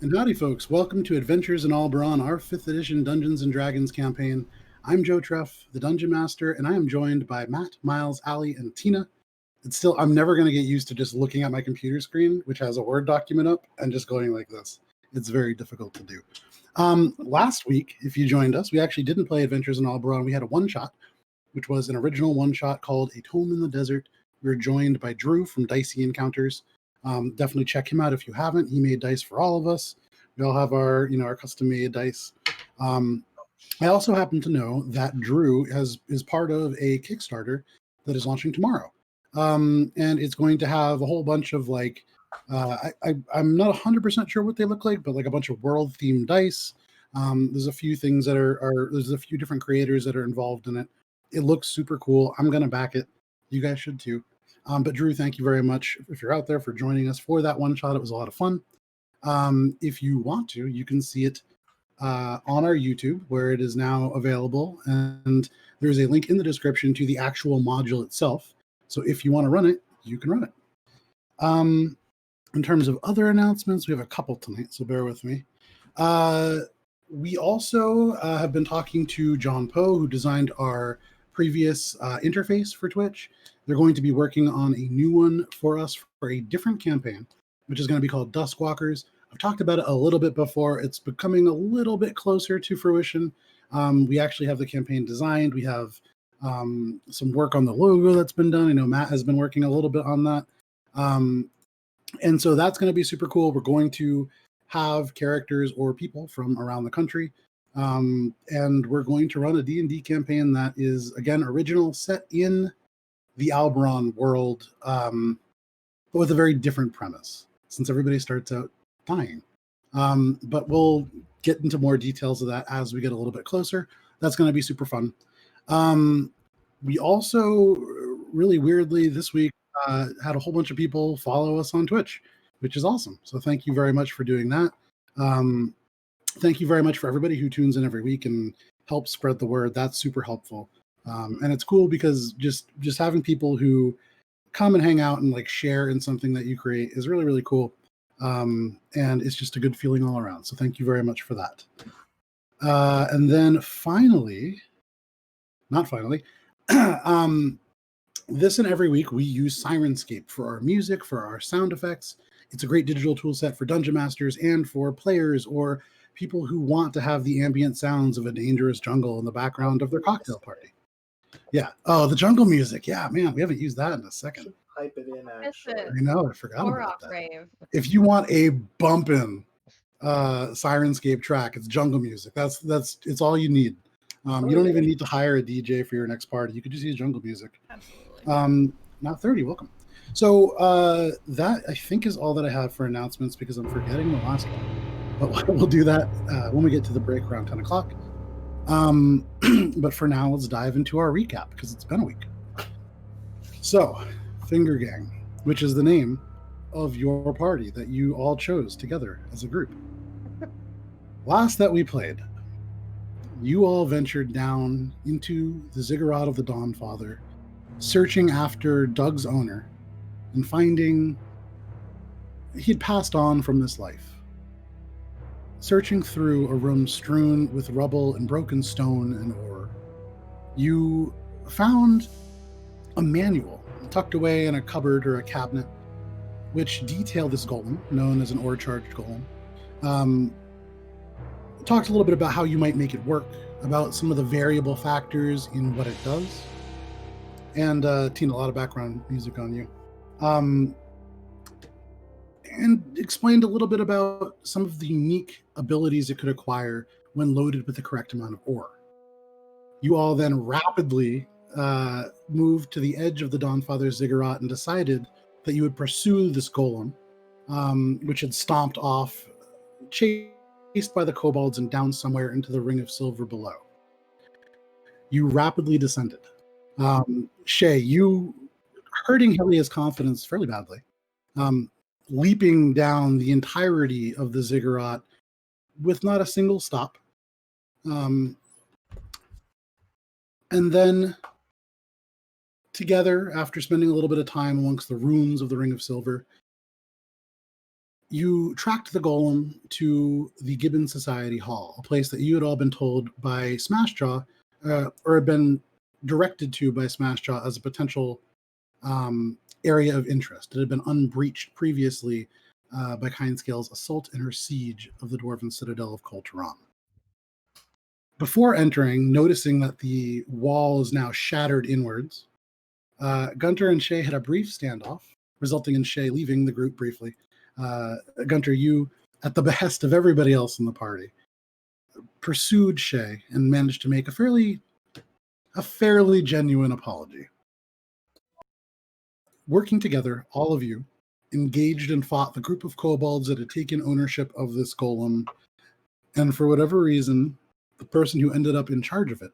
And howdy, folks. Welcome to Adventures in Alberon, our 5th edition Dungeons & Dragons campaign. I'm Joe Treff, the Dungeon Master, and I am joined by Matt, Miles, Allie, and Tina. I'm never going to get used to just looking at my computer screen, which has a Word document up, and just going like this. It's very difficult to do. Last week, if you joined us, we actually didn't play Adventures in Alberon. We had a one-shot, which was an original one-shot called A Tome in the Desert. We were joined by Drew from Dicey Encounters. Definitely check him out if you haven't. He made dice for all of us. We all have our custom-made dice. I also happen to know that Drew is part of a Kickstarter that is launching tomorrow, and it's going to have a whole bunch of I'm not 100% sure what they look like, but like a bunch of world-themed dice. There's a few things that there's a few different creators that are involved in it. It looks super cool. I'm gonna back it. You guys should too. But Drew, thank you very much if you're out there for joining us for that one shot. It was a lot of fun. If you want to, you can see it on our YouTube where it is now available. And there's a link in the description to the actual module itself. So if you want to run it, you can run it. In terms of other announcements, we have a couple tonight, so bear with me. We also have been talking to John Poe, who designed our previous interface for Twitch. They're going to be working on a new one for us for a different campaign, which is going to be called Duskwalkers. I've talked about it a little bit before. It's becoming a little bit closer to fruition. We actually have the campaign designed. We have some work on the logo that's been done. I know Matt has been working a little bit on that. And so that's going to be super cool. We're going to have characters or people from around the country. And we're going to run a D&D campaign that is, again, original, set in the Alberon world, but with a very different premise, since everybody starts out dying. But we'll get into more details of that as we get a little bit closer. That's going to be super fun. We also, really weirdly, this week, had a whole bunch of people follow us on Twitch, which is awesome. So thank you very much for doing that. Thank you very much for everybody who tunes in every week and helps spread the word. That's super helpful. And it's cool because just having people who come and hang out and like share in something that you create is really, really cool. And it's just a good feeling all around. So thank you very much for that. And then not finally, this and every week we use Sirenscape for our music, for our sound effects. It's a great digital tool set for dungeon masters and for players or people who want to have the ambient sounds of a dangerous jungle in the background of their cocktail party. Yeah. Oh, the jungle music. Yeah, man, we haven't used that in a second. Pipe it in, actually. I know, I forgot about that. Rave. If you want a bumpin' Sirenscape track, it's jungle music. It's all you need. You don't even need to hire a DJ for your next party. You could just use jungle music. Absolutely. Now 30, welcome. So that I think is all that I have for announcements because I'm forgetting the last one. But we'll do that when we get to the break around 10 o'clock. But for now, let's dive into our recap because it's been a week. So, Finger Gang, which is the name of your party that you all chose together as a group. Last that we played, you all ventured down into the ziggurat of the Dawnfather, searching after Doug's owner and finding he'd passed on from this life. Searching through a room strewn with rubble and broken stone and ore, you found a manual tucked away in a cupboard or a cabinet, which detailed this golem, known as an ore-charged golem. Talked a little bit about how you might make it work, about some of the variable factors in what it does. And Tina, a lot of background music on you. And explained a little bit about some of the unique abilities it could acquire when loaded with the correct amount of ore. You all then rapidly moved to the edge of the Dawnfather's ziggurat and decided that you would pursue this golem, which had stomped off, chased by the kobolds and down somewhere into the ring of silver below. You rapidly descended. Shay, you hurting Helia's confidence fairly badly, leaping down the entirety of the ziggurat with not a single stop. And then together, after spending a little bit of time amongst the ruins of the Ring of Silver, You tracked the golem to the Gibbon Society Hall, a place that you had all been told by Smashjaw, or had been directed to by Smashjaw as a potential area of interest. It had been unbreached previously by Kindscale's assault and her siege of the Dwarven Citadel of Koltaram. Before entering, noticing that the wall is now shattered inwards, Gunter and Shay had a brief standoff, resulting in Shay leaving the group briefly. Gunter, you, at the behest of everybody else in the party, pursued Shay and managed to make a fairly genuine apology. Working together, all of you engaged and fought the group of kobolds that had taken ownership of this golem, and for whatever reason, the person who ended up in charge of it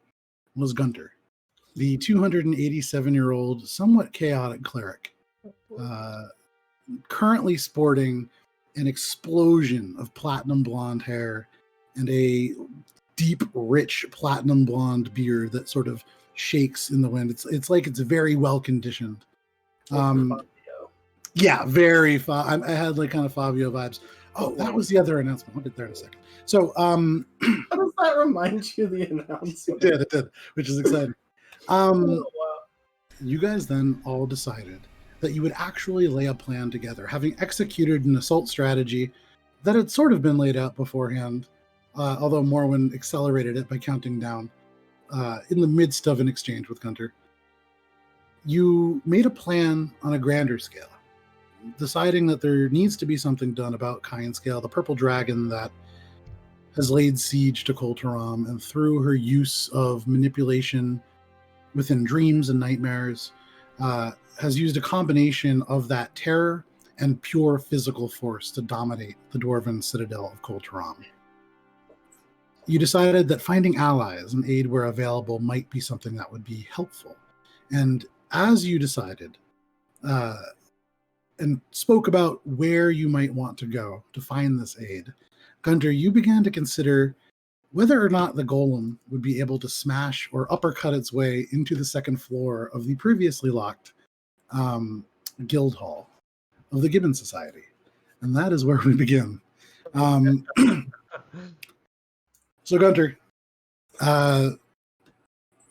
was Gunter, the 287-year-old, somewhat chaotic cleric, currently sporting an explosion of platinum blonde hair and a deep, rich platinum blonde beard that sort of shakes in the wind. It's like it's very well conditioned. Yeah, very. I had like kind of Fabio vibes. Oh, that was the other announcement. We'll get there in a second. So, how does that remind you of the announcement? It did, which is exciting. Wow. You guys then all decided that you would actually lay a plan together, having executed an assault strategy that had sort of been laid out beforehand, although Morwen accelerated it by counting down in the midst of an exchange with Gunter. You made a plan on a grander scale, deciding that there needs to be something done about Kindscale, the purple dragon that has laid siege to Koltaram, and through her use of manipulation within dreams and nightmares, has used a combination of that terror and pure physical force to dominate the Dwarven Citadel of Koltaram. You decided that finding allies and aid where available might be something that would be helpful. And as you decided and spoke about where you might want to go to find this aid, Gunter, you began to consider whether or not the golem would be able to smash or uppercut its way into the second floor of the previously locked guild hall of the Gibbon Society. And that is where we begin. So, Gunter,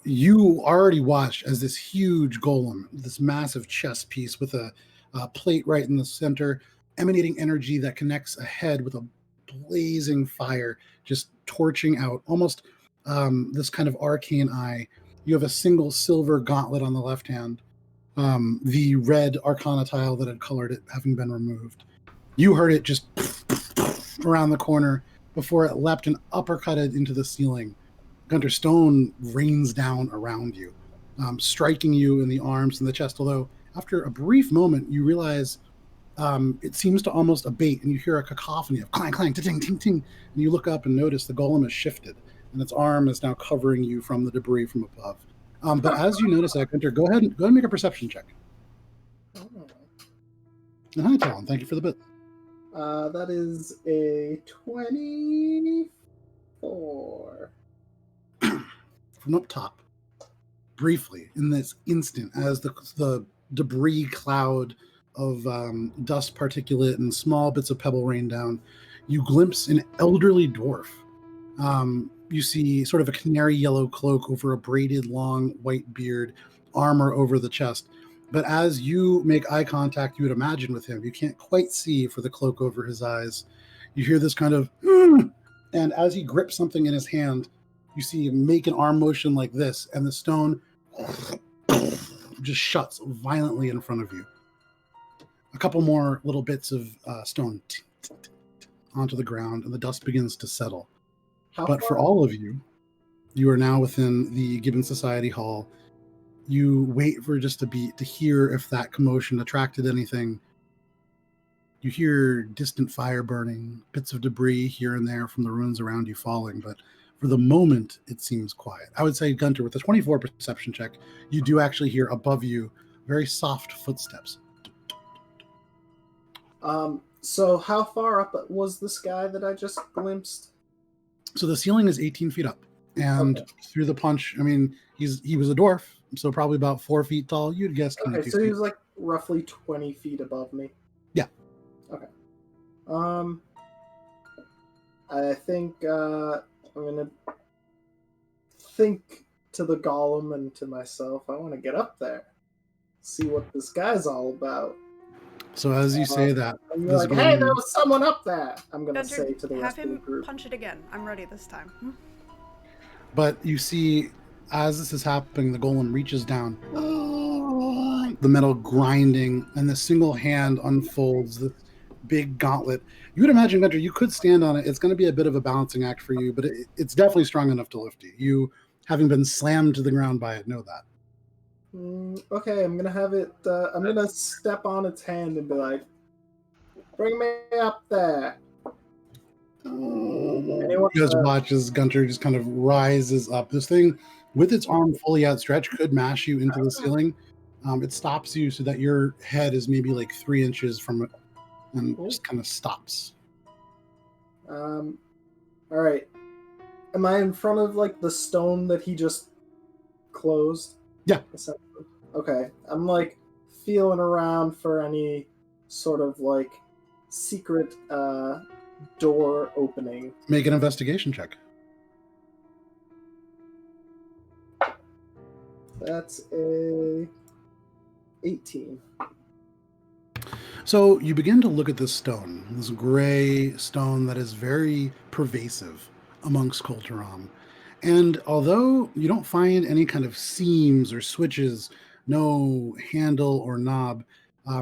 you already watched as this huge golem, this massive chess piece with a plate right in the center, emanating energy that connects a head with a blazing fire, just torching out almost this kind of arcane eye. You have a single silver gauntlet on the left hand, the red arcana tile that had colored it having been removed. You heard it just around the corner before it leapt and uppercutted into the ceiling. Gunter, stone rains down around you, striking you in the arms and the chest, although after a brief moment you realize it seems to almost abate, and you hear a cacophony of clang, clang, ting, ting, ting, and you look up and notice the golem has shifted, and its arm is now covering you from the debris from above. But as you notice that, Gunter, go ahead and make a perception check. Oh. And hi, Talon. Thank you for the bit. That is a 24. From up top, briefly, in this instant, as the debris cloud of dust particulate and small bits of pebble rain down, you glimpse an elderly dwarf. You see sort of a canary yellow cloak over a braided long white beard, armor over the chest. But as you make eye contact, you would imagine with him, you can't quite see for the cloak over his eyes. You hear this kind of, and as he grips something in his hand, you see him make an arm motion like this, and the stone just shuts violently in front of you. A couple more little bits of stone onto the ground, and the dust begins to settle. But for all of you, you are now within the Gibbon Society Hall. You wait for just a beat to hear if that commotion attracted anything. You hear distant fire burning, bits of debris here and there from the ruins around you falling, but for the moment, it seems quiet. I would say, Gunter, with a 24 perception check, you do actually hear above you very soft footsteps. So how far up was this guy that I just glimpsed? So the ceiling is 18 feet up, and through the punch, I mean, he was a dwarf, so probably about 4 feet tall. You'd guess 22 so feet. he was like roughly 20 feet above me. Yeah. Okay. I think I'm gonna think to the golem and to myself. I want to get up there, see what this guy's all about. So as you say that, And you're this like, "Hey, there golem, was someone up there." I'm gonna Gunter, say to the have rest of the him group. punch it again. I'm ready this time. but you see, as this is happening, the golem reaches down, the metal grinding, and the single hand unfolds this big gauntlet. You would imagine, Gunter, you could stand on it. It's going to be a bit of a balancing act for you, but it's definitely strong enough to lift you. You, having been slammed to the ground by it, know that. Okay, I'm gonna have it. I'm gonna step on its hand and be like, "Bring me up there." You guys watch as Gunter just kind of rises up. This thing, with its arm fully outstretched, could mash you into the ceiling. It stops you so that your head is maybe like 3 inches from it, and just kind of stops. All right. Am I in front of like the stone that he just closed? Yeah. Okay. I'm like feeling around for any sort of like secret door opening. Make an investigation check. That's a 18. So you begin to look at this stone, this gray stone that is very pervasive amongst Kulturam. And although you don't find any kind of seams or switches, no handle or knob,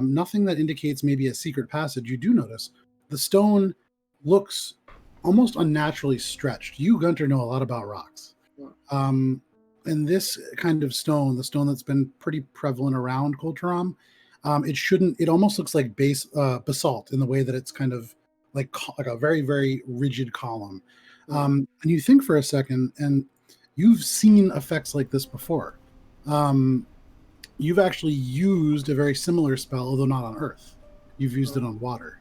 nothing that indicates maybe a secret passage, you do notice the stone looks almost unnaturally stretched. You, Gunter, know a lot about rocks. And this kind of stone, the stone that's been pretty prevalent around Kulturam, it almost looks like basalt in the way that it's kind of like a very, very rigid column. And you think for a second, and you've seen effects like this before. You've actually used a very similar spell, although not on Earth. You've used it on water.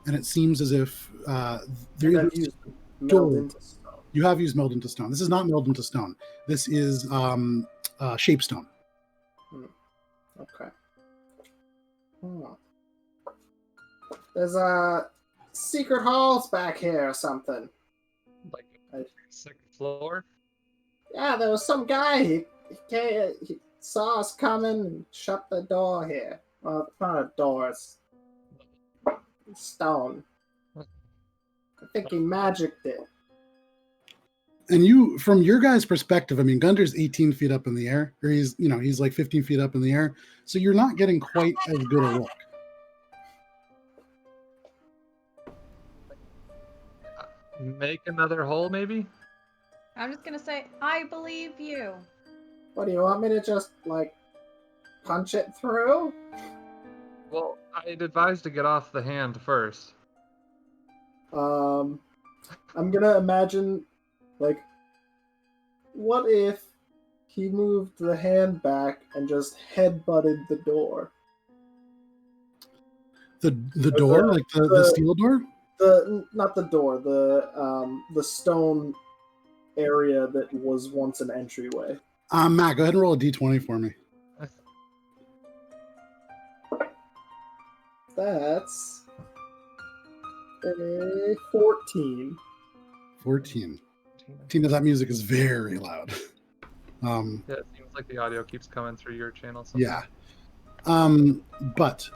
And it seems as if there is used meld into stone. You have used meld into stone. This is not meld into stone. This is shapestone. Okay. There's secret halls back here or something. Like second floor? Yeah, there was some guy. He saw us coming and shut the door here. Well, it's not a door. It's stone. I think he magicked it. And you, from your guys' perspective, I mean, Gunter's 18 feet up in the air, or he's like 15 feet up in the air. So you're not getting quite as good a look. Make another hole, maybe? I'm just gonna say, I believe you. What do you want me to just like punch it through? Well, I'd advise to get off the hand first. I'm gonna imagine, like, what if he moved the hand back and just headbutted the door? The door, like the steel door? Not the door, the stone area that was once an entryway. Matt, go ahead and roll a d20 for me. That's a 14. 14. Tina, that music is very loud. Yeah, it seems like the audio keeps coming through your channel. Yeah. But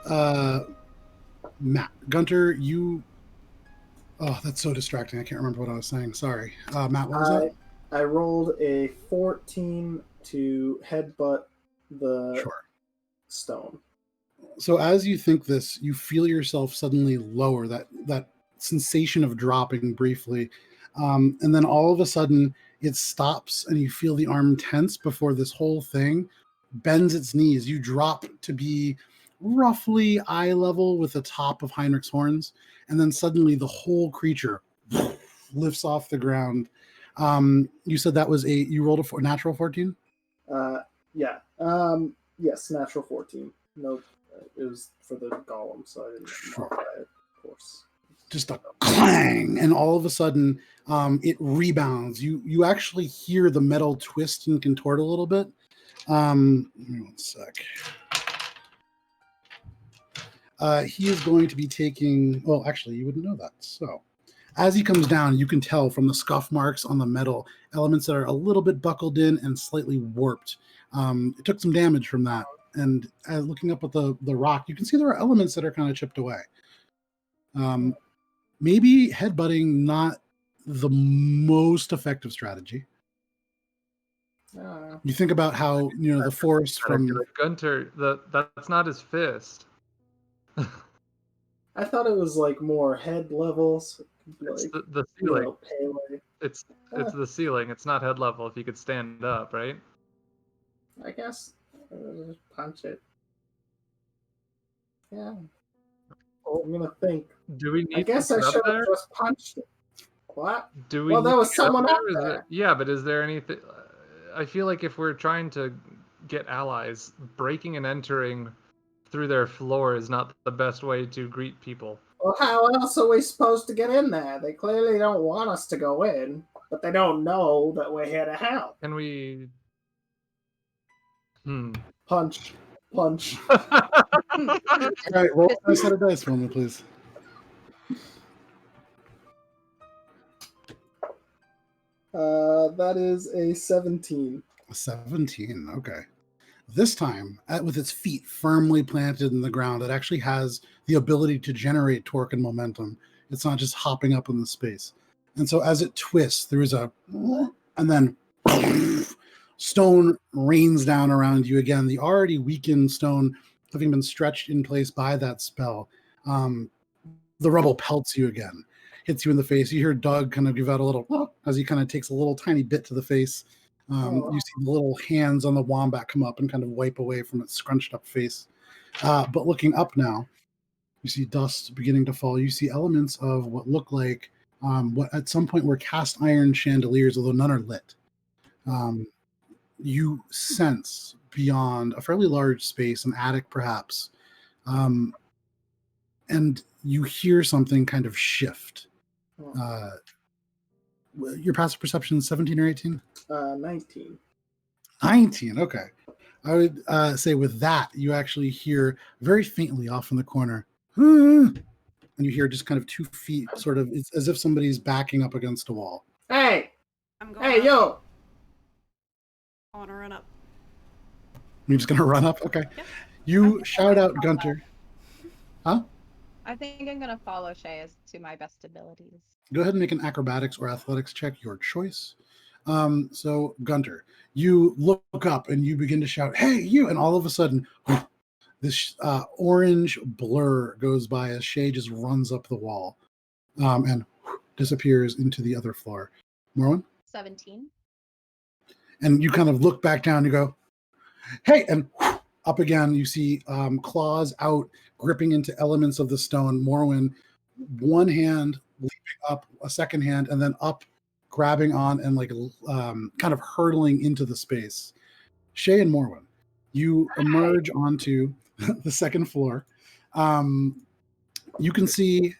Matt, Gunter, you... Oh, that's so distracting. I can't remember what I was saying. Sorry. Matt, what was that? I rolled a 14 to headbutt the stone. So as you think this, you feel yourself suddenly lower, that sensation of dropping briefly. And then all of a sudden it stops and you feel the arm tense before this whole thing bends its knees. You drop to be roughly eye level with the top of Heinrich's horns. And then suddenly the whole creature lifts off the ground. You said that was you rolled a natural 14? Yeah. Yes, natural 14. No, it was for the golem, so I didn't modify it, of course. Just a clang, and all of a sudden it rebounds. You actually hear the metal twist and contort a little bit. Give me one sec. he is going to be taking. Well, actually, you wouldn't know that. So, as he comes down, you can tell from the scuff marks on the metal elements that are a little bit buckled in and slightly warped. It took some damage from that. And looking up at the rock, you can see there are elements that are kind of chipped away. Maybe headbutting not the most effective strategy. You think about how the force from Gunter. That's not his fist. I thought it was like more head levels. It's Like, the ceiling. Pele. It's the ceiling. It's not head level. If you could stand up, right? I guess punch it. Yeah. I'm gonna think. Do we need? I guess I should have just punched it. What? Do we? Well, there was need to get someone up Is there. it- yeah, but is there anything? I feel like if we're trying to get allies, breaking and entering through their floor is not the best way to greet people. Well, how else are we supposed to get in there? They clearly don't want us to go in, but they don't know that we're here to help. Can we? Punch. All right, roll a set of dice for me, please. That is a 17. 17. Okay. This time, with its feet firmly planted in the ground, it actually has the ability to generate torque and momentum. It's not just hopping up in the space. And so as it twists, there is a, and then stone rains down around you again. The already weakened stone, having been stretched in place by that spell, the rubble pelts you again, hits you in the face. You hear Doug kind of give out a little, as he kind of takes a little tiny bit to the face. You see the little hands on the wombat come up and kind of wipe away from its scrunched up face. But looking up now, you see dust beginning to fall. You see elements of what look like what at some point were cast iron chandeliers, although none are lit. You sense beyond a fairly large space, an attic perhaps, and you hear something kind of shift. Your passive perception is 17 or 18? 19. 19, okay. I would say with that, you actually hear very faintly off in the corner, and you hear just kind of 2 feet, sort of, it's as if somebody's backing up against a wall. Hey! I'm going Hey, up. yo! I want to run up. You're just going to run up? Okay. Yep. You shout out Gunter. Huh? I think I'm gonna follow Shay as to my best abilities. Go ahead and make an acrobatics or athletics check, your choice. So Gunter, you look up and you begin to shout, "Hey, you!" And all of a sudden, this orange blur goes by as Shay just runs up the wall and disappears into the other floor. Morwen? 17. And you kind of look back down, you go, "Hey!" And up again, you see claws out, gripping into elements of the stone. Morwen, one hand leaping up, a second hand, and then up, grabbing on and like kind of hurtling into the space. Shay and Morwen, you emerge onto the second floor. You can see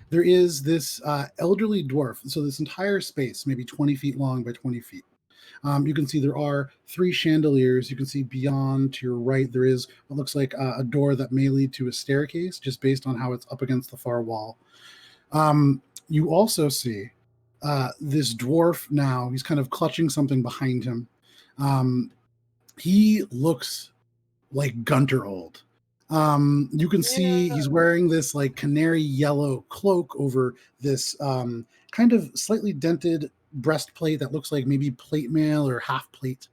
there is this elderly dwarf. So this entire space, maybe 20 feet long by 20 feet. You can see there are 3 chandeliers. You can see beyond to your right, there is what looks like a door that may lead to a staircase, just based on how it's up against the far wall. You also see this dwarf now. He's kind of clutching something behind him. He looks like Gunter old. You can see he's wearing this like canary yellow cloak over this kind of slightly dented breastplate that looks like maybe plate mail or half plate.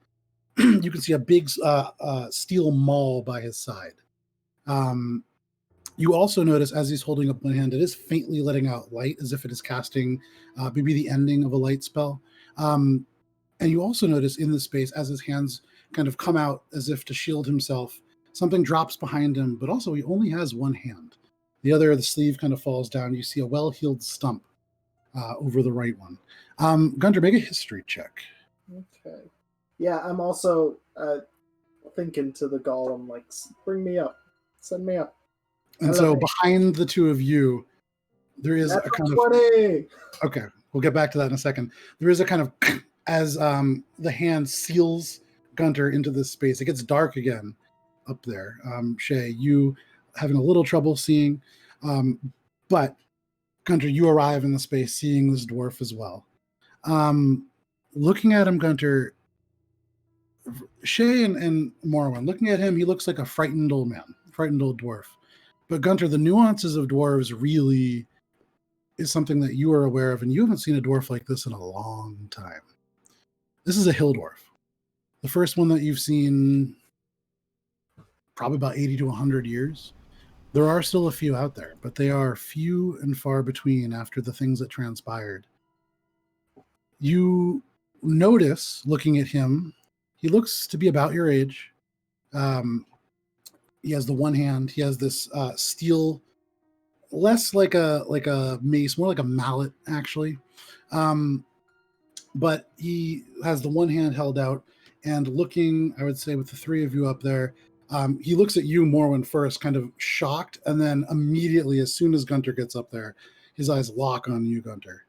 You can see a big steel maul by his side. You also notice as he's holding up one hand, it is faintly letting out light as if it is casting maybe the ending of a light spell. And you also notice in the space as his hands kind of come out as if to shield himself, something drops behind him, but also he only has one hand. The other, the sleeve kind of falls down. You see a well-healed stump over the right one. Gunter, make a history check. Okay. Yeah, I'm also thinking to the golem, like, bring me up. Send me up. And so behind the two of you, there is a kind 20. of... Okay, we'll get back to that in a second. There is a kind of... As the hand seals Gunter into this space, it gets dark again up there. Shay, you having a little trouble seeing. But Gunter, you arrive in the space seeing this dwarf as well. Looking at him, Gunter, Shay and Morwen, looking at him, he looks like a frightened old man, frightened old dwarf. But Gunter, the nuances of dwarves really is something that you are aware of, and you haven't seen a dwarf like this in a long time. This is a hill dwarf. The first one that you've seen probably about 80 to 100 years. There are still a few out there, but they are few and far between after the things that transpired. You notice, looking at him, he looks to be about your age. He has the one hand. He has this steel, less like a mace, more like a mallet, actually. But he has the one hand held out and looking, I would say, with the three of you up there, he looks at you, Morwen, first, kind of shocked, and then immediately, as soon as Gunter gets up there, his eyes lock on you, Gunter.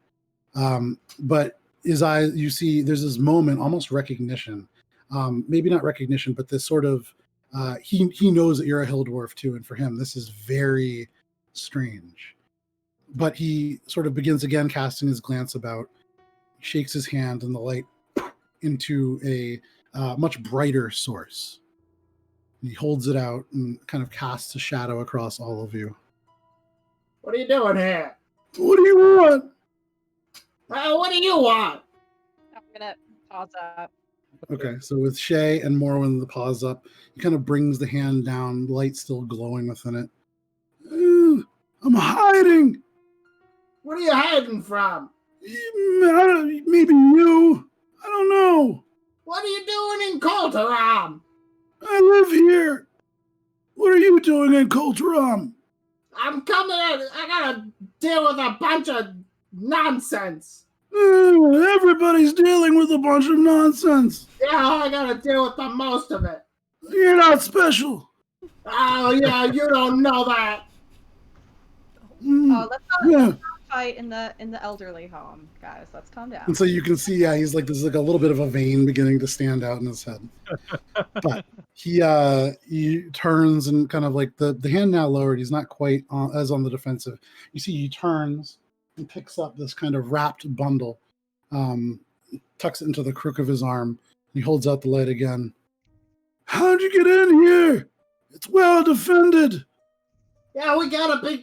But his eyes, you see, there's this moment, almost recognition. Maybe not recognition, but this sort of, he knows that you're a hill dwarf too, and for him, this is very strange. But he sort of begins again casting his glance about, shakes his hand, and the light into a much brighter source. He holds it out and kind of casts a shadow across all of you. What are you doing here? What do you want? What do you want? I'm gonna pause up. Okay, so with Shay and Morwen, the paws up, he kind of brings the hand down, light still glowing within it. I'm hiding. What are you hiding from? Maybe you. I don't know. What are you doing in Colteram? I live here. What are you doing in Colteram? I'm coming in. I gotta deal with a bunch of nonsense. Everybody's dealing with a bunch of nonsense. Yeah, I gotta deal with the most of it. You're not special. Oh, yeah, you don't know that. Oh, let's not Yeah. fight in the elderly home, guys. Let's calm down. And so you can see, yeah, he's like, there's like a little bit of a vein beginning to stand out in his head. But he turns and kind of like the hand now lowered. He's not quite as on the defensive. You see, he turns and picks up this kind of wrapped bundle, tucks it into the crook of his arm. He holds out the light again. How'd you get in here? It's well defended. Yeah, we got a big...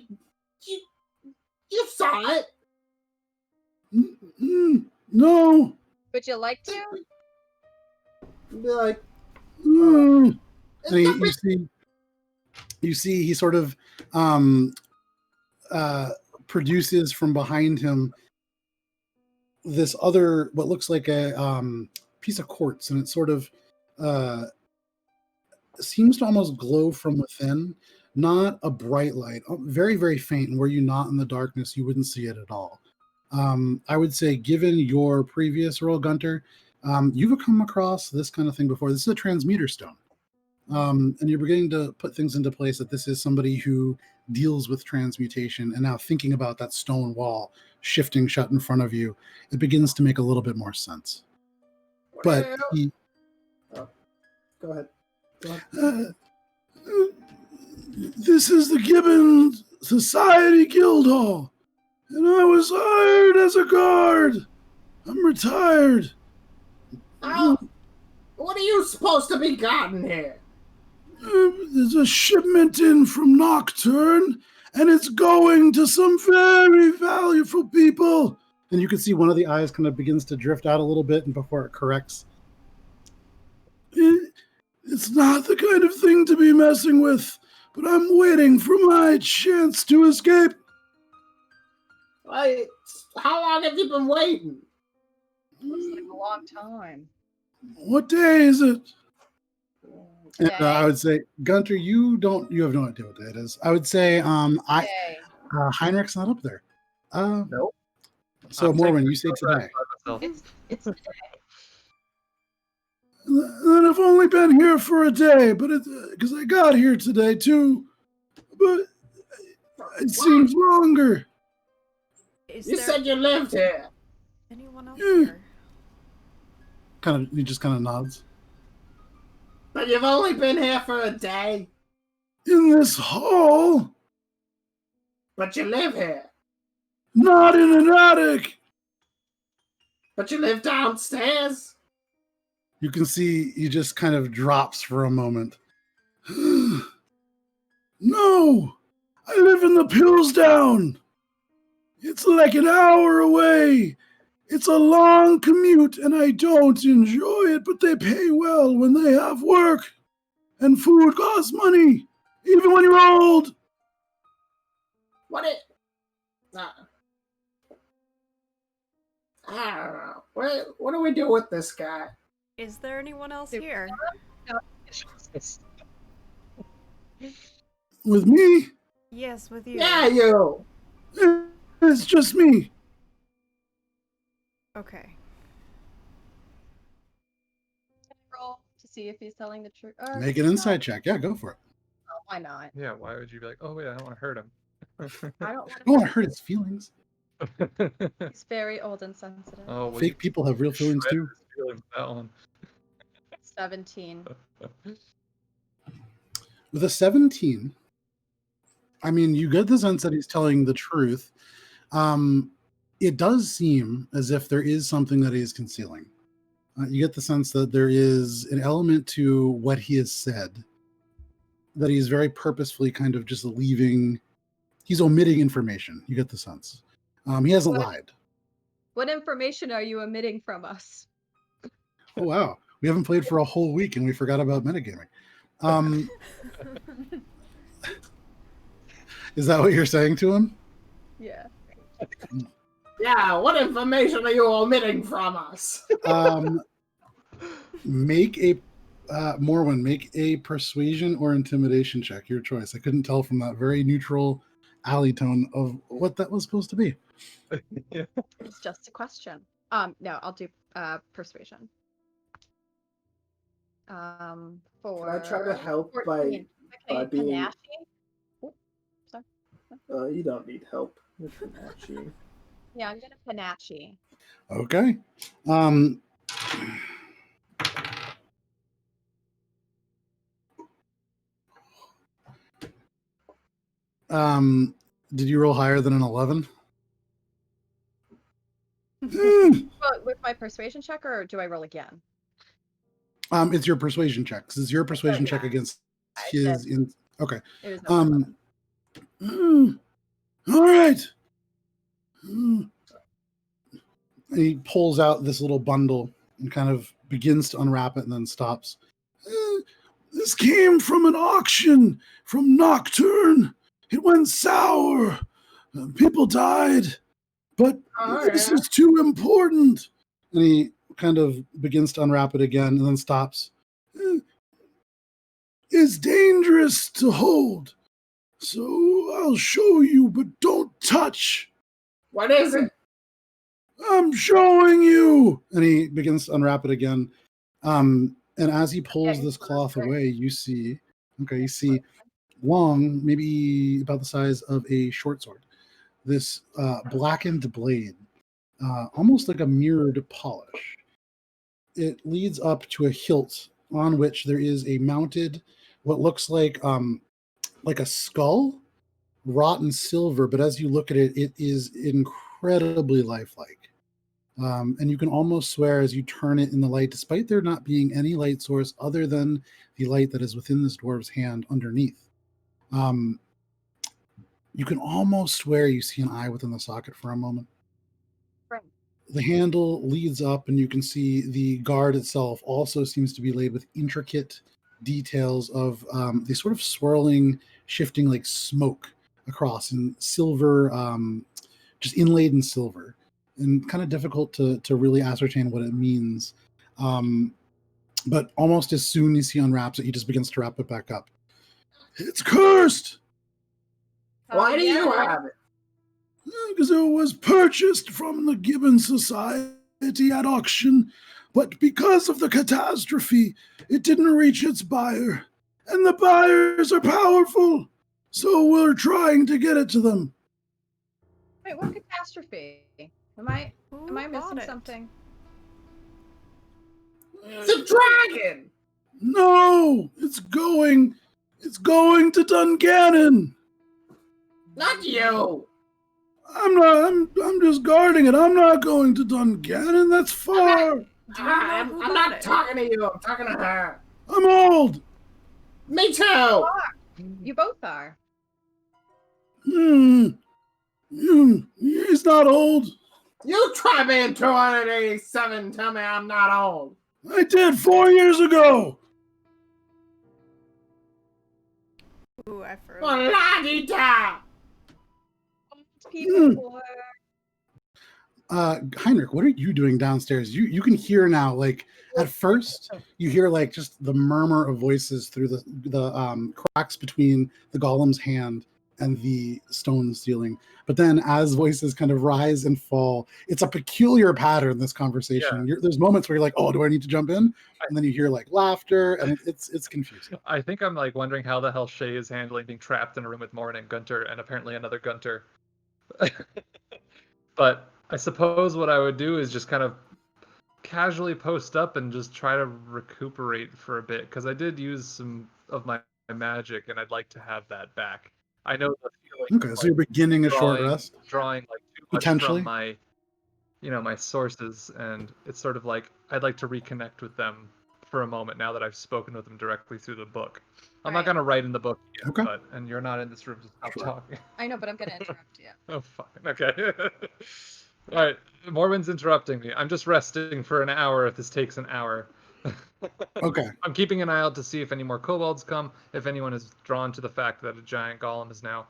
You saw it. No. Would you like to? Be like, And you see he sort of produces from behind him this other, what looks like a piece of quartz, and it sort of seems to almost glow from within. Not a bright light, very, very faint. And were you not in the darkness, you wouldn't see it at all. I would say, given your previous role, Gunter, you've come across this kind of thing before. This is a transmuter stone. And you're beginning to put things into place that this is somebody who deals with transmutation. And now thinking about that stone wall shifting shut in front of you, it begins to make a little bit more sense. But he... Go ahead. This is the Gibbon Society Guild Hall, and I was hired as a guard. I'm retired. What are you supposed to be guarding here? There's a shipment in from Nocturne, and it's going to some very valuable people. And you can see one of the eyes kind of begins to drift out a little bit, and before it corrects. It's not the kind of thing to be messing with. But I'm waiting for my chance to escape. How long have you been waiting? Looks like a long time. What day is it? And, Day. I would say, Gunter, you have no idea what day it is. I would say, Day. Heinrich's not up there. Nope. So Morwen, you say today. It's today. And I've only been here for a day, but because I got here today too, but it seems longer. You said you lived here. Anyone else Yeah. here? He just kind of nods. But you've only been here for a day. in this hall, But you live here. not in an attic. But you live downstairs. You can see he just kind of drops for a moment. No, I live in the Pillsdown. It's like an hour away. It's a long commute, and I don't enjoy it, but they pay well when they have work. And food costs money, even when you're old. What it? I don't know. What do we do with this guy? Is there anyone else here? With me? Yes, with you. Yeah, you. It's just me. Okay. Roll to see if he's telling the truth. Make an insight check. Yeah, go for it. Oh, why not? Yeah, why would you be like, oh wait, I don't want to hurt him? I don't I don't want to hurt his feelings. He's very old and sensitive. Oh, well, Fake people have real feelings shredded too. his feelings with that one. 17. With a 17, I mean, you get the sense that he's telling the truth. It does seem as if there is something that he is concealing. You get the sense that there is an element to what he has said that he's very purposefully kind of just leaving. He's omitting information. You get the sense. He hasn't lied. What information are you omitting from us? Oh, wow. We haven't played for a whole week and we forgot about metagaming. Is that what you're saying to him? Yeah. Yeah, what information are you omitting from us? Make a Morwen, make a persuasion or intimidation check, your choice. I couldn't tell from that very neutral alley tone of what that was supposed to be. Yeah. It's just a question. No, I'll do persuasion. For I try to help 14. by Okay, being- panache. Oh, sorry. You don't need help with Panache. Yeah, I'm gonna panache. Okay. Did you roll higher than an 11? Well, with my persuasion check, or do I roll again? It's your persuasion check. 'Cause it's your persuasion check against his. Okay. It was no All right. He pulls out this little bundle and kind of begins to unwrap it and then stops. This came from an auction from Nocturne. It went sour. People died. But this is too important. And he kind of begins to unwrap it again and then stops. It's dangerous to hold. So I'll show you, but don't touch. What is it? I'm showing you. And he begins to unwrap it again. And as he pulls this cloth away, you see long, maybe about the size of a short sword, this blackened blade, almost like a mirrored polish. It leads up to a hilt on which there is a mounted, what looks like a skull wrought in silver, but as you look at it, it is incredibly lifelike. And you can almost swear as you turn it in the light, despite there not being any light source other than the light that is within this dwarf's hand underneath. You can almost swear you see an eye within the socket for a moment. Right. The handle leads up, and you can see the guard itself also seems to be laid with intricate details of the sort of swirling, shifting like smoke across in silver, just inlaid in silver, and kind of difficult to really ascertain what it means. But almost as soon as he unwraps it, he just begins to wrap it back up. It's cursed! Why do you have it? Because it was purchased from the Gibbon Society at auction, but because of the catastrophe, it didn't reach its buyer. And the buyers are powerful, so we're trying to get it to them. Wait, what catastrophe? Am I Who missing bought it? something? It's a dragon! No, it's going It's going to Dungannon. Not you. I'm not. I'm just guarding it. I'm not going to Dungannon. That's far. I'm not talking to you. I'm talking to her. I'm old. Me too. You both are. He's not old. You try being 287. Tell me I'm not old. I did 4 years ago. Ooh, I froze. La-di-da. People for Heinrich, what are you doing downstairs? You can hear now. Like at first, you hear like just the murmur of voices through the cracks between the golem's hand and the stone ceiling. But then, as voices kind of rise and fall, it's a peculiar pattern. This conversation. There's moments where you're like, "Oh, do I need to jump in?" And then you hear like laughter, and it's confusing. I think I'm like wondering how the hell Shay is handling being trapped in a room with Morn and Gunter, and apparently another Gunter. But I suppose what I would do is just kind of casually post up and just try to recuperate for a bit, because I did use some of my magic, and I'd like to have that back. I know the feeling. Okay, so you're beginning a short rest, drawing like too much potentially from my, my sources, and it's sort of like I'd like to reconnect with them for a moment now that I've spoken with them directly through the book. I'm not gonna write in the book yet, Okay. and you're not in this room to stop talking. I know, but I'm gonna interrupt you. Oh, fine. Okay. All right. Morwen's interrupting me. I'm just resting for an hour if this takes an hour. Okay. I'm keeping an eye out to see if any more kobolds come, if anyone is drawn to the fact that a giant golem has now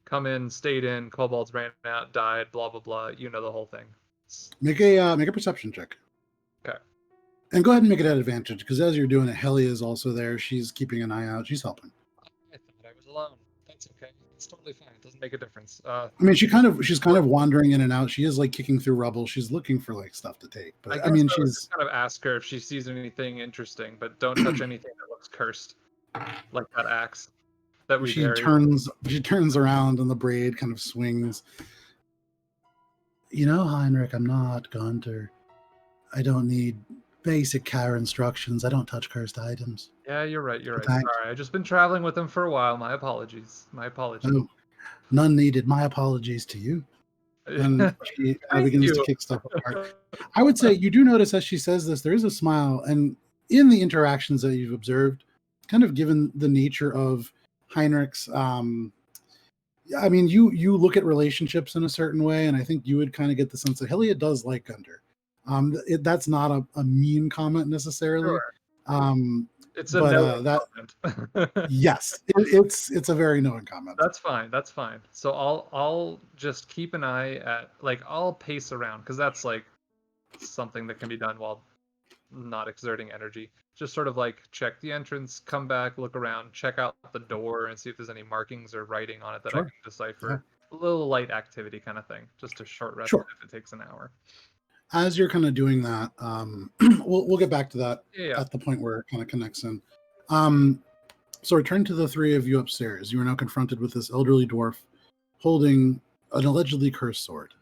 come in, stayed in, kobolds ran out, died, blah, blah, blah. You know the whole thing. Make a perception check. Okay. And go ahead and make it at advantage, because as you're doing it, Helia is also there. She's keeping an eye out. She's helping. I thought I was alone. That's okay. It's totally fine. It doesn't make a difference. I mean, she's kind of wandering in and out. She is like kicking through rubble. She's looking for like stuff to take. But I mean, she's kind of ask her if she sees anything interesting, but don't touch anything that looks cursed, like that axe that we buried. She turns around and the braid kind of swings. Heinrich, I'm not Gunter. I don't need basic care instructions. I don't touch cursed items. Yeah, you're right. Sorry, I've just been traveling with them for a while. My apologies. Oh, none needed. My apologies to you. And she begins to kick stuff apart. I would say you do notice as she says this, there is a smile. And in the interactions that you've observed, kind of given the nature of Heinrich's, I mean, you look at relationships in a certain way, and I think you would kind of get the sense that Helia does like Gunter. That's not a mean comment necessarily. Sure. It's a knowing comment. Yes, it's a very knowing comment. That's fine. So I'll just keep an eye at, like, I'll pace around, because that's like something that can be done while not exerting energy. Just sort of like check the entrance, come back, look around, check out the door, and see if there's any markings or writing on it that I can decipher. Yeah. A little light activity kind of thing, just a short rest if it takes an hour. As you're kind of doing that, we'll get back to that at the point where it kind of connects in. So return to the three of you upstairs. You are now confronted with this elderly dwarf holding an allegedly cursed sword.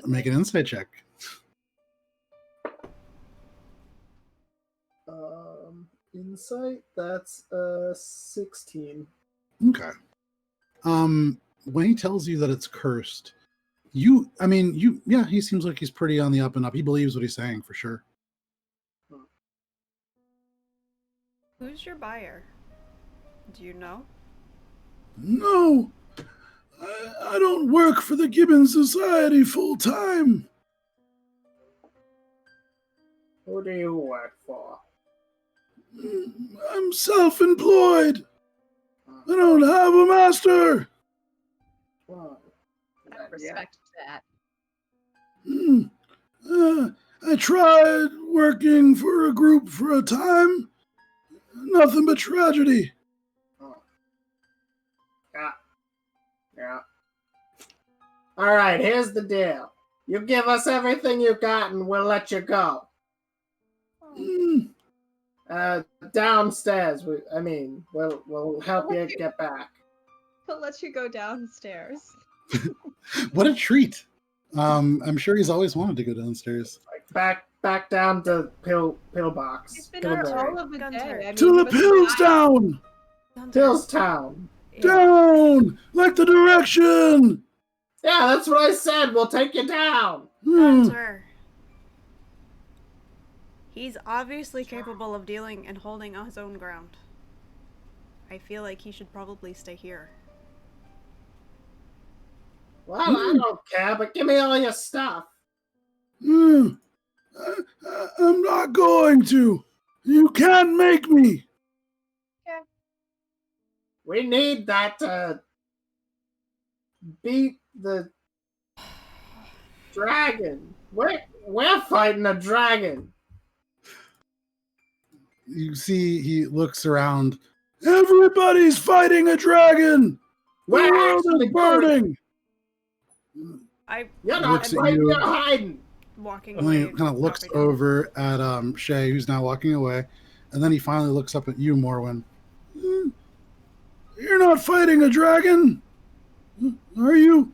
Make an insight check. Insight, that's 16. Okay. When he tells you that it's cursed, he seems like he's pretty on the up and up. He believes what he's saying for sure. Who's your buyer? Do you know? No, I don't work for the Gibbon Society full time. Who do you work for? I'm self-employed. I don't have a master. Well, I respect that. I tried working for a group for a time. Nothing but tragedy. Oh. Yeah. All right, here's the deal. You give us everything you got and we'll let you go. Downstairs. We'll help you get back. He'll let you go downstairs. What a treat. I'm sure he's always wanted to go downstairs. Like back down to Pillbox. He's been out Gunter, all of the Gunter. day. I mean, To he the was pills fine. down! Pillstown. Yeah. Down! Like the direction! Yeah, that's what I said. We'll take you down. Gunter. He's obviously capable of dealing and holding his own ground. I feel like he should probably stay here. Well, I don't care, but give me all your stuff. I'm not going to. You can't make me. We need that to beat the dragon. We're fighting a dragon. You see, he looks around. Everybody's fighting a dragon. The We're world actually is burning. You're not Looks at fighting, you. you're hiding. Walking And away. then he kind of looks dropping down. over at Shay, who's now walking away, and then he finally looks up at you, Morwen. You're not fighting a dragon, are you?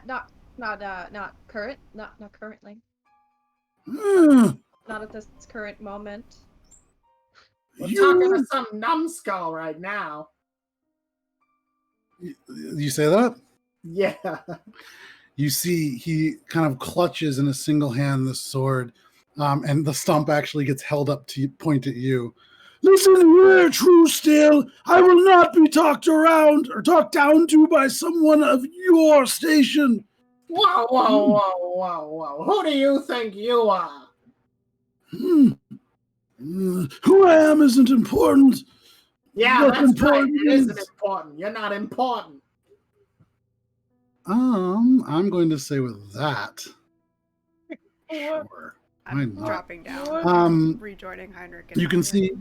Not currently. Uh, Not at this current moment. We're you, talking to some numbskull right now. you say that? Yeah. You see, he kind of clutches in a single hand the sword, and the stump actually gets held up to point at you. Listen here, True Steel. I will not be talked around or talked down to by someone of your station. Whoa. Who do you think you are? Who I am isn't important. Yeah, What's that's right. important It isn't is- important. You're not important. I'm going to say with that. Sure. Why I'm not? dropping down. Um, Rejoining Heinrich. You can see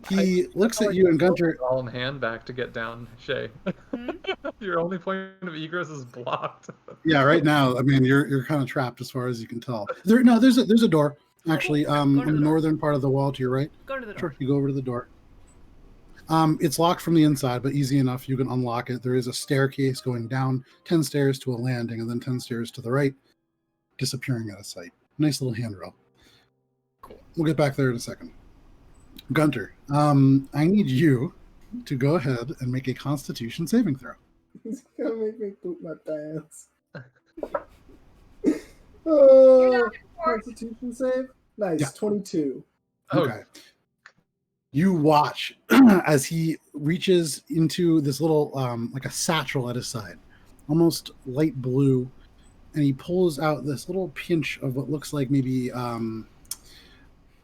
he looks at you and Gunter. All in hand back to get down, Shay. Hmm? Your only point of egress is blocked. Yeah, right now, I mean, you're kind of trapped as far as you can tell. There's a door actually on the door. northern part of the wall to your right. Go to the door. Sure, you go over to the door. It's locked from the inside, but easy enough. You can unlock it. There is a staircase going down 10 stairs to a landing, and then 10 stairs to the right, disappearing out of sight. Nice little handrail. Cool. We'll get back there in a second. Gunter, I need you to go ahead and make a Constitution saving throw. He's gonna make me poop my pants. You're Oh, not important. Constitution save? Nice, Yeah. 22. Oh. Okay. You watch as he reaches into this little, like a satchel at his side, almost light blue, and he pulls out this little pinch of what looks like maybe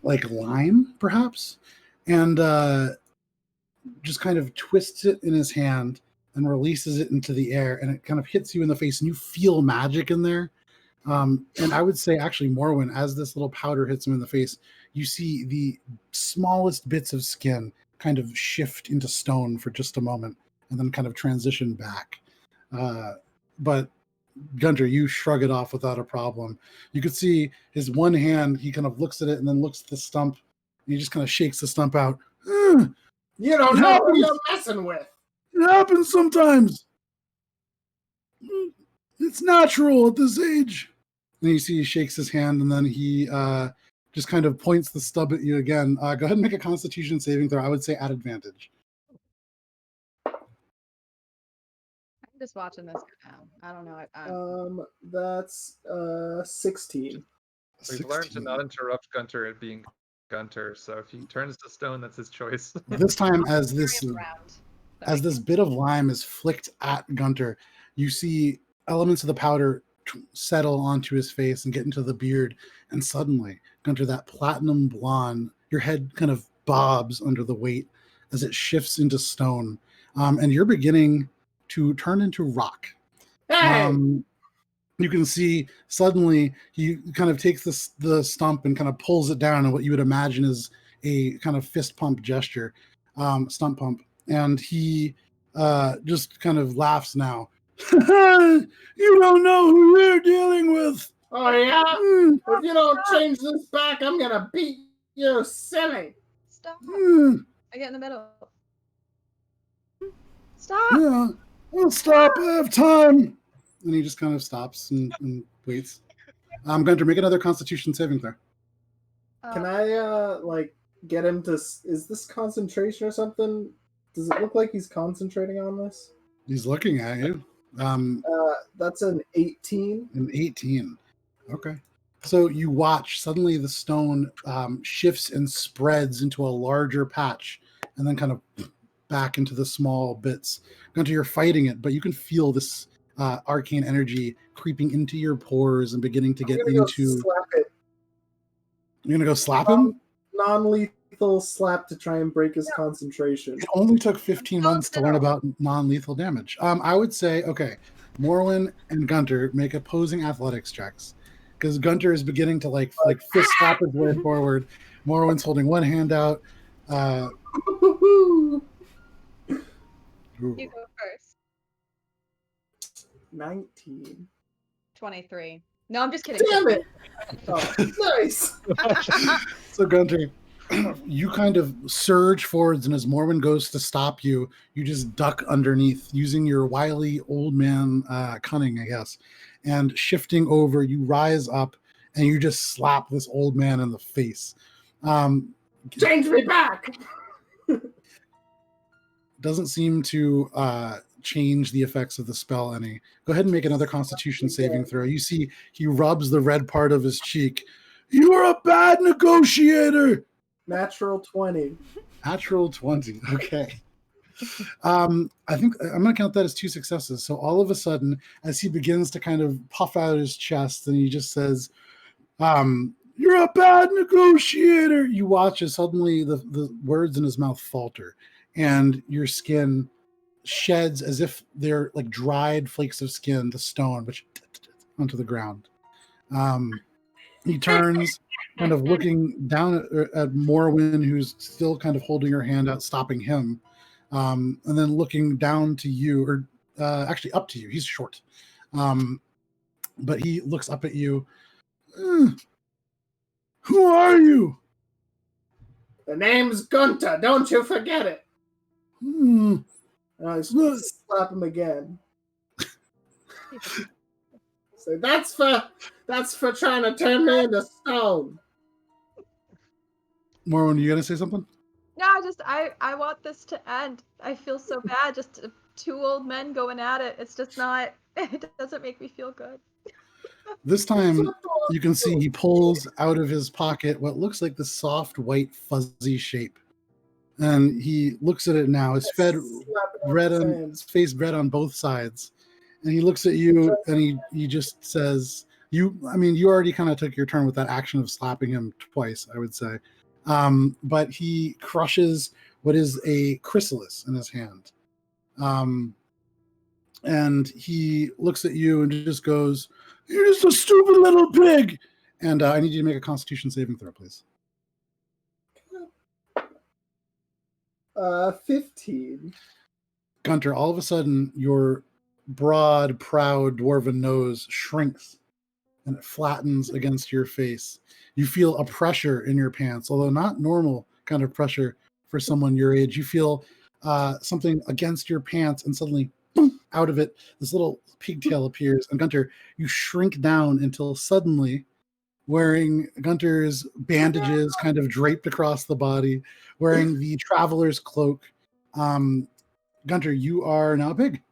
like lime, perhaps, and just kind of twists it in his hand and releases it into the air, and it kind of hits you in the face, and you feel magic in there. And I would say, actually, Morwen, as this little powder hits him in the face, you see the smallest bits of skin kind of shift into stone for just a moment and then kind of transition back. But Gunter, you shrug it off without a problem. You could see his one hand, he kind of looks at it and then looks at the stump, and he just kind of shakes the stump out. You don't It know happens. who you're messing with. It happens sometimes. It's natural at this age. And you see he shakes his hand, and then he just kind of points the stub at you again. Go ahead and make a Constitution saving throw. I would say at advantage. I'm just watching this now. I don't know. That's 16. We've learned to 16. not interrupt Gunter at being Gunter, so if he turns to stone, that's his choice. This time, as Carry this him around. So as this bit of lime is flicked at Gunter, you see elements of the powder settle onto his face and get into the beard, and suddenly, Gunter, that platinum blonde, your head kind of bobs under the weight as it shifts into stone, and you're beginning to turn into rock. Hey! You can see suddenly he kind of takes the stump and kind of pulls it down in what you would imagine is a kind of fist pump gesture, stump pump, and he just kind of laughs now. You don't know who you're dealing with. Oh, yeah? Mm, If you don't change this back, I'm gonna beat you silly. Stop. mm, I get in the middle. Stop. yeah, I'll stop. I have time. And he just kind of stops and waits. Gunter, make another Constitution saving throw. Can I get him to? Is this concentration or something? Does it look like he's concentrating on this? He's looking at you. That's an 18. An 18. Okay. So you watch, suddenly the stone shifts and spreads into a larger patch and then kind of back into the small bits. Gunter, you're fighting it, but you can feel this arcane energy creeping into your pores and beginning to get into... Go slap it. You're going to go slap him? Non-lethal slap to try and break his concentration. It only took 15 months to learn about non-lethal damage. I would say, okay, Morwen and Gunter make opposing athletics checks. Because Gunter is beginning to like fist slap his way forward. Morwen's holding one hand out. You go first. 19. 23. No, I'm just kidding. Damn it! Oh, nice. So Gunter, you kind of surge forwards, and as Morwen goes to stop you, you just duck underneath using your wily old man cunning, I guess. And shifting over, you rise up and you just slap this old man in the face. Change me back! Doesn't seem to change the effects of the spell any. Go ahead and make another Constitution saving throw. You see he rubs the red part of his cheek. You're a bad negotiator! Natural 20. Natural 20. Okay. I think I'm going to count that as 2 successes. So all of a sudden, as he begins to kind of puff out his chest, and he just says, "You're a bad negotiator," you watch as suddenly the words in his mouth falter, and your skin sheds as if they're like dried flakes of skin, the stone, which onto the ground. He turns, kind of looking down at Morwen, who's still kind of holding her hand out, stopping him. And then looking down to you, or actually up to you. He's short. But he looks up at you. Who are you? The name's Gunter. Don't you forget it. I slap him again. So that's for trying to turn me into stone. Morwen, are you gonna say something? No, I want this to end. I feel so bad. Just 2 old men going at it. It's just not. It doesn't make me feel good. This time, you can see he pulls out of his pocket what looks like the soft, white, fuzzy shape, and he looks at it now. His face red on both sides, and he looks at you, and he just says, "You." I mean, you already kind of took your turn with that action of slapping him twice, I would say. But he crushes what is a chrysalis in his hand. And he looks at you and just goes, "You're just a stupid little pig." And I need you to make a Constitution saving throw, please. 15. Gunter, all of a sudden, your broad, proud dwarven nose shrinks and it flattens against your face. You feel a pressure in your pants, although not normal kind of pressure for someone your age. You feel something against your pants, and suddenly, boom, out of it, this little pigtail appears. And Gunter, you shrink down until suddenly, wearing Gunter's bandages kind of draped across the body, wearing the traveler's cloak, Gunter, you are now a pig.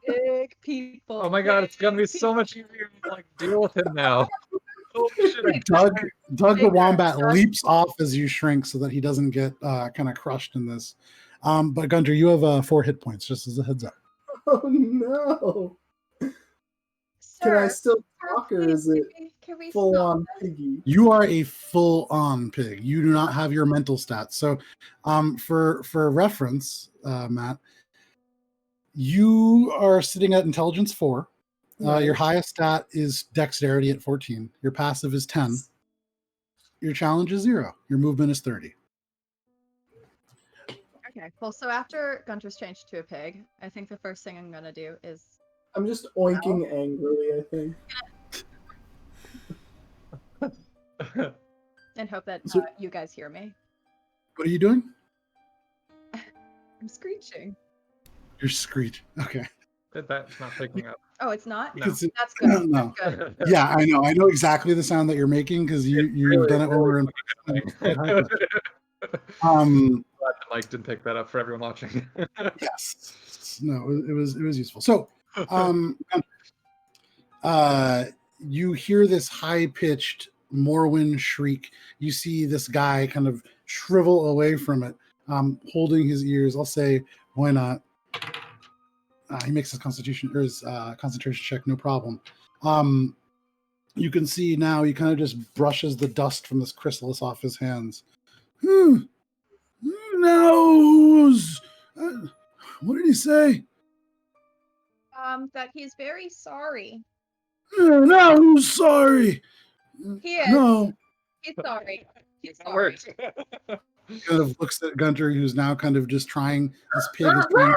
Big people. Oh my god, it's gonna be so much easier to like deal with him now. Oh shit. Doug the wombat leaps off as you shrink so that he doesn't get kind of crushed in this. But Gunter, you have 4 hit points, just as a heads up. Oh no! Can I still talk, or is it full on piggy? You are a full on pig. You do not have your mental stats. So, for reference, Matt, you are sitting at intelligence 4. Your highest stat is dexterity at 14. Your passive is 10. Your challenge is 0. Your movement is 30. Okay, well, so after Gunter's changed to a pig, I think the first thing I'm gonna do is... I'm just oinking angrily, I think. And hope that you guys hear me. What are you doing? I'm screeching. You're screech. Okay. That's not picking up. Oh, it's not? No. That's good. No. That's good. Yeah, I know exactly the sound that you're making because you've really, done it when we're in really person. annoying. Um, Glad the mic didn't pick that up for everyone watching. yes, no, it was useful. So, you hear this high pitched Morwen shriek. You see this guy kind of shrivel away from it, holding his ears. I'll say, why not? He makes his constitution or his concentration check, no problem. You can see now he kind of just brushes the dust from this chrysalis off his hands. Now, what did he say? That he's very sorry. Now who's sorry? He is. No. He's sorry. He's That sorry. works. Kind of looks at Gunter, who's now kind of just trying. This pig is trying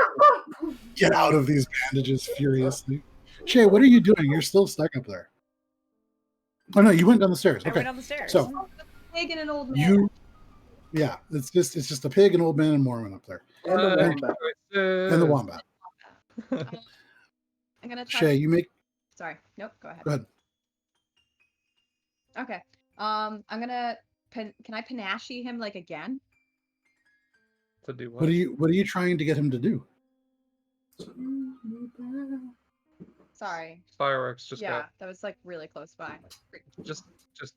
to get out of these bandages furiously. Shay, what are you doing? You're still stuck up there. Oh no, you went down the stairs. I Okay, went down the stairs. so Pig and an old man. yeah, it's just a pig, an old man, and Mormon up there, And the wombat. and the wombat. I'm gonna touch. Shay, you make. Sorry. Nope. Go ahead. Go ahead. Okay. I'm gonna. Can I panache him like again? To do What are you trying to get him to do? Sorry. Fireworks just Yeah, that was like really close by. just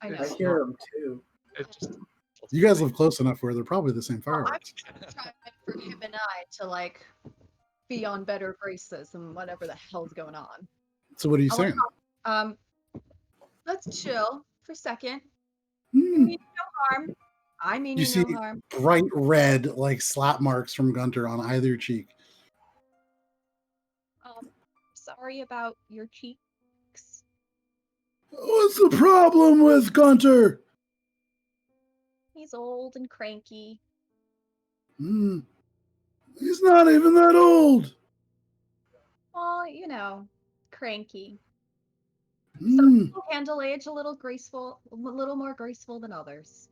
I know. I hear him too. it just You guys live close enough where they're probably the same fireworks. Trying for him and I to like be on better graces and whatever the hell's going on. So what are you I saying? Let's chill for a second. Hmm. No harm. I mean You no see harm. bright red, like slap marks from Gunter on either cheek. Sorry about your cheeks. What's the problem with Gunter? He's old and cranky. He's not even that old. Well, you know, cranky. Hmm. Some people handle age a little more graceful than others.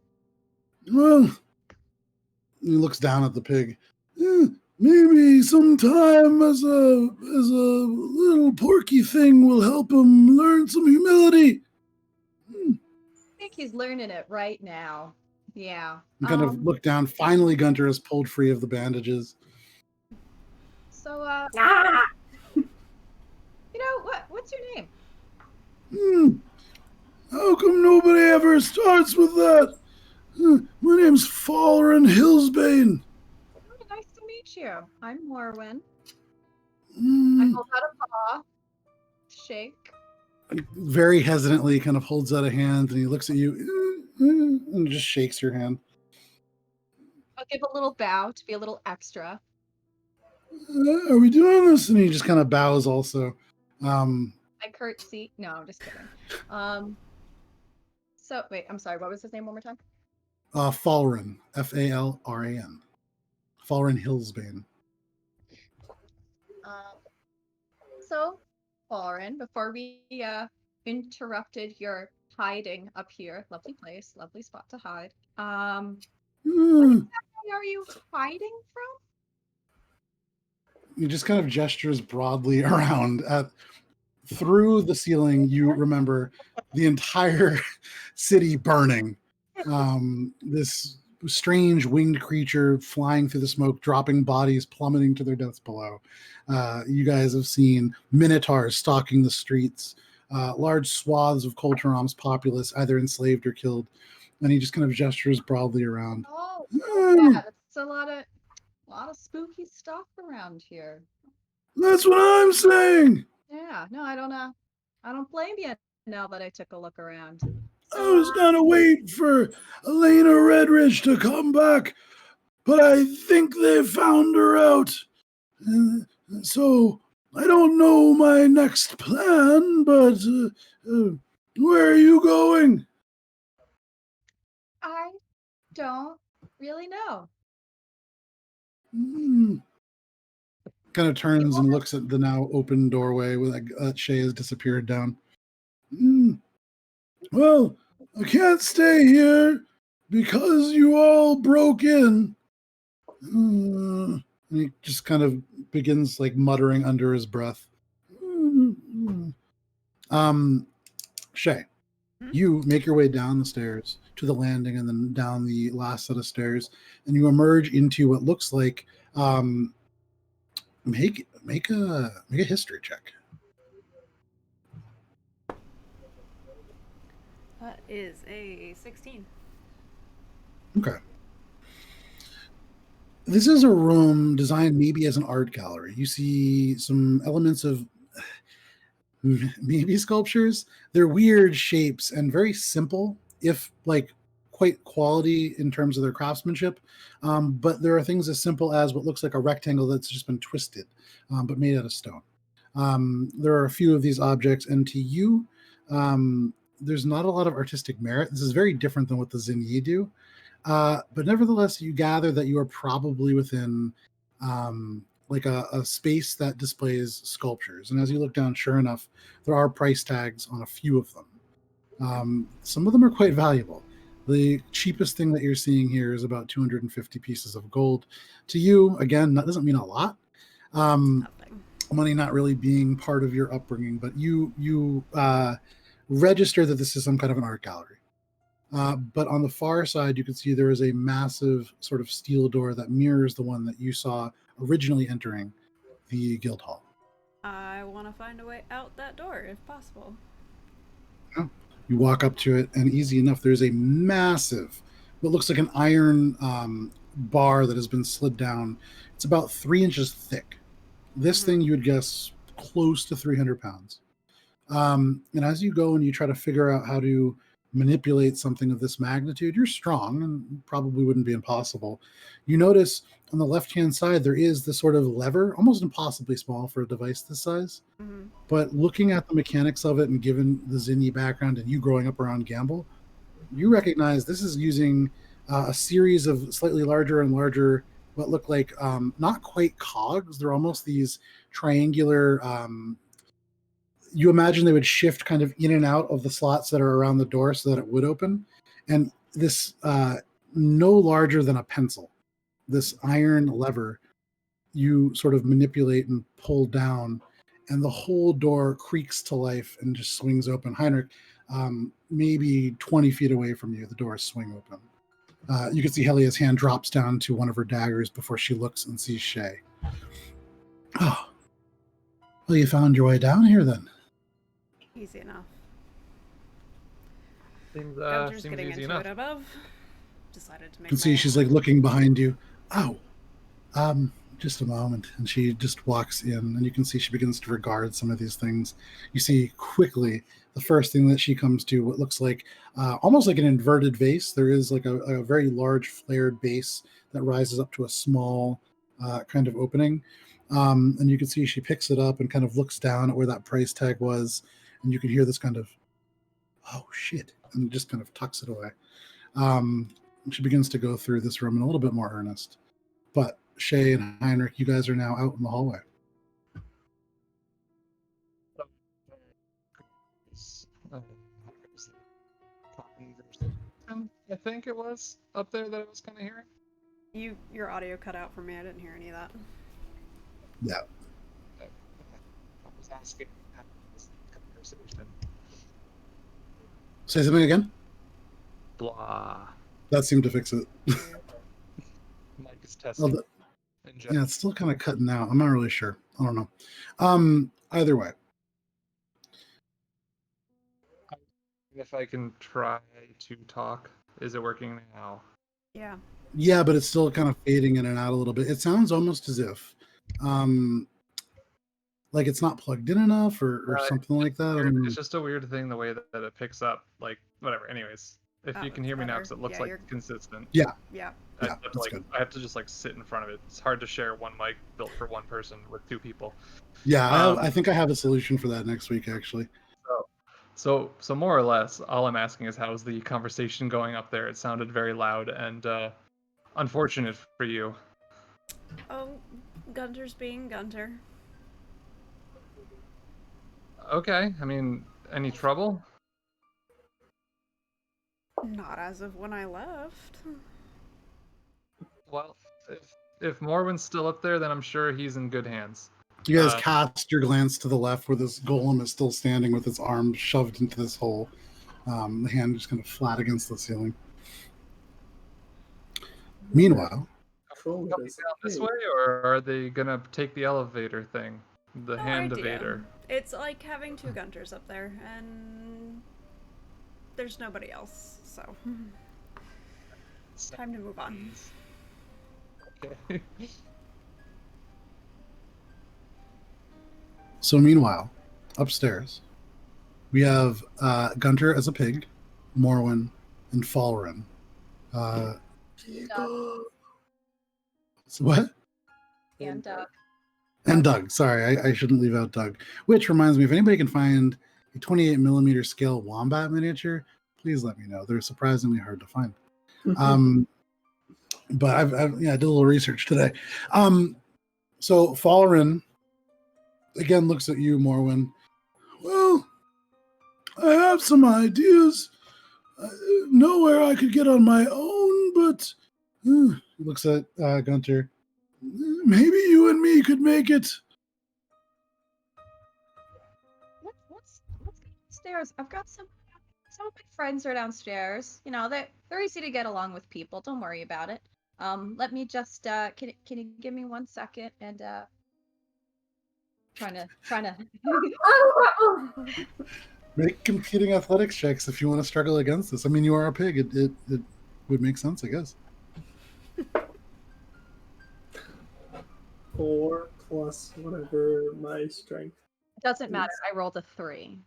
Well, he looks down at the pig. Maybe sometime as a little porky thing will help him learn some humility. I think he's learning it right now. Yeah. And kind of look down. Finally, Gunter is pulled free of the bandages. So, you know what's your name? How come nobody ever starts with that? My name's Fallen Hillsbane. Oh, nice to meet you. I'm Morwen. I Mm. hold out a paw. Shake. Very hesitantly kind of holds out a hand and he looks at you and just shakes your hand. I'll give a little bow to be a little extra. Are we doing this? And he just kind of bows also. I curtsy. No, I'm just kidding. So wait, I'm sorry. What was his name one more time? Falren, Falran. Fallen Hillsbane. So, Lauren, before we interrupted your hiding up here, lovely place, lovely spot to hide. What exactly are you hiding from? He just kind of gestures broadly around at through the ceiling. You remember the entire city burning. This strange winged creature flying through the smoke, dropping bodies, plummeting to their deaths below. You guys have seen minotaurs stalking the streets, large swaths of Colteram's populace either enslaved or killed. And he just kind of gestures broadly around. Oh, yeah, that's a lot of spooky stuff around here. That's what I'm saying. Yeah, no, I don't blame you now that I took a look around. I was gonna wait for Elena Redridge to come back, but I think they found her out. So I don't know my next plan, but where are you going? I don't really know. Kind of turns and looks at the now open doorway with Shay has disappeared down. Well, I can't stay here because you all broke in. And he just kind of begins like muttering under his breath. Shay, Hmm? you make your way down the stairs to the landing and then down the last set of stairs, and you emerge into what looks like make a history check. That is a 16. Okay. This is a room designed maybe as an art gallery. You see some elements of maybe sculptures. They're weird shapes and very simple, if like quite quality in terms of their craftsmanship. But there are things as simple as what looks like a rectangle that's just been twisted, but made out of stone. There are a few of these objects, and to you, there's not a lot of artistic merit. This is very different than what the Zinyi do. But nevertheless, you gather that you are probably within like a space that displays sculptures. And as you look down, sure enough, there are price tags on a few of them. Some of them are quite valuable. The cheapest thing that you're seeing here is about 250 pieces of gold. To you, again, that doesn't mean a lot. Nothing. Money not really being part of your upbringing, but you register that this is some kind of an art gallery. But on the far side, you can see there is a massive sort of steel door that mirrors the one that you saw originally entering the guild hall. I want to find a way out that door if possible. You walk up to it, and easy enough, there's a massive, what looks like an iron bar that has been slid down. It's about 3 inches thick. This thing you would guess close to 300 pounds. And as you go and you try to figure out how to manipulate something of this magnitude, you're strong and probably wouldn't be impossible. You notice on the left-hand side, there is this sort of lever, almost impossibly small for a device this size. Mm-hmm. But looking at the mechanics of it and given the Zinni background and you growing up around Gamble, you recognize this is using a series of slightly larger and larger, what look like not quite cogs. They're almost these triangular you imagine they would shift kind of in and out of the slots that are around the door so that it would open. And this no larger than a pencil, this iron lever, you sort of manipulate and pull down, and the whole door creaks to life and just swings open. Heinrich, maybe 20 feet away from you, the doors swing open. You can see Helia's hand drops down to one of her daggers before she looks and sees Shay. Oh, well, you found your way down here then. Easy enough. Seems Gunter's seems getting easy into enough. it above. Decided to You make can see she's like looking behind you. Oh, just a moment. And she just walks in, and you can see she begins to regard some of these things. You see quickly the first thing that she comes to, what looks like almost like an inverted vase. There is like a very large flared base that rises up to a small kind of opening. And you can see she picks it up and kind of looks down at where that price tag was. And you can hear this kind of, oh shit, and just kind of tucks it away. She begins to go through this room in a little bit more earnest. But Shay and Heinrich, you guys are now out in the hallway. I think it was up there that I was kind of hearing. Your audio cut out for me. I didn't hear any of that. Yeah. I was asking how this conversation. Say something again? Blah. That seemed to fix it. Mike is testing. Yeah, it's still kind of cutting out. I'm not really sure. I don't know. Either way. If I can try to talk, is it working now? Yeah. Yeah, but it's still kind of fading in and out a little bit. It sounds almost as if like it's not plugged in enough or something like that. It's just a weird thing the way that it picks up. Like, whatever. Anyways, if you can hear me now, because it looks like consistent. Yeah. Yeah. Yeah, that's good. I have to just like sit in front of it. It's hard to share one mic built for one person with two people. Yeah, I think I have a solution for that next week, actually. So more or less, all I'm asking is how's the conversation going up there? It sounded very loud and unfortunate for you. Oh, Gunter's being Gunter. Okay, I mean, any trouble? Not as of when I left. Well, if Morwen's still up there, then I'm sure he's in good hands. You guys cast your glance to the left where this golem is still standing with its arm shoved into this hole. The hand just kind of flat against the ceiling. Meanwhile, Control it Coming as down this a way, or are they gonna take the elevator thing? The No hand idea. evader. It's like having 2 Gunters up there, and there's nobody else, so time to move on. Okay. So meanwhile, upstairs, we have Gunter as a pig, Morwen, and Falren. So what? And And Doug. Sorry, I shouldn't leave out Doug. Which reminds me, if anybody can find a 28 millimeter scale wombat miniature, please let me know. They're surprisingly hard to find. But I did a little research today. So Falren again looks at you, Morwen. Well, I have some ideas. Nowhere I could get on my own, but he looks at Gunter. Maybe you and me could make it. let's go upstairs. I've got some of my friends are downstairs. You know, they're easy to get along with people. Don't worry about it. Let me just can you give me 1 second and trying to Make competing athletics checks if you want to struggle against this. I mean, you are a pig. It would make sense, I guess. 4 plus whatever my strength. doesn't matter. I rolled a 3.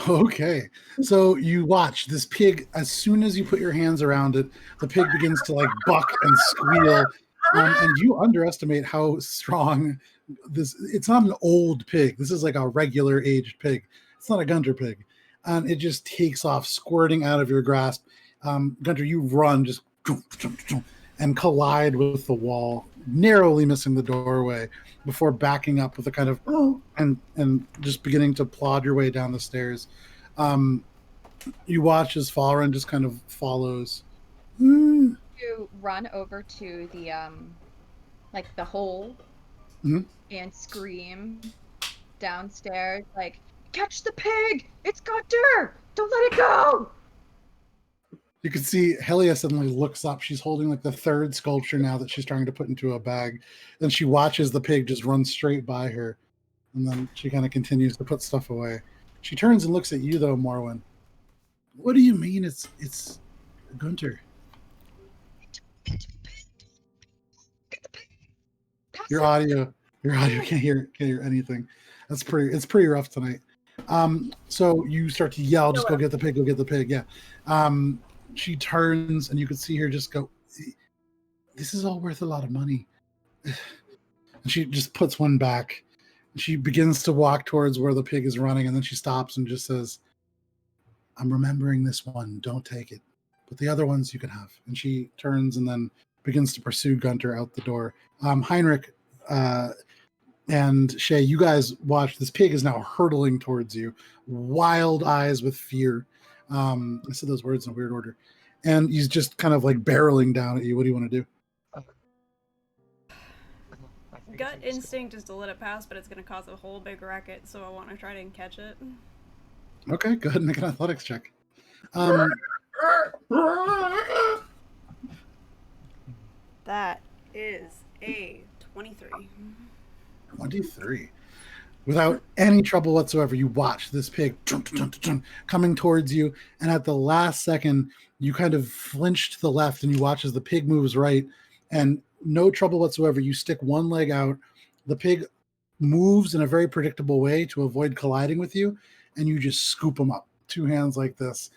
Okay. So you watch this pig, as soon as you put your hands around it, the pig begins to like buck and squeal. And you underestimate how strong this. It's not an old pig. This is like a regular aged pig. It's not a Gunter pig. And it just takes off, squirting out of your grasp. Gunter, you run just and collide with the wall, narrowly missing the doorway before backing up with a kind of and just beginning to plod your way down the stairs. You watch as Falren just kind of follows. You run over to the like the hole and scream downstairs like, catch the pig! It's Gunter! Don't let it go! You can see Helia suddenly looks up. She's holding like the 3rd sculpture now that she's trying to put into a bag. And she watches the pig just run straight by her. And then she kind of continues to put stuff away. She turns and looks at you though, Morwen. What do you mean it's Gunter? Your audio can't hear anything. It's pretty rough tonight. So you start to yell, just go get the pig. Yeah. She turns and you can see her just go, this is all worth a lot of money. And she just puts one back. She begins to walk towards where the pig is running, and then she stops and just says, I'm remembering this one. Don't take it. But the other ones you can have. And she turns and then begins to pursue Gunter out the door. Heinrich and Shay, you guys watch. This pig is now hurtling towards you, wild eyes with fear. I said those words in a weird order. And he's just kind of like barreling down at you. What do you want to do? Gut instinct is to let it pass, but it's going to cause a whole big racket, so I want to try to catch it. Okay, go ahead and make an athletics check. That is a 23. 23. Without any trouble whatsoever, you watch this pig coming towards you, and at the last second, you kind of flinch to the left, and you watch as the pig moves right, and no trouble whatsoever, you stick one leg out. The pig moves in a very predictable way to avoid colliding with you, and you just scoop him up. 2 hands like this.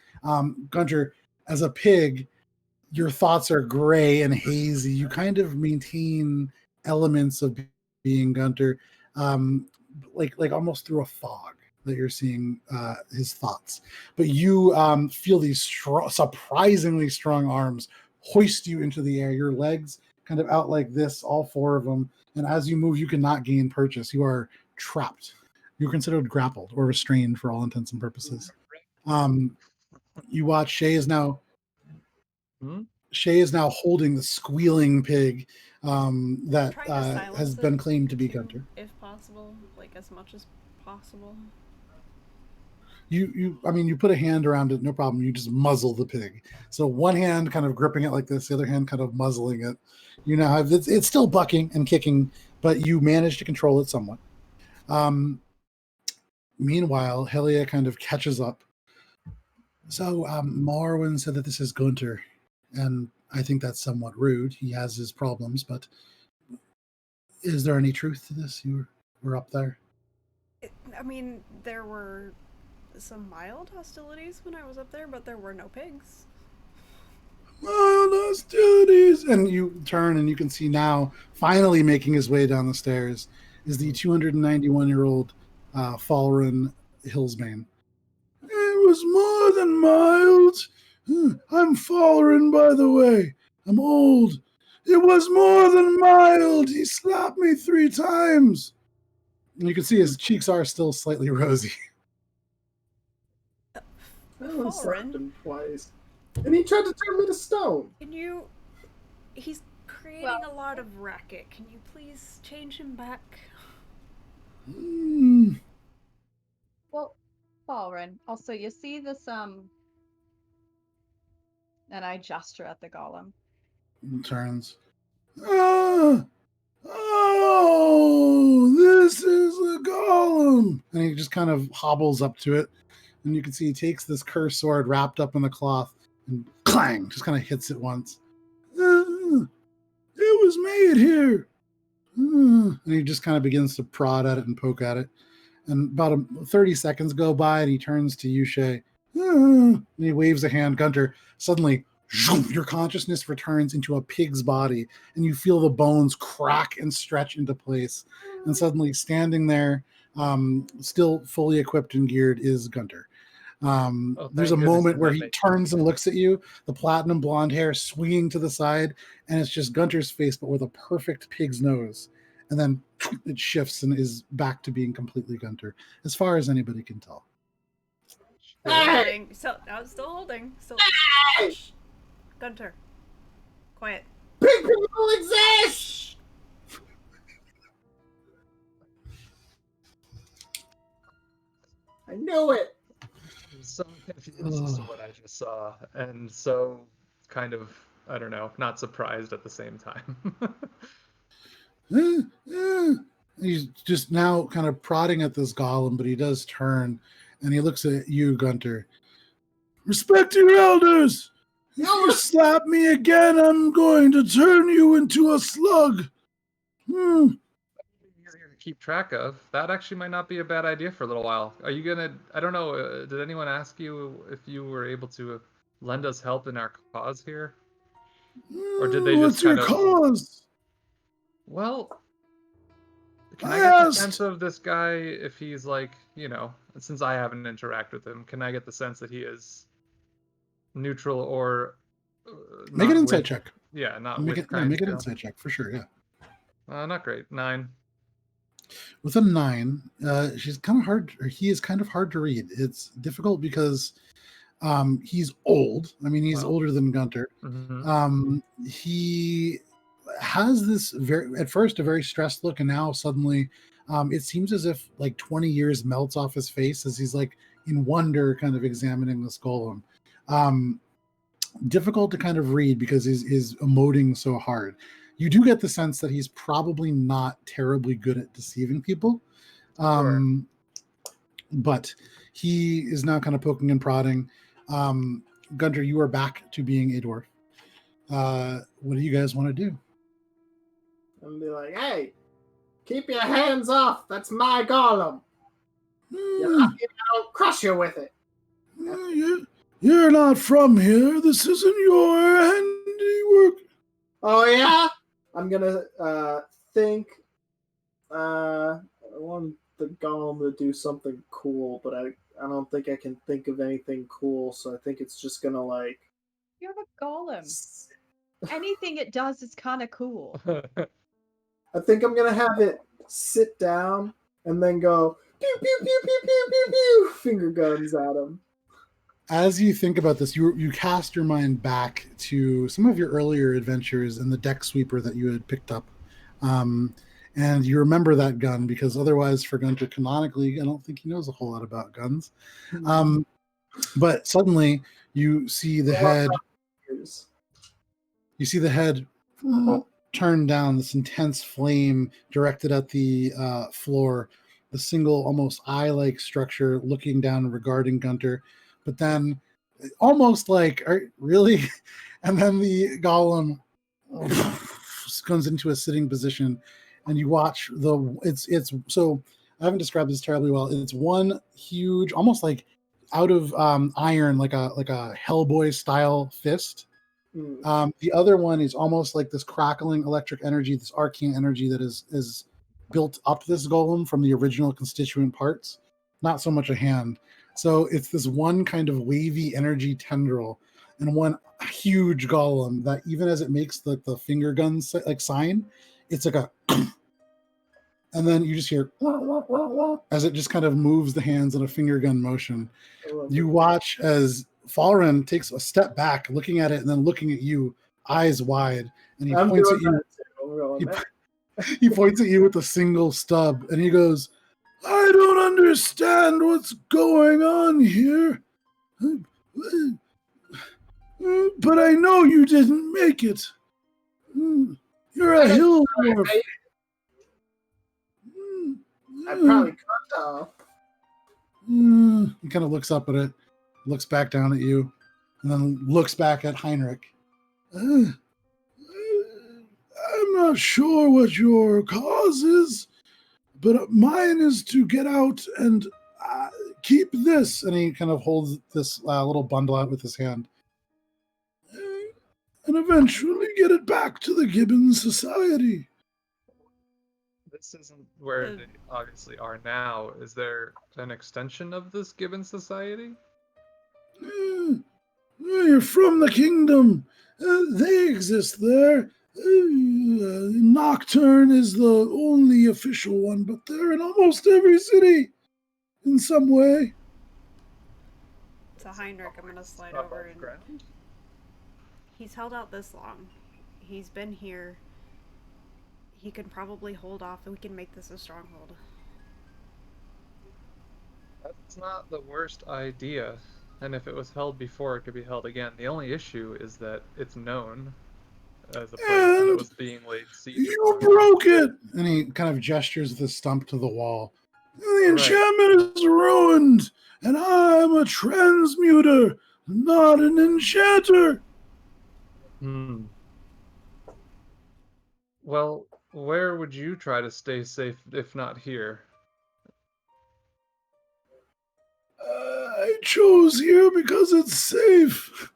Gunter, as a pig, your thoughts are gray and hazy. You kind of maintain elements of being Gunter, like almost through a fog that you're seeing his thoughts. But you feel these surprisingly strong arms hoist you into the air. Your legs kind of out like this, all 4 of them. And as you move, you cannot gain purchase. You are trapped. You're considered grappled or restrained for all intents and purposes. You watch Shay is now Shay is now holding the squealing pig that Trying to silence has been it, claimed to be too, Gunter. if possible, like as much as possible. I mean, you put a hand around it, no problem. You just muzzle the pig. So one hand kind of gripping it like this, the other hand kind of muzzling it. You now have it's still bucking and kicking, but you manage to control it somewhat. Meanwhile, Helia kind of catches up. So Marwin said that this is Gunter, and I think that's somewhat rude. He has his problems, but is there any truth to this? You were up there. I mean, there were some mild hostilities when I was up there, but there were no pigs. Mild hostilities! And you turn and you can see now, finally making his way down the stairs, is the 291-year-old Falren Hillsbane. It was more than mild. I'm Falren, by the way. I'm old. It was more than mild. He slapped me 3 times. And you can see his cheeks are still slightly rosy. I slapped Falren, him twice. And he tried to turn me to stone. can you... He's creating a lot of racket. Can you please change him back? Well, Falren, also you see this and I gesture at the golem. Turns. Oh, this is a golem. And he just kind of hobbles up to it. And you can see he takes this cursed sword wrapped up in the cloth and clang, just kind of hits it once. It was made here. And he just kind of begins to prod at it and poke at it. And about 30 seconds go by and he turns to Yushe. And he waves a hand. Gunter, suddenly, your consciousness returns into a pig's body and you feel the bones crack and stretch into place. And suddenly standing there, still fully equipped and geared, is Gunter. There's a moment where he turns and looks at you, the platinum blonde hair swinging to the side, and it's just Gunter's face, but with a perfect pig's nose. And then it shifts and is back to being completely Gunter, as far as anybody can tell. Holding. So, I'm still holding. Still. Shh. Gunter. Quiet. Pig people exist! I knew it! So confused as to what I just saw, and so kind of, I don't know, not surprised at the same time. He's just now kind of prodding at this golem, but he does turn and he looks at you, Gunter. Respect your elders! If you slap me again, I'm going to turn you into a slug. Easier to keep track of. That actually might not be a bad idea for a little while. Are you gonna? I don't know. Did anyone ask you if you were able to lend us help in our cause here, or did they just What's your cause? Well, can I get the sense of this guy if he's like, since I haven't interacted with him, can I get the sense that he is neutral or make an insight check? Yeah, not make with it. Make an insight check for sure. Yeah. Not great. 9. With a 9, she's kind of hard. Or he is kind of hard to read. It's difficult because he's old. I mean, he's older than Gunter. Mm-hmm. He has this at first a very stressed look, and now suddenly it seems as if like 20 years melts off his face as he's like in wonder, kind of examining this golem. Difficult to kind of read because he's emoting so hard. You do get the sense that he's probably not terribly good at deceiving people. Sure. But he is now kind of poking and prodding. Gunter, you are back to being a dwarf. What do you guys want to do? And be like, hey, keep your hands off. That's my golem. You're lucky I don't crush you with it. You're not from here. This isn't your handiwork. Oh, yeah? I'm gonna think. I want the golem to do something cool, but I don't think I can think of anything cool, so I think it's just gonna like. You have a golem. Anything it does is kind of cool. I think I'm gonna have it sit down and then go pew pew pew pew pew pew pew, finger guns at him. As you think about this, you cast your mind back to some of your earlier adventures and the deck sweeper that you had picked up. And you remember that gun because otherwise, for Gunter, canonically, I don't think he knows a whole lot about guns. But suddenly, you see the head. You see the head turn down. This intense flame directed at the floor. The single, almost eye-like structure looking down and regarding Gunter. But then, almost like, really? And then the golem comes into a sitting position, and you watch it's so I haven't described this terribly well. It's one huge, almost like out of iron, like a Hellboy style fist. The other one is almost like this crackling electric energy, this arcane energy that is built up this golem from the original constituent parts. Not so much a hand. So it's this one kind of wavy energy tendril and one huge golem that even as it makes the finger gun like sign, it's like a and then you just hear as it just kind of moves the hands in a finger gun motion. You watch as Falren takes a step back, looking at it and then looking at you, eyes wide, and he points at you. He points at you with a single stub, and he goes, "I don't understand what's going on here, but I know you didn't make it. You're a hill dwarf." I probably cut off. He kind of looks up at it, looks back down at you, and then looks back at Heinrich. I'm not sure what your cause is, but mine is to get out and keep this. And he kind of holds this little bundle out with his hand. And eventually get it back to the Gibbon Society. This isn't where they obviously are now. Is there an extension of this Gibbon Society? You're from the kingdom. They exist there. Nocturne is the only official one, but they're in almost every city in some way. So Heinrich, I'm gonna slide over and he's held out this long. He's been here. He can probably hold off and we can make this a stronghold. That's not the worst idea. And if it was held before, it could be held again. The only issue is that it's known as a place that was being laid siege. You broke it! And he kind of gestures with his stump to the wall. The enchantment is ruined, and I'm a transmuter, not an enchanter. Well, where would you try to stay safe if not here? I chose here because it's safe.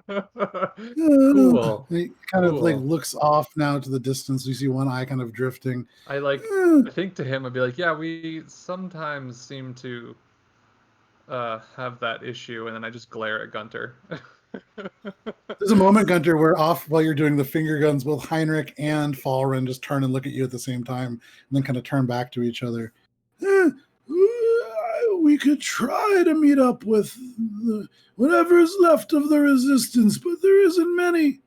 Cool. He kind of like looks off now to the distance. You see one eye kind of drifting. I think to him, I'd be like, yeah, we sometimes seem to have that issue, and then I just glare at Gunter. There's a moment, Gunter, where off while you're doing the finger guns, both Heinrich and Falren just turn and look at you at the same time, and then kind of turn back to each other. We could try to meet up with whatever's left of the resistance, but there isn't many.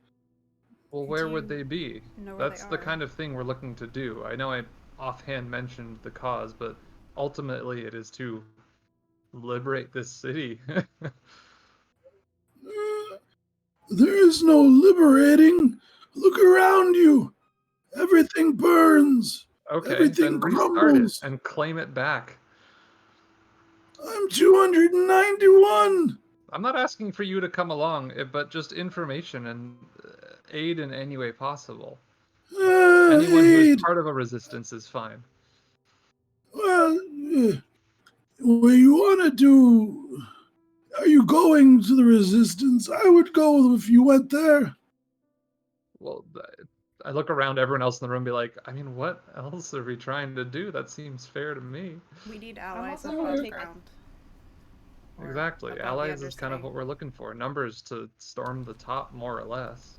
Well, where would they be? That's the are? kind of thing we're looking to do. I know I offhand mentioned the cause, but ultimately it is to liberate this city. There is no liberating. Look around you. Everything burns. Okay, everything then restart crumbles. it and claim it back. I'm 291. I'm not asking for you to come along, but just information and aid in any way possible. Anyone who's part of a resistance is fine. Well, what you want to do... Are you going to the resistance? I would go if you went there. Well, I look around everyone else in the room and be like, I mean, what else are we trying to do? That seems fair to me. We need allies also above gonna ground. Exactly. Above Allies the is kind of underside. what we're looking for. Numbers to storm the top, more or less.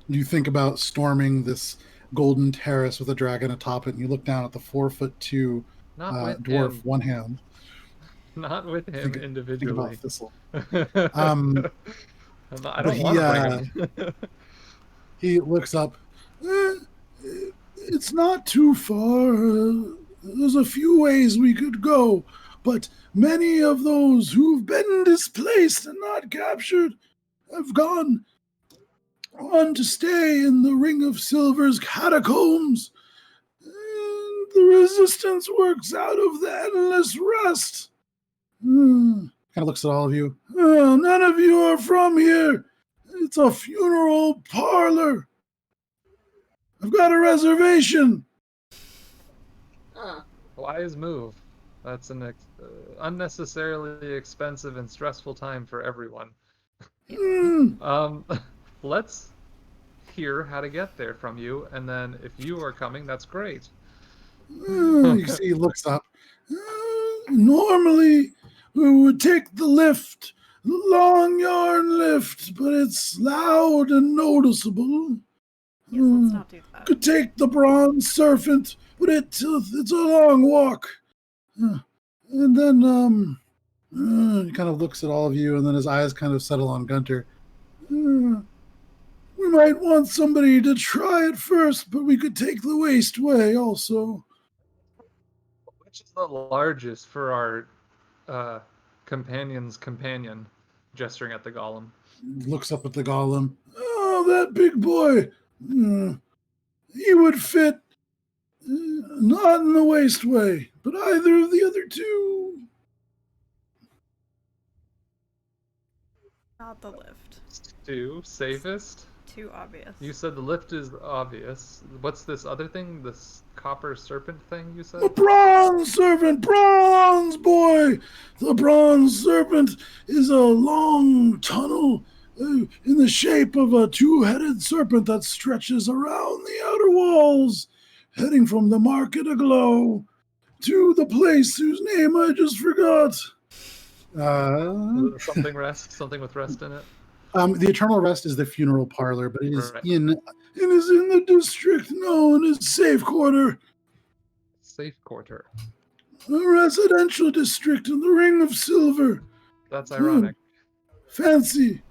You think about storming this golden terrace with a dragon atop it, and you look down at the 4'2" Not with dwarf, him. one hand. Not with him Think about individually. Thistle. I don't he, want to bring him. He looks up. It's not too far. There's a few ways we could go, but many of those who've been displaced and not captured have gone on to stay in the Ring of Silver's catacombs. And the resistance works out of the endless rest. Kind of looks at all of you. None of you are from here. It's a funeral parlor. I've got a reservation. Wise move. That's an unnecessarily expensive and stressful time for everyone. Let's hear how to get there from you, and then if you are coming, that's great. You see, he looks up. Normally, we would take the lift, the long yarn lift, but it's loud and noticeable. Yes, let's not do that. Could take the bronze serpent, but it's a long walk. And then, he kind of looks at all of you, and then his eyes kind of settle on Gunter. We might want somebody to try it first, but we could take the waste way also. Which is the largest for our companion's companion? Gesturing at the golem. Looks up at the golem. Oh, that big boy. He would fit not in the waste way, but either of the other two. Not the lift. Two, safest? Too obvious. You said the lift is obvious. What's this other thing? This copper serpent thing you said? The bronze serpent, bronze boy. The bronze serpent is a long tunnel in the shape of a two-headed serpent that stretches around the outer walls, heading from the market aglow to the place whose name I just forgot. Something with rest in it. The Eternal Rest is the funeral parlor, but it is Right. in the district known as Safe Quarter. Safe Quarter. A residential district in the Ring of Silver. That's ironic. Fancy.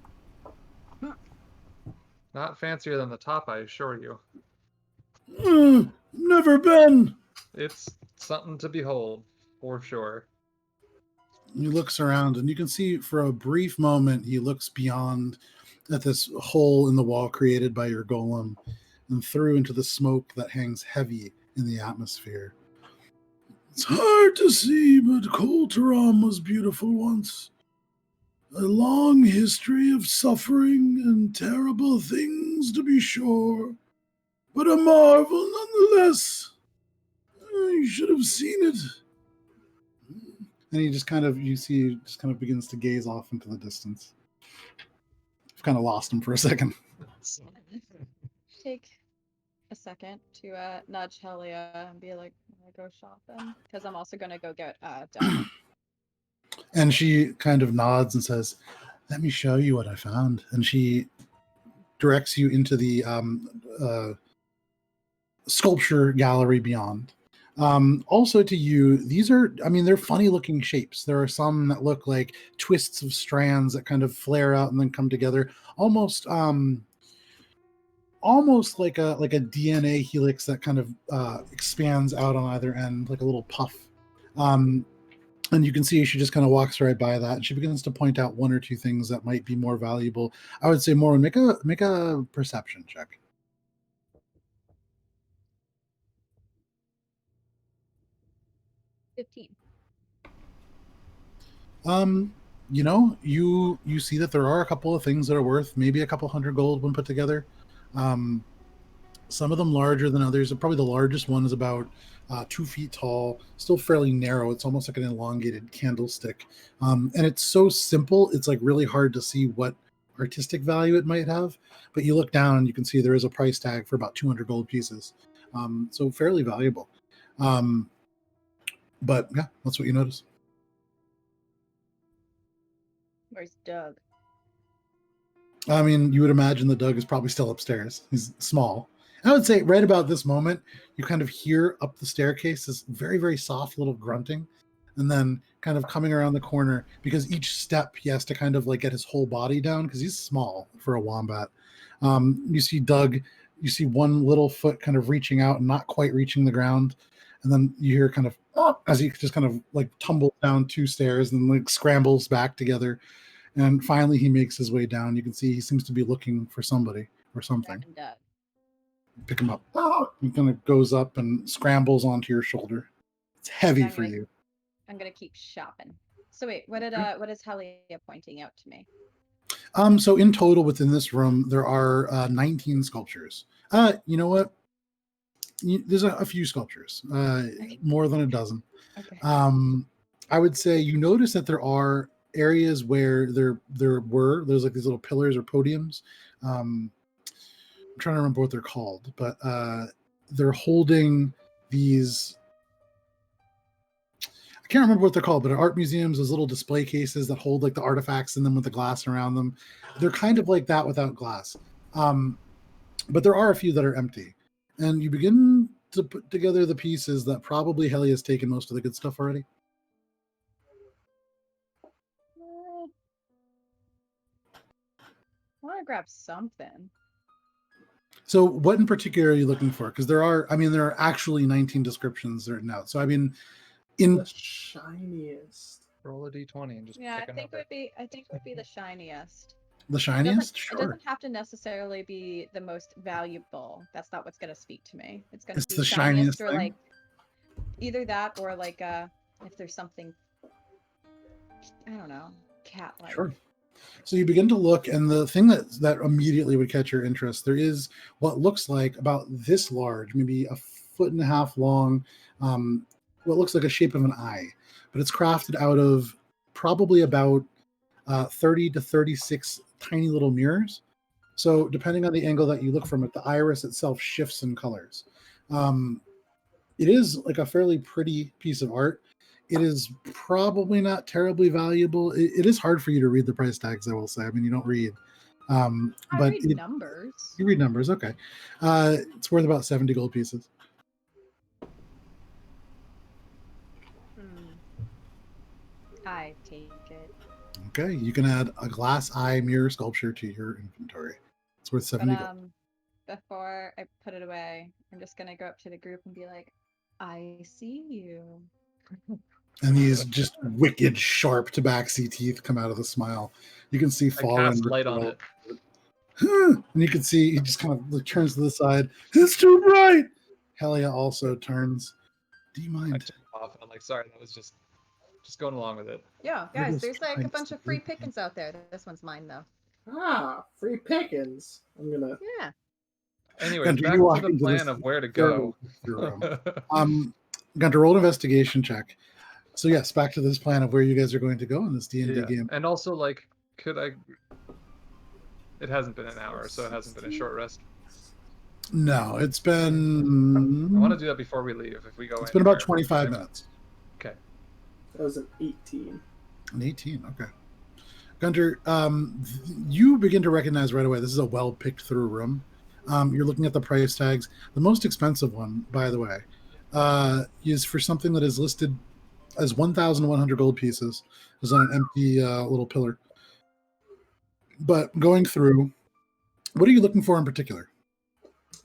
Not fancier than the top, I assure you. Never been. It's something to behold, for sure. He looks around, and you can see for a brief moment he looks beyond at this hole in the wall created by your golem and through into the smoke that hangs heavy in the atmosphere. It's hard to see, but Kol Taram was beautiful once. A long history of suffering and terrible things, to be sure, but a marvel nonetheless. You should have seen it. And he just kind of begins to gaze off into the distance. I've kind of lost him for a second. Take a second to nudge Helia and be like, "I'm gonna go shopping," because I'm also gonna go get Dell. And she kind of nods and says, "Let me show you what I found." And she directs you into the sculpture gallery beyond. Also to you, these are, they're funny looking shapes. There are some that look like twists of strands that kind of flare out and then come together, almost like a DNA helix that kind of expands out on either end, like a little puff. And you can see she just kind of walks right by that, and she begins to point out one or two things that might be more valuable. I would say, Morwen, make a perception check. 15. You see that there are a couple of things that are worth maybe a couple hundred gold when put together. Some of them larger than others. Probably the largest one is about 2 feet tall, still fairly narrow. It's almost like an elongated candlestick. And it's so simple, it's like really hard to see what artistic value it might have. But you look down and you can see there is a price tag for about 200 gold pieces. So fairly valuable. But yeah, that's what you notice. Where's Doug? You would imagine the Doug is probably still upstairs. He's small. I would say right about this moment, you kind of hear up the staircase this very, very soft little grunting, and then kind kind of coming around the corner, because each step he has to kind of like get his whole body down because he's small for a wombat. You see Doug, you see one little foot kind of reaching out and not quite reaching the ground. And then you hear kind of as he just kind of like tumbles down 2 stairs and like scrambles back together. And finally he makes his way down. You can see he seems to be looking for somebody or something. Pick him up. He kind of goes up and scrambles onto your shoulder. It's heavy for you. I'm gonna keep shopping. So wait, what is Helia pointing out to me? So in total within this room there are 19 sculptures. You know what? There's a few sculptures, more than a dozen. Okay. I would say you notice that there are areas where there's like these little pillars or podiums. I'm trying to remember what they're called, but they're holding these. I can't remember what they're called, but at art museums, those little display cases that hold like the artifacts in them with the glass around them. They're kind of like that without glass. But there are a few that are empty. And you begin to put together the pieces that probably Helia has taken most of the good stuff already. I want to grab something. So what in particular are you looking for? Because there are actually 19 descriptions written out. So I mean, in the shiniest. Roll a d20 and just yeah, pick a number. I think it would be the shiniest. The shiniest? It Sure. doesn't have to necessarily be the most valuable. That's not what's going to speak to me. It's going to be the shiniest or thing? like either that or like if there's something, I don't know, cat-like. Sure. So you begin to look, and the thing that immediately would catch your interest, there is what looks like about this large, maybe a 1.5 foot long, what looks like a shape of an eye, but it's crafted out of probably about 30 to 36 tiny little mirrors. So depending on the angle that you look from it, the iris itself shifts in colors. It is like a fairly pretty piece of art. It is probably not terribly valuable. It is hard for you to read the price tags, I will say. I mean, you don't read. I but read numbers. You read numbers, okay. It's worth about 70 gold pieces. I take it. Okay, you can add a glass eye mirror sculpture to your inventory. It's worth 70 gold. Before I put it away, I'm just going to go up to the group and be like, I see you. And these just wicked, sharp tabaxi teeth come out of the smile. You can see fall cast light on it. And you can see he just kind of turns to the side. It's too bright. Helia also turns. Do you mind? I turn off and I'm like, sorry, that was just going along with it. Yeah, guys, there's like a bunch of free pickings out there. This one's mine though. Free pickings. I'm gonna. Yeah. Anyway, back to the plan of where to go. Got to roll an investigation check. So yes, back to this plan of where you guys are going to go in this D&D game. And also, like, could I? It hasn't been an hour, so it hasn't been a short rest. No, it's been. I want to do that before we leave. If we go, it's been about 25 minutes. Okay. That was an 18. An 18, okay. Gunter, you begin to recognize right away this is a well-picked through room. You're looking at the price tags. The most expensive one, by the way, is for something that is listed as 1,100 gold pieces. Is on an empty little pillar. But going through, what are you looking for in particular?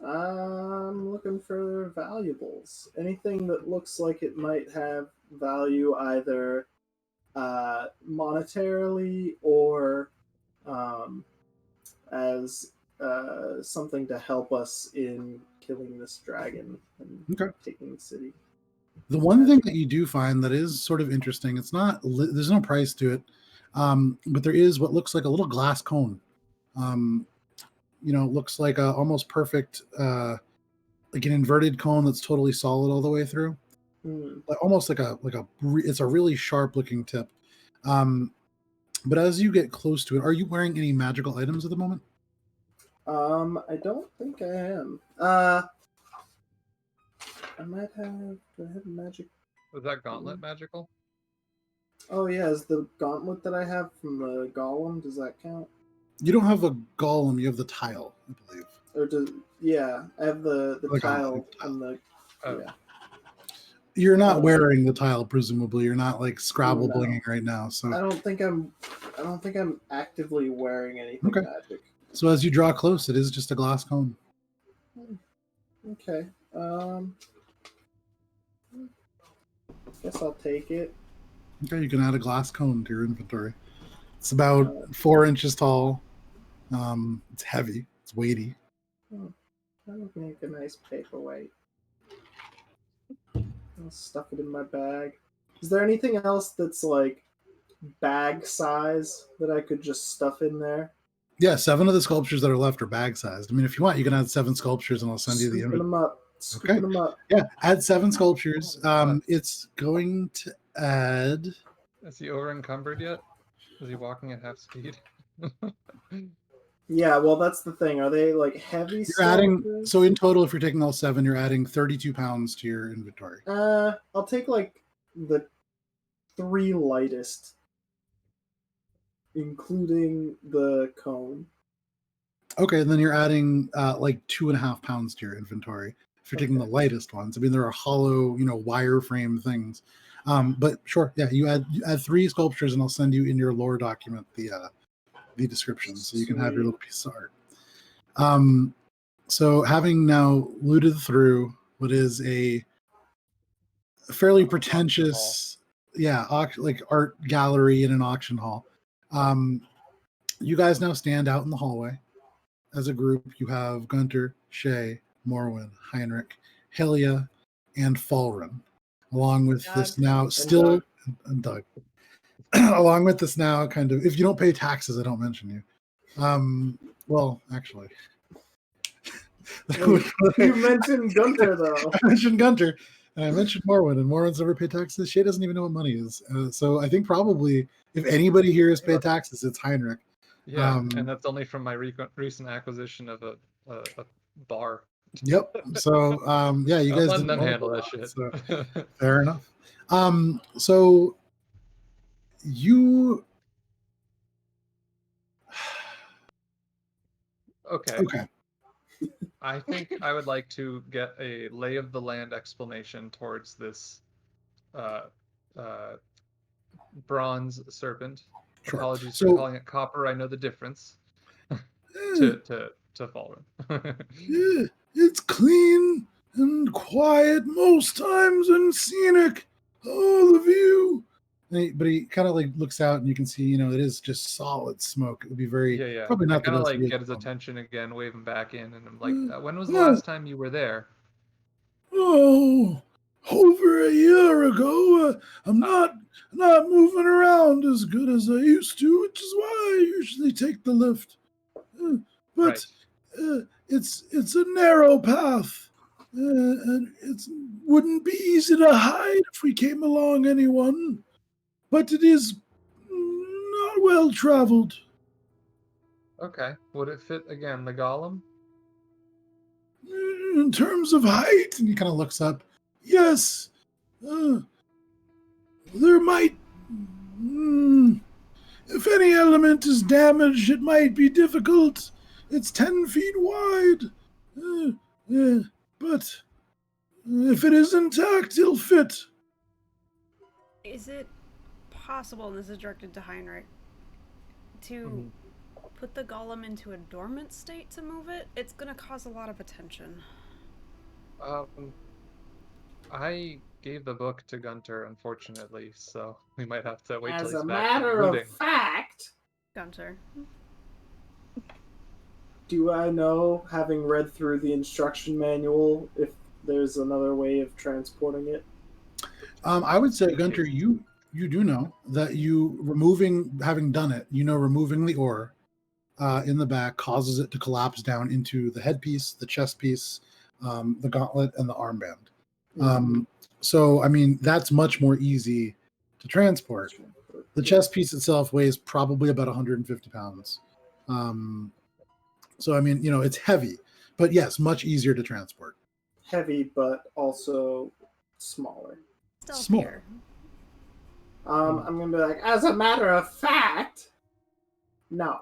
I'm looking for valuables. Anything that looks like it might have value either monetarily or as something to help us in killing this dragon and taking the city. The one thing that you do find that is sort of interesting, it's not, there's no price to it, but there is what looks like a little glass cone. Looks like a almost perfect, like an inverted cone that's totally solid all the way through. Almost it's a really sharp looking tip. But as you get close to it, are you wearing any magical items at the moment? I don't think I am. I might have. Do I have magic? Was that gauntlet magical? Oh yeah, is the gauntlet that I have from the golem, does that count? You don't have a golem, you have the tile, I believe. Or I have the tile and the. Oh. Yeah. You're not wearing the tile, presumably. You're not like Scrabble No. blinging right now. So I don't think I'm actively wearing anything Okay. magic. So as you draw close, it is just a glass cone. Okay. Guess I'll take it. Okay, you can add a glass cone to your inventory. It's about 4 inches tall. It's heavy. It's weighty. That would make a nice paperweight. I'll stuff it in my bag. Is there anything else that's like bag size that I could just stuff in there? Yeah, 7 of the sculptures that are left are bag sized. I mean, if you want, you can add 7 sculptures, and I'll send you the Scooping image. them up. Scooping them up. Yeah, add 7 sculptures. It's going to add. Is he over encumbered yet? Is he walking at half speed? Yeah, well, that's the thing. Are they like heavy? You're adding. So in total, if you're taking all 7, you're adding 32 pounds to your inventory. I'll take like the 3 lightest, including the cone. Okay, then you're adding like 2.5 pounds to your inventory if you're taking the lightest ones. I mean, there are hollow, wireframe things. But sure, yeah, you add 3 sculptures, and I'll send you in your lore document the description, so you can have your little piece of art. So having now looted through what is a fairly pretentious, like art gallery in an auction hall, you guys now stand out in the hallway. As a group, you have Gunter, Shay, Morwen, Heinrich, Helia, and Falren, along with this now still and Doug. Along with this now kind of, if you don't pay taxes, I don't mention you. Well, actually, you mentioned Gunter though. I mentioned Gunter, and I mentioned Morwen, and Morwen's never paid taxes. Shay doesn't even know what money is. So I think probably if anybody here has paid taxes, it's Heinrich. Yeah, and that's only from my recent acquisition of a bar. Yep. So yeah, you guys letting didn't them handle that shit. So, fair enough. So you okay. I think I would like to get a lay of the land explanation towards this bronze serpent. Sure. Apologies for calling it copper. I know the difference. to Fallen. Yeah, it's clean and quiet most times and scenic. All of you. But he kind of like looks out, and you can see, it is just solid smoke. It would be very probably not kind of the best get his attention again, wave him back in, and I'm like, when was the last time you were there? Oh, over a year ago. I'm not moving around as good as I used to, which is why I usually take the lift. But it's a narrow path, and it wouldn't be easy to hide if we came along anyone. But it is not well traveled. Okay, would it fit again the golem? In terms of height, and he kind of looks up. Yes, there might. If any element is damaged, it might be difficult. It's 10 feet wide. But if it is intact, it'll fit. Is it possible, and this is directed to Heinrich, to put the golem into a dormant state to move it? It's going to cause a lot of attention. I gave the book to Gunter, unfortunately, so we might have to wait till As he's a back. matter of fact, Gunter, do I know, having read through the instruction manual, if there's another way of transporting it? I would say, Gunter, you do know that having done it, removing the ore in the back causes it to collapse down into the headpiece, the chest piece, the gauntlet, and the armband. So, I mean, that's much more easy to transport. The chest piece itself weighs probably about 150 pounds. So, I mean, it's heavy, but yes, much easier to transport. Heavy, but also smaller. Stealthier. I'm going to be like, as a matter of fact, no.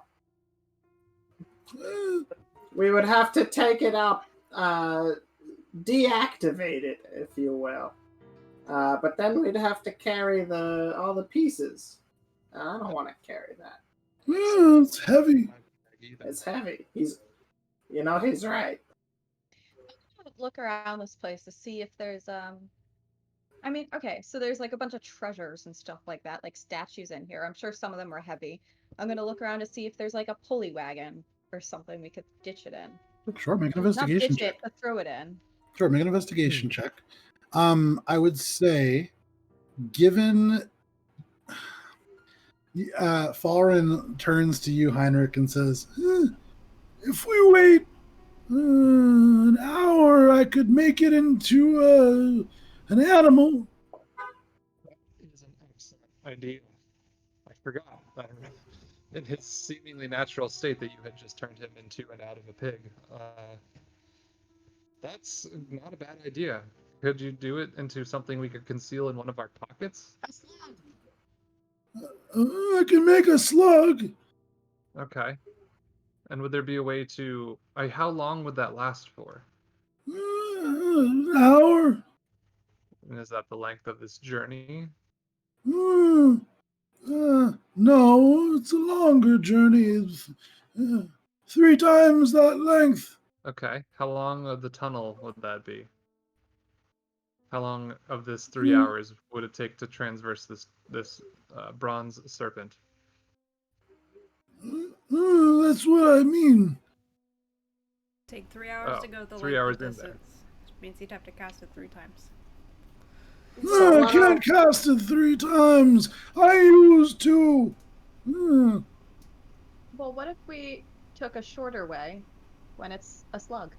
We would have to take it up, deactivate it, if you will. But then we'd have to carry all the pieces. I don't want to carry that. It's heavy. It's heavy. He's right. Look around this place to see if there's I mean, okay, so there's like a bunch of treasures and stuff like that, like statues in here. I'm sure some of them are heavy. I'm gonna look around to see if there's like a pulley wagon or something we could ditch it in. Sure, make an Not investigation ditch check. it, but throw it in. Sure, make an investigation check. I would say, given Fallen turns to you, Heinrich, and says, if we wait an hour, I could make it into an animal. That is an excellent idea. I forgot. In his seemingly natural state that you had just turned him into and out of a pig. That's not a bad idea. Could you do it into something we could conceal in one of our pockets? I can make a slug. Okay. And would there be a way to... how long would that last for? An hour. And is that the length of this journey? No, it's a longer journey. It's 3 times that length. Okay. How long of the tunnel would that be? How long of this 3 hours would it take to transverse this bronze serpent? That's what I mean. Take 3 hours to go the 3 length hours of in distance. there. Which means you'd have to cast it 3 times. No, I can't cast it 3 times. I used 2. Well, what if we took a shorter way when it's a slug?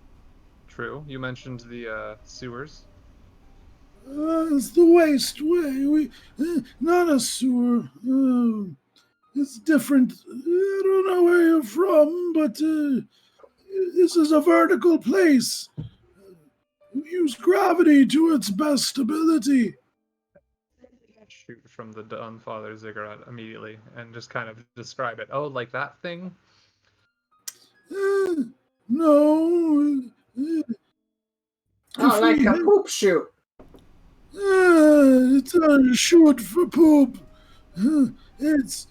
True. You mentioned the sewers. It's the waste way. Not a sewer. It's different. I don't know where you're from, but this is a vertical place. Use gravity to its best ability. Shoot from the Dawnfather ziggurat immediately and just kind of describe it. Oh, like that thing? No. Like a poop shoot. It's a shoot for poop. It's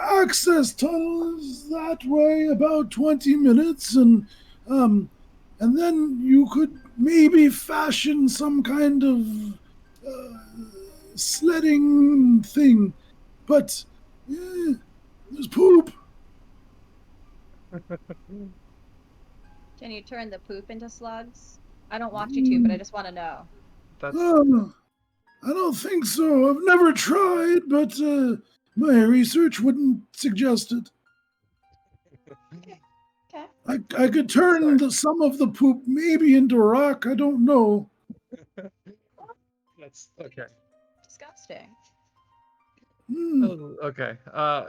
access tunnels that way about 20 minutes, and then you could maybe fashion some kind of sledding thing, but there's poop. Can you turn the poop into slugs? I don't want you to, but I just want to know. I don't think so. I've never tried, but my research wouldn't suggest it. Okay. I could turn some of the poop maybe into rock. I don't know. That's okay. Disgusting. Oh, okay.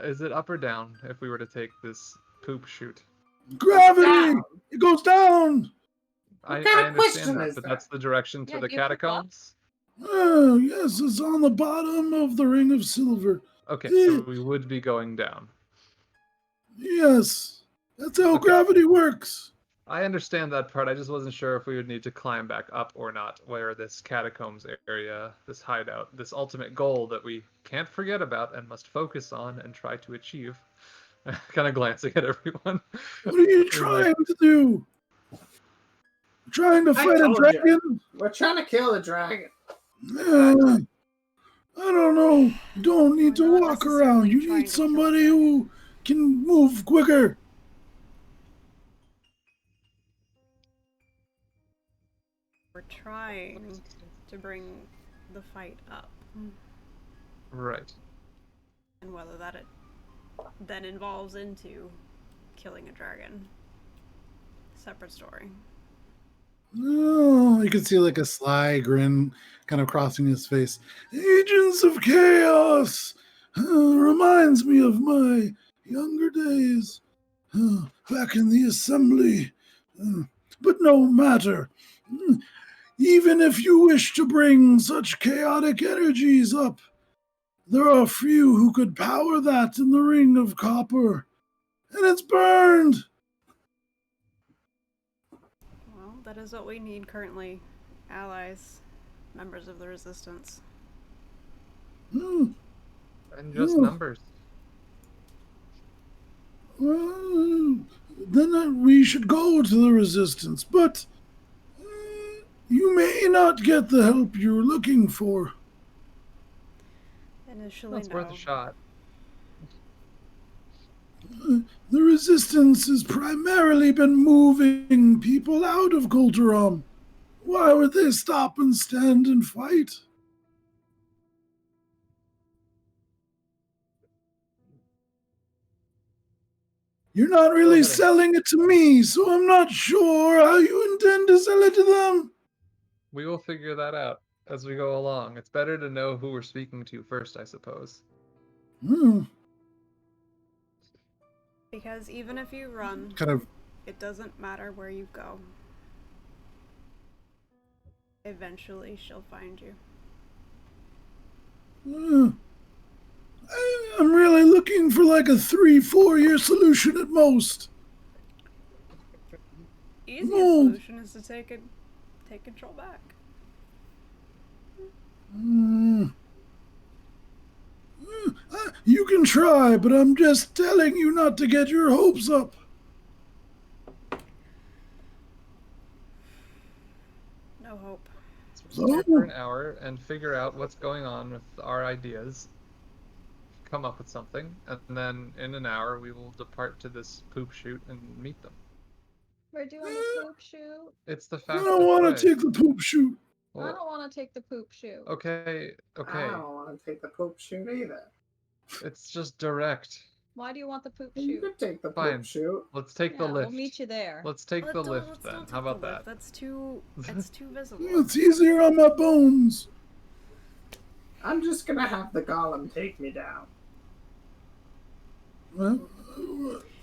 Is it up or down if we were to take this poop shoot? Gravity! It goes down! I kind of understand question that, is but that? that's the direction to Yeah, the do you poop up? catacombs? Yes, it's on the bottom of the Ring of Silver. Okay, so we would be going down. Yes, that's how Okay. gravity works. I understand that part. I just wasn't sure if we would need to climb back up or not, where this catacombs area, this hideout, this ultimate goal that we can't forget about and must focus on and try to achieve. Kind of glancing at everyone. What are you trying to do? Trying to fight a told dragon? We're trying to kill the dragon. I don't know. You don't need We're to not walk around. necessarily You trying need to kill somebody the dragon. who can move quicker. We're trying to bring the fight up. Right. And whether that then involves into killing a dragon. Separate story. Oh, you can see like a sly grin kind of crossing his face. Agents of Chaos! Reminds me of my younger days. Back in the assembly. But no matter. Even if you wish to bring such chaotic energies up, there are few who could power that in the Ring of Copper. And it's burned! Well, that is what we need currently. Allies. members of the Resistance. Hmm. And just Oh. numbers. Well, then we should go to the Resistance, but you may not get the help you're looking for. Initially, That's no. worth a shot. The Resistance has primarily been moving people out of Golteron. Why would they stop and stand and fight? You're not really ahead. selling it to me, so I'm not sure how you intend to sell it to them. We will figure that out as we go along. It's better to know who we're speaking to first, I suppose. Because even if you run, Kind of. it doesn't matter where you go. Eventually, she'll find you. I'm really looking for like a 3-4 year solution at most. Easiest No. solution is to take control back. You can try, but I'm just telling you not to get your hopes up. No hope. So we're here for an hour and figure out what's going on with our ideas. Come up with something, and then in an hour we will depart to this poop shoot and meet them. We're doing the poop shoot. It's the I fastest don't want way. to take the poop shoot. I don't want to take the poop shoot. Okay. I don't want to take the poop shoot either. It's just direct. Why do you want the poop You shoot? could take the Fine. poop shoot. Let's take the Yeah, lift. we'll meet you there. Let's take the lift Let's then. not How take the about lift. that? That's too visible. It's easier on my bones. I'm just gonna have the golem take me down.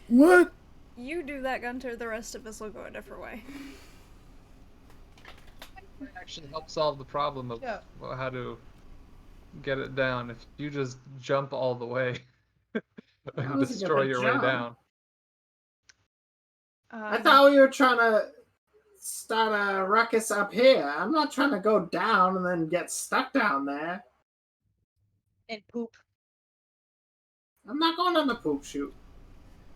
What? You do that, Gunter. The rest of us will go a different way. It actually help solve the problem of how to get it down. If you just jump all the way and destroy your way down. I thought we were trying to start a ruckus up here. I'm not trying to go down and then get stuck down there. And poop. I'm not going on the poop shoot.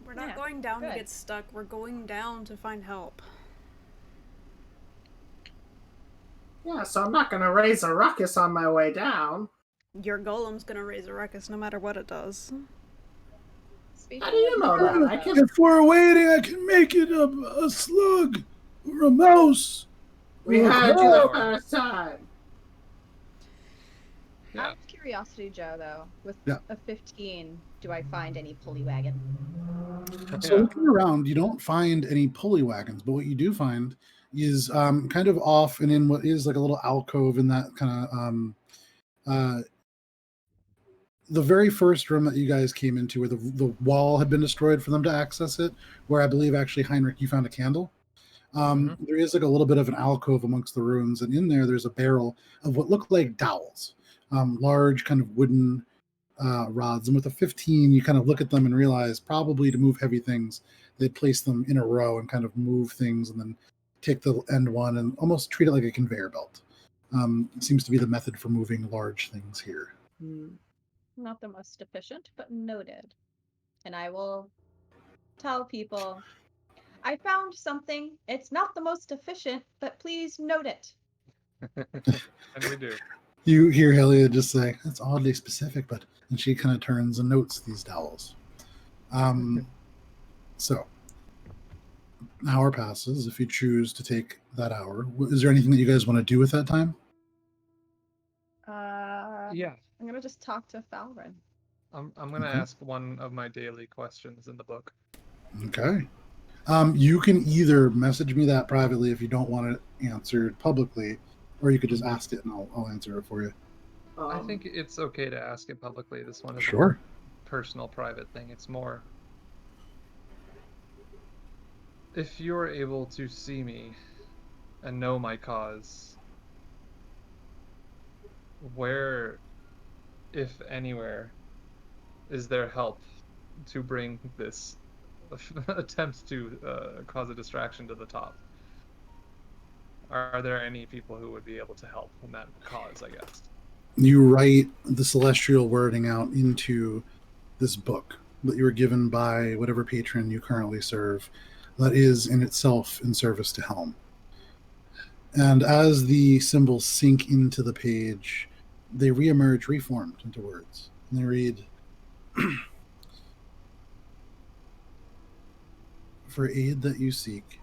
We're not going down to get stuck. We're going down to find help. Yeah, so I'm not gonna raise a ruckus on my way down. Your golem's gonna raise a ruckus no matter what it does. How do you know that? If we're waiting, I can make it a slug or a mouse. We heard you the first time. Out of curiosity, Joe, though, with a 15, do I find any pulley wagon? So looking around, you don't find any pulley wagons, but what you do find is kind of off and in what is like a little alcove in that kind of the very first room that you guys came into, where the wall had been destroyed for them to access it, where I believe actually Heinrich, you found a candle. There is like a little bit of an alcove amongst the ruins, and in there's a barrel of what look like dowels, large kind of wooden rods. And with a 15, you kind of look at them and realize probably to move heavy things, they'd place them in a row and kind of move things and then take the end one and almost treat it like a conveyor belt. It seems to be the method for moving large things here. Not the most efficient, but noted. And I will tell people, I found something. It's not the most efficient, but please note it. And we do. You hear Helia just say, "That's oddly specific," but and she kind of turns and notes these dowels. So, an hour passes. If you choose to take that hour, is there anything that you guys want to do with that time? Yeah. I'm gonna just talk to Falren. I'm gonna ask one of my daily questions in the book. Okay. You can either message me that privately if you don't want it answered publicly, or you could just ask it and I'll answer it for you. I think it's okay to ask it publicly. This one is Sure. a personal, private thing. It's more, if you're able to see me and know my cause, where, if anywhere, is there help to bring this attempt to cause a distraction to the top? Are there any people who would be able to help in that cause, I guess? You write the celestial wording out into this book that you were given by whatever patron you currently serve that is in itself in service to Helm. And as the symbols sink into the page, they reemerge reformed into words. And they read, for aid that you seek,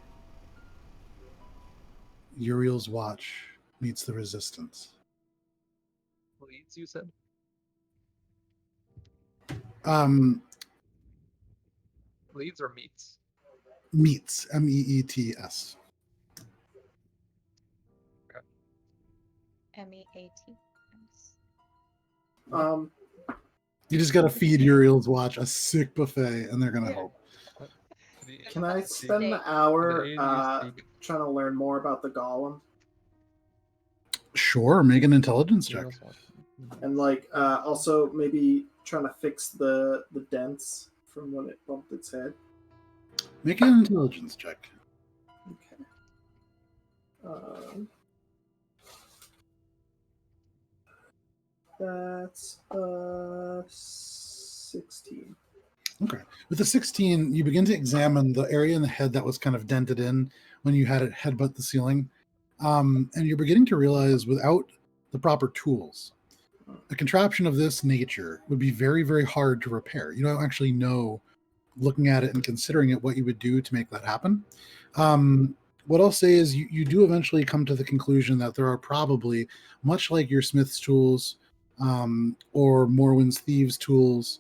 Uriel's watch meets the resistance. Leads, you said? Leads or meets? Meets, Meets. MEAT. You just got to feed Uriel's watch a sick buffet, and they're going to help. Can I spend the hour The aid you seek. trying to learn more about the golem? Sure, make an intelligence check. And like also maybe trying to fix the dents from when it bumped its head. Make an intelligence check. Okay. That's 16. Okay. With the 16, you begin to examine the area in the head that was kind of dented in when you had it headbutt the ceiling. And you're beginning to realize without the proper tools, a contraption of this nature would be very, very hard to repair. You don't actually know, looking at it and considering it, what you would do to make that happen. What I'll say is you do eventually come to the conclusion that there are probably, much like your Smith's tools or Morwyn's Thieves tools,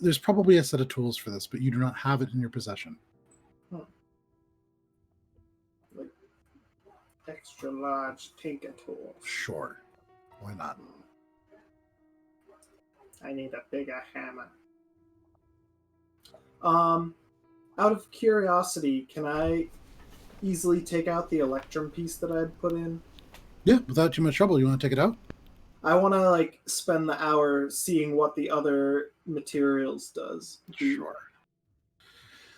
there's probably a set of tools for this, but you do not have it in your possession. Like extra large tinker tools. Sure. Why not? I need a bigger hammer. Out of curiosity, can I easily take out the electrum piece that I'd put in? Yeah, without too much trouble. You want to take it out? I want to like spend the hour seeing what the other materials does. Sure.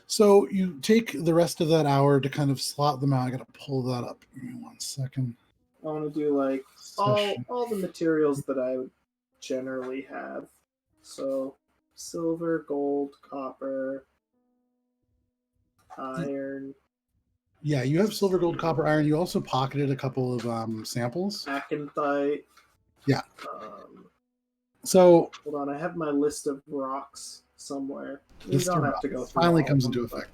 So you take the rest of that hour to kind of slot them out. I gotta pull that up. Give me 1 second. I want to do like all the materials that I would generally have. So silver, gold, copper, iron. Yeah, you have silver, gold, copper, iron. You also pocketed a couple of samples. Acanthite. Yeah. So hold on, I have my list of rocks somewhere. You don't have to go through. Finally comes into effect.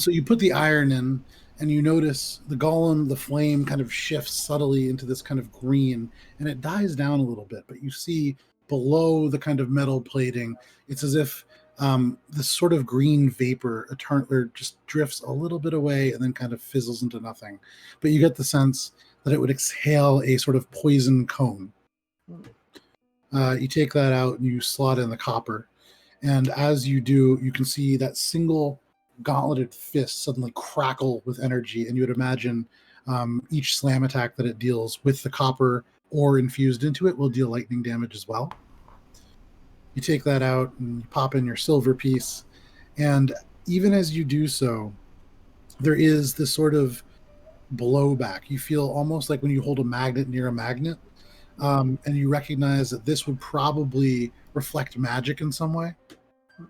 So you put the iron in, and you notice the golem, the flame, kind of shifts subtly into this kind of green, and it dies down a little bit. But you see below the kind of metal plating, it's as if this sort of green vapor just drifts a little bit away and then kind of fizzles into nothing. But you get the sense that it would exhale a sort of poison cone. You take that out and you slot in the copper. And as you do, you can see that single gauntleted fist suddenly crackle with energy. And you would imagine each slam attack that it deals with the copper ore infused into it will deal lightning damage as well. You take that out and you pop in your silver piece. And even as you do so, there is this sort of blowback. You feel almost like when you hold a magnet near a magnet. And you recognize that this would probably reflect magic in some way. You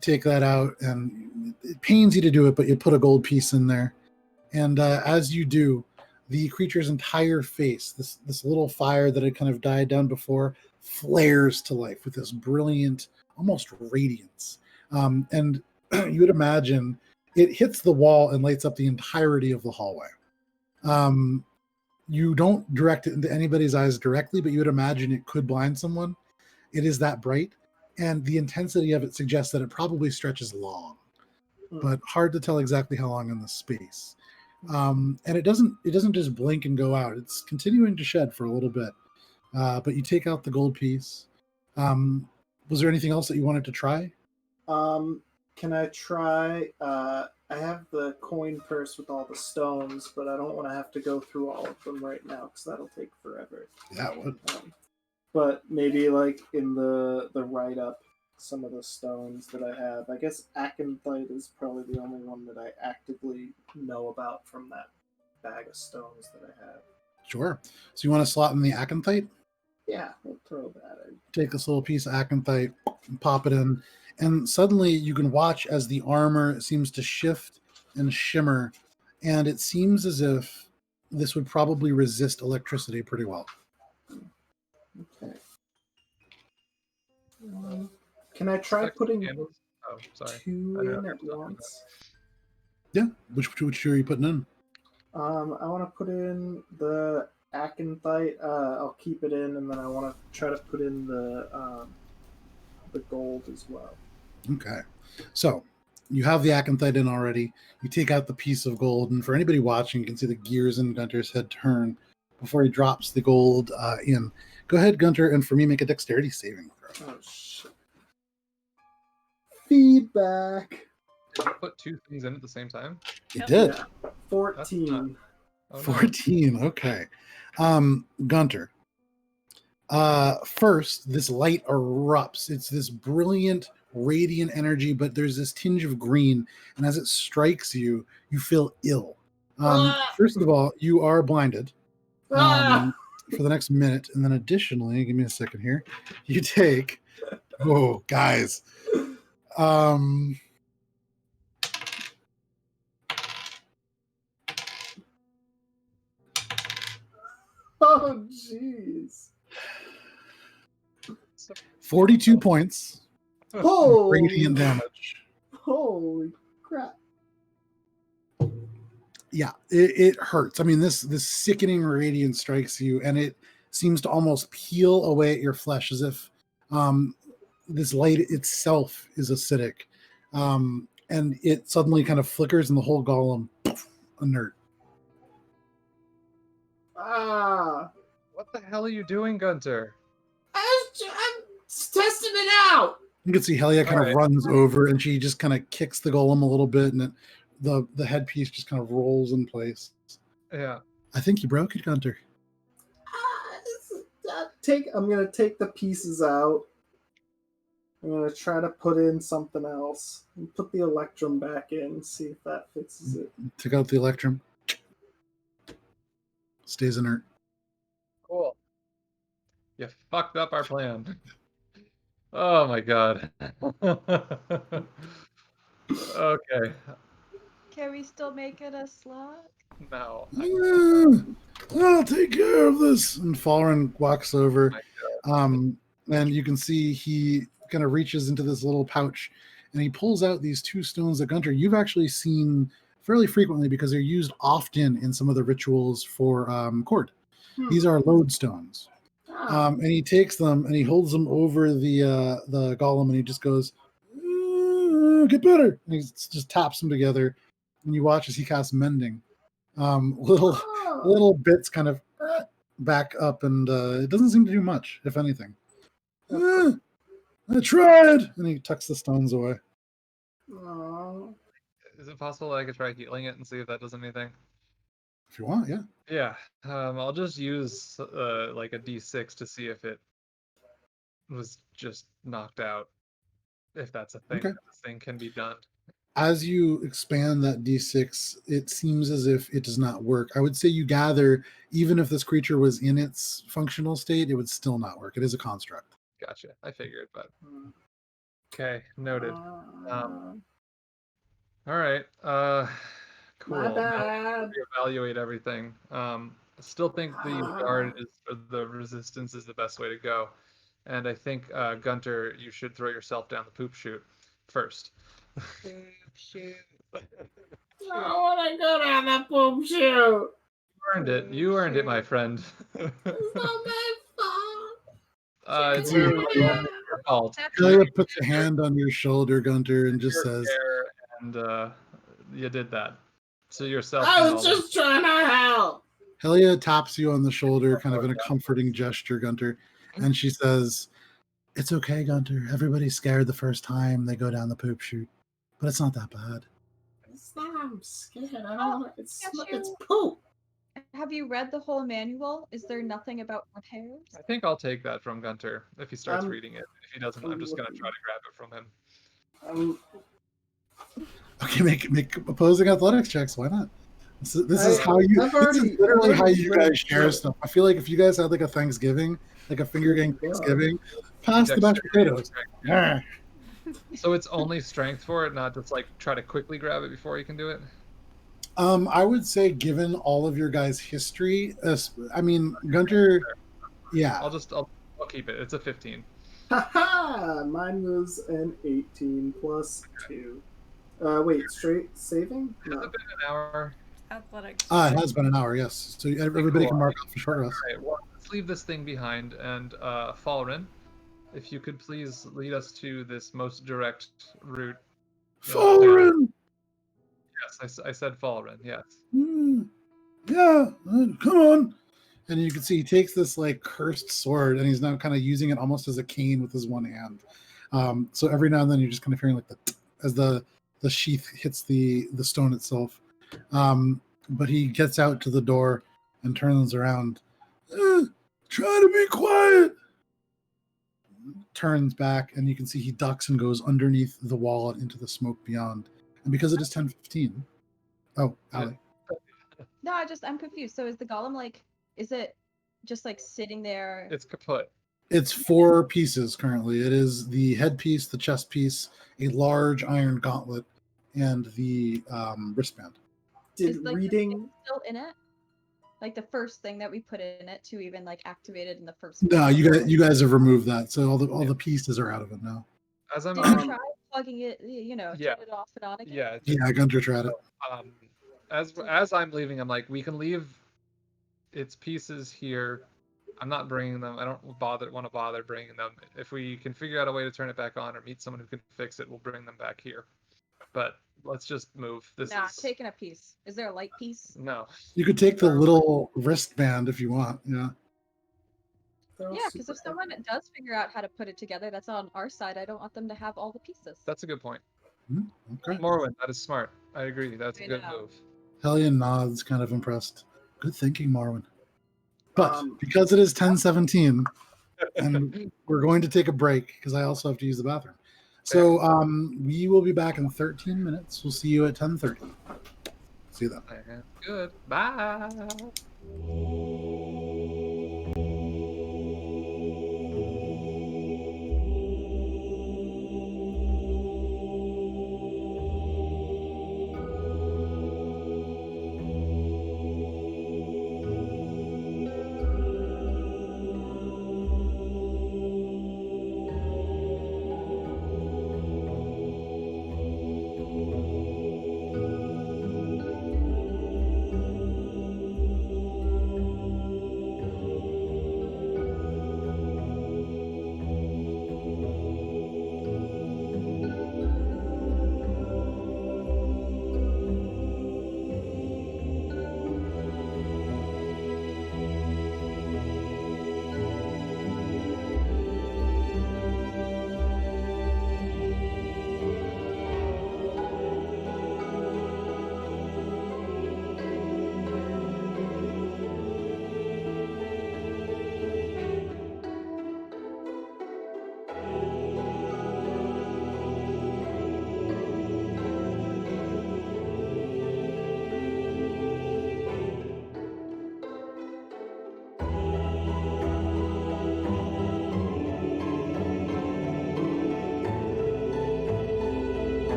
take that out, and it pains you to do it, but you put a gold piece in there. And as you do, the creature's entire face, this little fire that had kind of died down before, flares to life with this brilliant, almost radiance. And you would imagine it hits the wall and lights up the entirety of the hallway. You don't direct it into anybody's eyes directly, but you would imagine it could blind someone. It is that bright, and the intensity of it suggests that it probably stretches long, but hard to tell exactly how long in the space. And it doesn't just blink and go out. It's continuing to shed for a little bit. But you take out the gold piece. Was there anything else that you wanted to try? Can I try? I have the coin purse with all the stones, but I don't want to have to go through all of them right now because that'll take forever. Yeah, it would. But maybe like in the write up, some of the stones that I have. I guess acanthite is probably the only one that I actively know about from that bag of stones that I have. Sure. So you want to slot in the acanthite? Yeah, we'll throw that in. Take this little piece of acanthite, pop it in, and suddenly you can watch as the armor seems to shift and shimmer, and it seems as if this would probably resist electricity pretty well. Okay. Can I try putting Candles? Oh, sorry. 2 I don't know in if at you're talking once? Yeah. Which two are you putting in? I want to put in the acanthite. I'll keep it in, and then I want to try to put in the gold as well. Okay. So you have the acanthite in already. You take out the piece of gold, and for anybody watching, you can see the gears in Gunter's head turn before he drops the gold in. Go ahead, Gunter, and for me, make a dexterity saving throw. Oh shit! Feedback. Did you put 2 things in at the same time? It Yep. did. Yeah, 14. Oh, no. 14. Okay. Gunter. First, this light erupts. It's this brilliant, radiant energy, but there's this tinge of green, and as it strikes you, you feel ill. First of all, you are blinded for the next minute, and then additionally, give me a second here. You take, whoa, guys. Oh jeez! 42 points Holy, radiant damage. holy crap! Yeah, it hurts. I mean, this sickening radiance strikes you, and it seems to almost peel away at your flesh as if this light itself is acidic. And it suddenly kind of flickers, and the whole golem, poof, inert. Ah! What the hell are you doing, Gunter? I'm testing it out. You can see Helia kind of Alright. runs over, and she just kind of kicks the golem a little bit, and the headpiece just kind of rolls in place. Yeah. I think you broke it, Gunter. I'm gonna take the pieces out. I'm gonna try to put in something else and put the electrum back in. See if that fixes it. Took out the electrum. Stays inert. Cool. You fucked up our plan. Oh my god. Okay. Can we still make it a slot? No. I'll take care of this. And Fallen walks over. And you can see he kind of reaches into this little pouch, and he pulls out these 2 stones that, Gunter, you've actually seen fairly frequently because they're used often in some of the rituals for Cord. These are lodestones. And he takes them and he holds them over the golem, and he just goes, get better. And he just taps them together, and you watch as he casts mending. Little bits kind of back up, and it doesn't seem to do much, if anything. I tried, and he tucks the stones away. Aww. Is it possible that I could try healing it and see if that does anything? If you want, yeah. Yeah. I'll just use like a D6 to see if it was just knocked out. If that's a thing. Okay. This thing can be done. As you expand that D6, it seems as if it does not work. I would say you gather, even if this creature was in its functional state, it would still not work. It is a construct. Gotcha. I figured, but okay, noted. All right. Cool. My Now bad. we evaluate everything. I still think the guard is, or the resistance is the best way to go, and I think Gunter, you should throw yourself down the poop chute first. Shoot. I want to go down that poop chute. You earned it, my friend. It's not my fault. It's your fault. Helia puts a hand on your shoulder, Gunter, and just Your says, care, and you did that. So yourself. I was just trying to help. Helia taps you on the shoulder, kind of in a comforting gesture, Gunter, and she says, it's okay, Gunter. Everybody's scared the first time they go down the poop chute, but it's not that bad. It's not. I'm scared. I don't want. It's Yes, it's poop. Have you read the whole manual? Is there nothing about repairs? I think I'll take that from Gunter if he starts I'm- reading it. If he doesn't, I'm just gonna try to grab it from him. Okay, make opposing athletics checks. Why not? This is how you. I've This already- is literally I've how already you read guys share through it. stuff. I feel like if you guys had like a Thanksgiving, like a finger gang Oh, God. Thanksgiving, pass the mashed potatoes. Ah. So it's only strength for it, not just like try to quickly grab it before you can do it. I would say, given all of your guys' history, I mean, Gunter, yeah. I'll keep it. It's a 15. Haha! Mine was an 18 plus 2. Wait, straight saving? Has it been an hour? Athletics. It has been an hour, yes. So everybody Cool. can mark off a short rest. All right, well, let's leave this thing behind. And Falren, if you could please lead us to this most direct route. Fallen! Yes, I said Falren, yes. Yeah, come on. And you can see he takes this like cursed sword and he's now kind of using it almost as a cane with his one hand. So every now and then you're just kind of hearing like as the sheath hits the stone itself. But he gets out to the door and turns around. Try to be quiet. Turns back and you can see he ducks and goes underneath the wall and into the smoke beyond. And because it is 10:15. Oh, Allie. No, I'm confused. So is the golem like, is it just like sitting there? It's kaput. It's 4 pieces currently. It is the headpiece, the chest piece, a large iron gauntlet, and the wristband. Is like reading the thing still in it? Like the first thing that we put in it to even like activate it in the first. No, you guys have removed that, so all the pieces are out of it now. As I'm Did you try plugging it? Yeah. Turn it off and on again? Yeah, Gunter tried it. As I'm leaving, I'm like, we can leave its pieces here. I'm not bringing them. I don't want to bother bringing them. If we can figure out a way to turn it back on or meet someone who can fix it, we'll bring them back here. But let's just move. Taking a piece. Is there a light piece? No. You could take the little wristband if you want. Yeah. Yeah, because if someone does figure out how to put it together, that's on our side. I don't want them to have all the pieces. That's a good point. Okay. Morwen, that is smart. I agree. That's a good move. Hellion nods, kind of impressed. Good thinking, Marwin. But because it is 10:17, and we're going to take a break because I also have to use the bathroom. So we will be back in 13 minutes. We'll see you at 10:30. See you then. Good. Bye.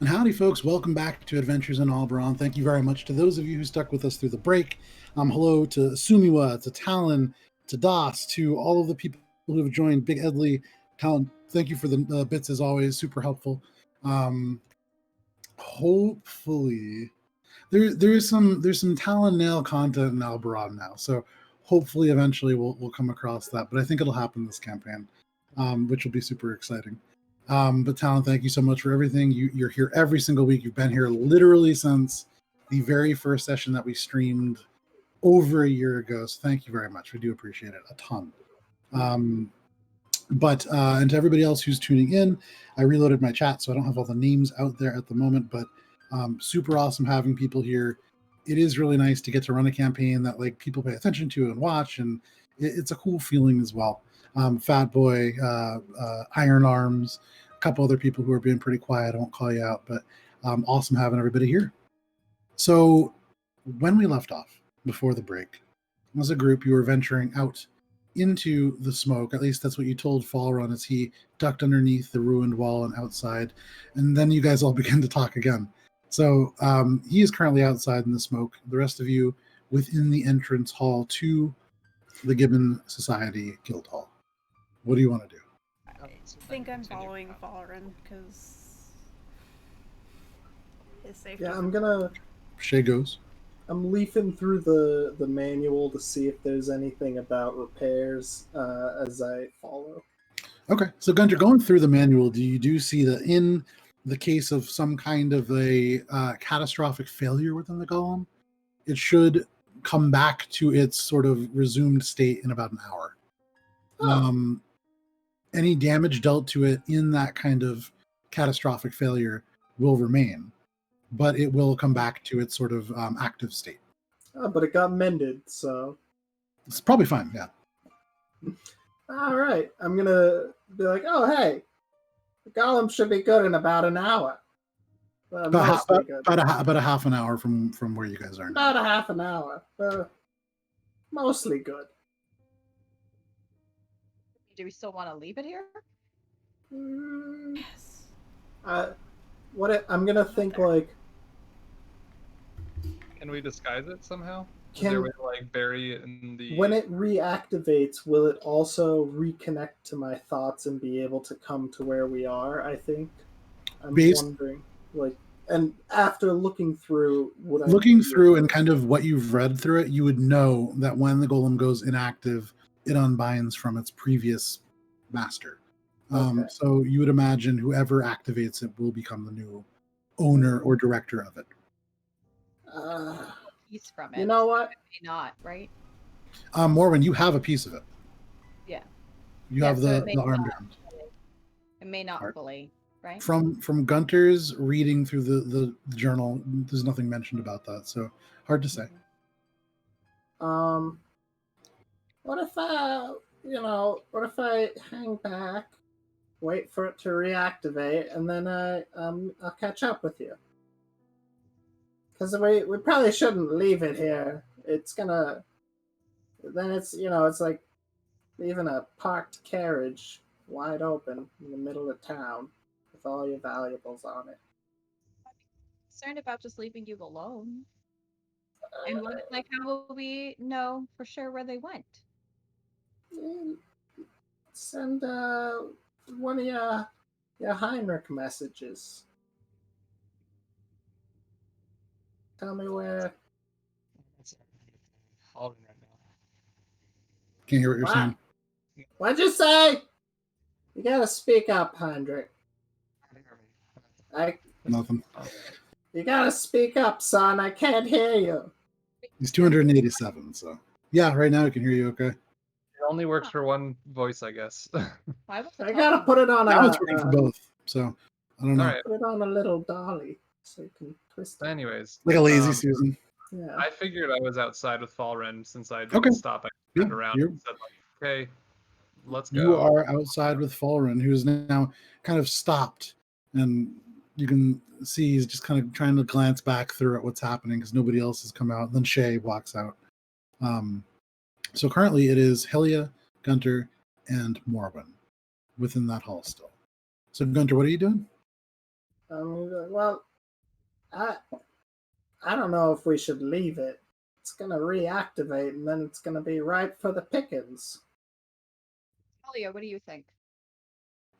And howdy, folks. Welcome back to Adventures in Alberon. Thank you very much to those of you who stuck with us through the break. Hello to Sumiwa, to Talon, to Das, to all of the people who have joined. Big Edley, Talon, thank you for the bits as always. Super helpful. Hopefully, there's some Talon Nail content in Alberon now. So hopefully, eventually, we'll come across that. But I think it'll happen this campaign, which will be super exciting. But Talon, thank you so much for everything. You're here every single week. You've been here literally since the very first session that we streamed over a year ago. So thank you very much. We do appreciate it a ton. And to everybody else who's tuning in, I reloaded my chat, so I don't have all the names out there at the moment, but super awesome having people here. It is really nice to get to run a campaign that like people pay attention to and watch, and it's a cool feeling as well. Fat Boy, Iron Arms, a couple other people who are being pretty quiet. I won't call you out, but awesome having everybody here. So when we left off before the break, as a group, you were venturing out into the smoke. At least that's what you told Falrun as he ducked underneath the ruined wall and outside. And then you guys all began to talk again. So he is currently outside in the smoke. The rest of you within the entrance hall to the Gibbon Society Guild Hall. What do you want to do? I think I'm following Fallen because his safety. Yeah, I'm gonna. Shay goes. I'm leafing through the manual to see if there's anything about repairs as I follow. Okay, so Gunter, going through the manual, do see that in the case of some kind of a catastrophic failure within the golem, it should come back to its sort of resumed state in about an hour. Oh. Any damage dealt to it in that kind of catastrophic failure will remain, but it will come back to its sort of active state. Oh, but it got mended, so it's probably fine. Yeah. All right, I'm gonna be like, oh hey, the golem should be good in about an hour. About a half an hour from where you guys are now. About a half an hour. Mostly good. Do we still want to leave it here? Yes. I'm gonna think like. Can we disguise it somehow? Is Can there a way to like bury it in the? When it reactivates, will it also reconnect to my thoughts and be able to come to where we are? I think. I'm wondering, like, and after looking through, and kind of what you've read through it, you would know that when the golem goes inactive, it unbinds from its previous master. Okay. So you would imagine whoever activates it will become the new owner or director of it. Piece from it. You know what? Maybe not, right? Morwen, you have a piece of it. Yeah. You have so the armband. It may not fully, right? From Gunter's reading through the journal, there's nothing mentioned about that, so hard to say. What if I hang back, wait for it to reactivate, and then I'll catch up with you? Because we probably shouldn't leave it here. It's gonna. Then it's like leaving a parked carriage wide open in the middle of town with all your valuables on it. I'm concerned about just leaving you alone. And how will we know for sure where they went? Send one of your Heinrich messages. Tell me where. All right now. Can't hear what you're saying. What'd you say? You gotta speak up, Heinrich. Nothing. You gotta speak up, son. I can't hear you. He's 287, so yeah, right now I can hear you okay. It only works for one voice, I guess. I gotta put it on now it's working for both, so I don't know. All right. Put it on a little dolly so you can twist it. Anyways, like a lazy Susan. Yeah. I figured I was outside with Falren since I didn't stop. I turned around and said, like, "Okay, let's go." You are outside with Falren, who is now kind of stopped, and you can see he's just kind of trying to glance back through at what's happening because nobody else has come out. And then Shay walks out. So currently it is Helia, Gunter, and Morwen within that hall still. So Gunter, what are you doing? Well, I I don't know if we should leave it. It's gonna reactivate, and then it's gonna be ripe for the pickings. Talia, what do you think?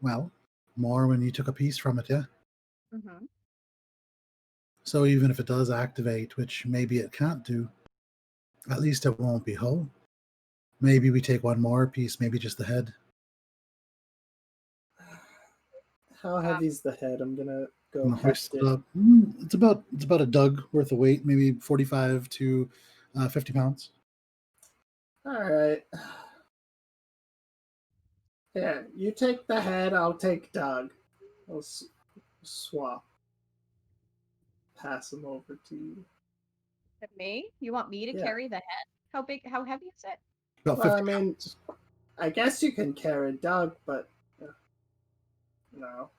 Well, more when you took a piece from it, yeah. Mm-hmm. So even if it does activate, which maybe it can't do, at least it won't be whole. Maybe we take one more piece, maybe just the head. How heavy's the head? I'm gonna go And hoist heft it it. up. It's about a dug worth of weight, maybe 45 to 50 pounds. All right. Yeah, you take the head. I'll take Doug. I'll swap. Pass him over to you. Me? You want me to Yeah. carry the head? How big? How heavy is it? About Well, 50 I mean, pounds. I guess you can carry Doug, but no.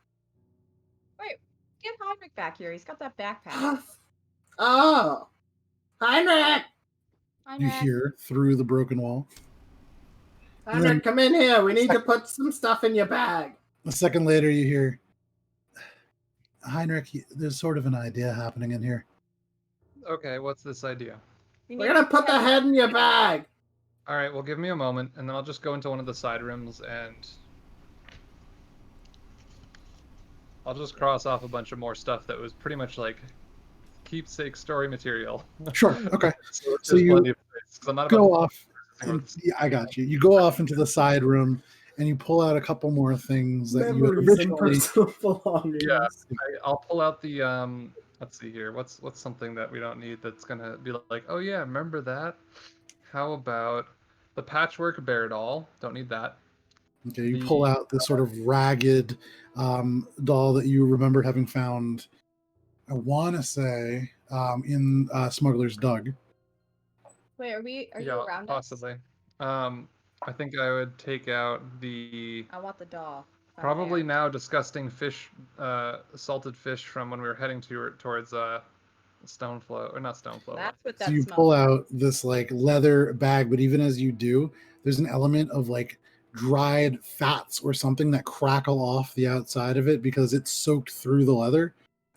Wait, get Heinrich back here. He's got that backpack. Oh, Heinrich! You Heinrich. hear through the broken wall. And then Heinrich, come in here. We need to put some stuff in your bag. a second later, you hear, Heinrich, there's sort of an idea happening in here. Okay, what's this idea? We're gonna put the head in your bag. All right, well, give me a moment, and then I'll just go into one of the side rooms, and I'll just cross off a bunch of more stuff that was pretty much like keepsake story material. Sure, okay. So So there's you plenty of space, 'cause I'm not about go to off. processing And, with- yeah, I got you. You go off into the side room and you pull out a couple more things that you had Memories and originally. personal belongings. Yeah. I'll pull out the let's see here. What's something that we don't need that's gonna be like, oh yeah, remember that? How about the patchwork bear doll? Don't need that. Okay, you pull The- out this sort of ragged doll that you remembered having found. I want to say in Smuggler's Dug. Wait, are you yeah, around possibly. I think I would take out the us? I want the doll. I'm probably there. now disgusting fish, salted fish from when we were heading towards Stoneflow, or not Stoneflow. That's what So that you smells pull like. out this like leather bag, but even as you do, there's an element of like dried fats or something that crackle off the outside of it because it's soaked through the leather.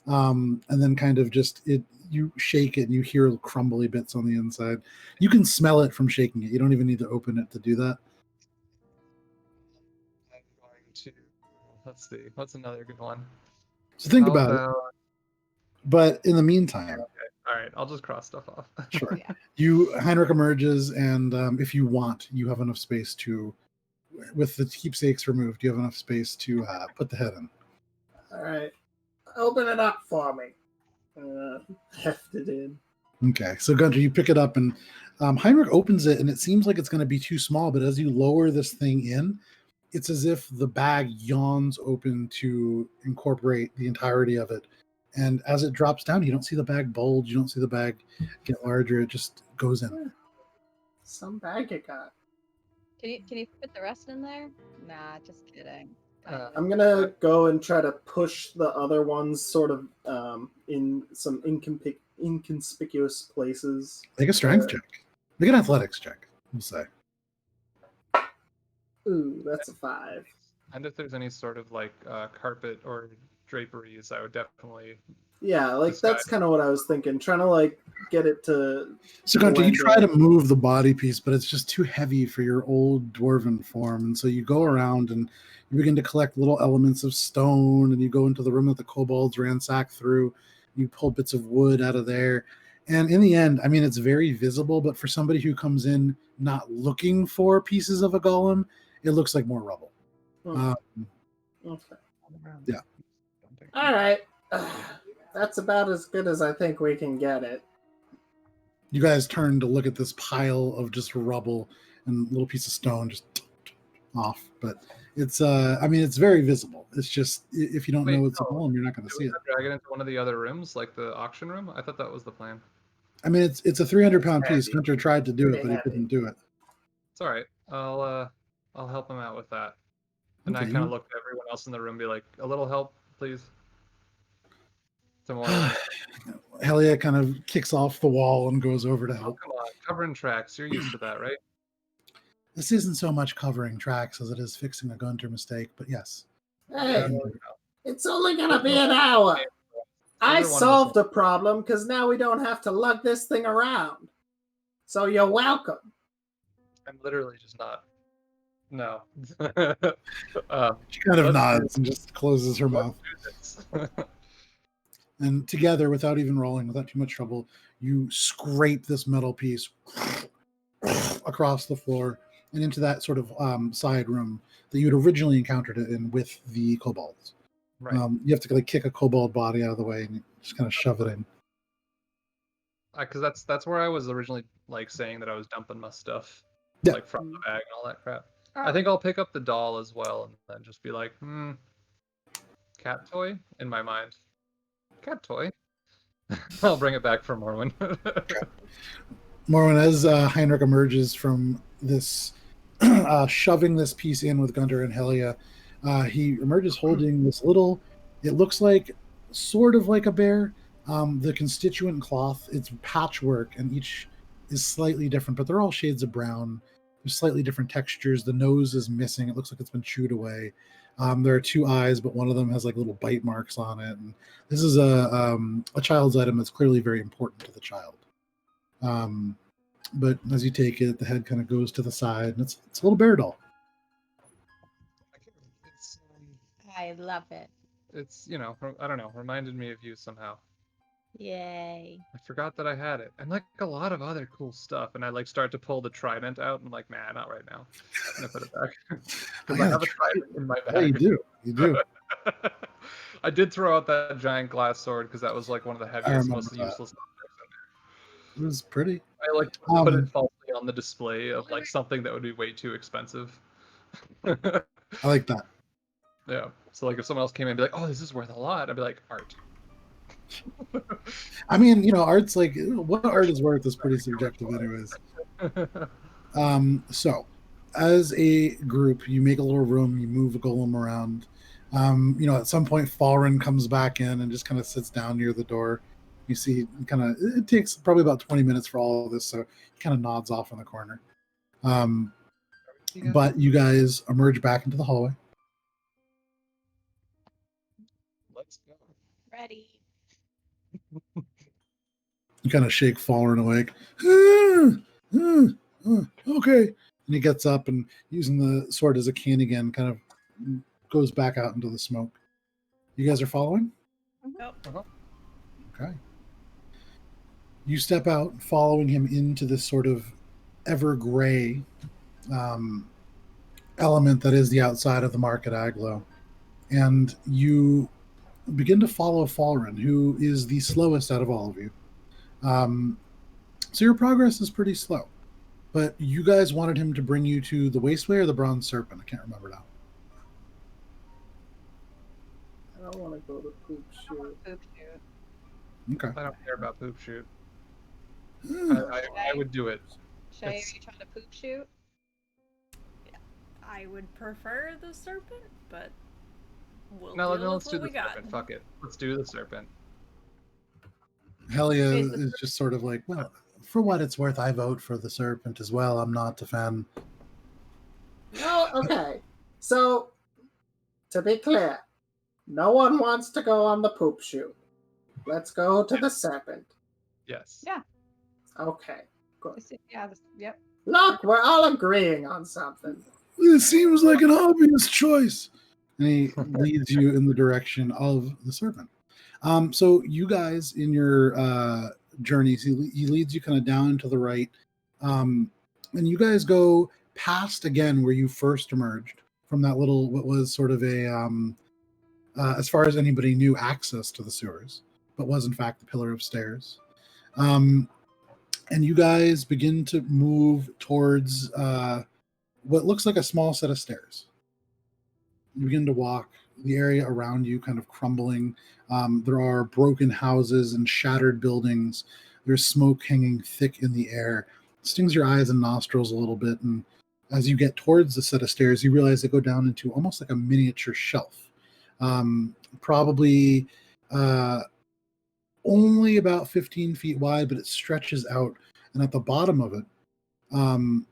And then kind of just you shake it and you hear crumbly bits on the inside. You can smell it from shaking it. You don't even need to open it to do that. I'm going to let's see, what's another good one? So think How about it. But in the meantime, All right, I'll just cross stuff off. sure. Yeah. Heinrich emerges, and if you want, you have enough space to, with the keepsakes removed, you have enough space to put the head in. All right, open it up for me. Heft it in. Okay, so Gunter, you pick it up, and Heinrich opens it, and it seems like it's going to be too small. But as you lower this thing in, it's as if the bag yawns open to incorporate the entirety of it. And as it drops down, you don't see the bag bulge. You don't see the bag get larger. It just goes in. Some bag you got. Can you put the rest in there? Nah, just kidding. I'm gonna go and try to push the other ones sort of in some inconspicuous places. Make a strength check. Make an athletics check, we'll say. Ooh, that's a 5. And if there's any sort of like carpet or draperies, I would definitely. Yeah, like that's kind of what I was thinking. Trying to like get it to. So Gunter, you blend try in. to move the body piece, but it's just too heavy for your old dwarven form. And so you go around and you begin to collect little elements of stone, and you go into the room that the kobolds ransack through. You pull bits of wood out of there. And in the end, I mean, it's very visible, but for somebody who comes in not looking for pieces of a golem, it looks like more rubble. Okay. Yeah. All right. That's about as good as I think we can get it. You guys turn to look at this pile of just rubble and little piece of stone just off. But it's I mean, it's very visible. It's just if you don't know it's a golem, you're not going to see it. Drag it into one of the other rooms, like the auction room. I thought that was the plan. I mean, it's a 300-pound piece. Hunter tried to do it, but he couldn't do it. It's all right. I'll help him out with that. And Okay, I kind of look at everyone else in the room, be like, a little help, please. Helia kind of kicks off the wall and goes over to help. Oh, come on, covering tracks. You're used to that, right? This isn't so much covering tracks as it is fixing a Gunter mistake, but yes. Hey, It's only gonna be an hour. I solved the problem because now we don't have to lug this thing around. So you're welcome. I'm literally just not. No. She kind of nods and just closes her mouth. And together, without even rolling, without too much trouble, you scrape this metal piece across the floor and into that sort of side room that you had originally encountered it in with the kobolds. Right. You have to like kick a kobold body out of the way and just kind of shove it in. Because that's where I was originally like saying that I was dumping my stuff, Yeah. like from the bag and all that crap. Oh. I think I'll pick up the doll as well and then just be like, cat toy in my mind. Cat toy. I'll bring it back for Morwin. Morwin, as Heinrich emerges from this, shoving this piece in with Gunter and Helia, he emerges holding this little, it looks like sort of like a bear. The constituent cloth, it's patchwork, and each is slightly different, but they're all shades of brown. There's slightly different textures. The nose is missing. It looks like it's been chewed away. There are two eyes, but one of them has like little bite marks on it. And this is a child's item that's clearly very important to the child. But as you take it, the head kind of goes to the side, and it's a little bear doll. It's, I love it. it's I don't know, reminded me of you somehow. Yay. I forgot that I had it, and like a lot of other cool stuff. And I like start to pull the trident out, and like, nah, not right now. I'm gonna put it back because I have a trident in my bag. Yeah, you do. I did throw out that giant glass sword because that was like one of the heaviest, most useless objects It was pretty. in there. I like put it falsely on the display of like something that would be way too expensive. I like that. Yeah. So like if someone else came in and be like, "Oh, this is worth a lot," I'd be like, "Art." I mean, art's like what art is worth is pretty subjective, anyways. So, as a group, you make a little room, you move a golem around. At some point, Falren comes back in and just kind of sits down near the door. You see, it takes probably about 20 minutes for all of this, so he kind of nods off in the corner. But you guys emerge back into the hallway. Let's go. Ready. You kind of shake Fallen awake. Okay. And he gets up and, using the sword as a cane again, kind of goes back out into the smoke. You guys are following? Nope. Okay. You step out, following him into this sort of ever-gray element that is the outside of the Market Aglo. And you begin to follow Falren, who is the slowest out of all of you. So your progress is pretty slow. But you guys wanted him to bring you to the Wasteway or the Bronze Serpent? I can't remember now. I don't want to go to Poop Shoot. Poop shoot. Okay. I don't care about poop shoot. I would do it. Shay, are you trying to poop shoot? I would prefer the serpent, but we'll No, deal let's with do what the we got. serpent. Fuck it. Let's do the serpent. Helia is just sort of like, well, for what it's worth, I vote for the Serpent as well. I'm not a fan. No, okay. So, to be clear, no one wants to go on the Poop Shoot. Let's go to the Serpent. Yes. Yeah. Okay, good. Yep. Look, we're all agreeing on something. It seems like an obvious choice. And he leads you in the direction of the Serpent. So you guys, in your journeys, he leads you kind of down to the right. And you guys go past again where you first emerged from that little, what was sort of a, as far as anybody knew, access to the sewers, but was in fact the pillar of stairs. And you guys begin to move towards what looks like a small set of stairs. You begin to walk, the area around you kind of crumbling. There are broken houses and shattered buildings. There's smoke hanging thick in the air. It stings your eyes and nostrils a little bit. And as you get towards the set of stairs, you realize they go down into almost like a miniature shelf. Probably only about 15 feet wide, but it stretches out. And at the bottom of it,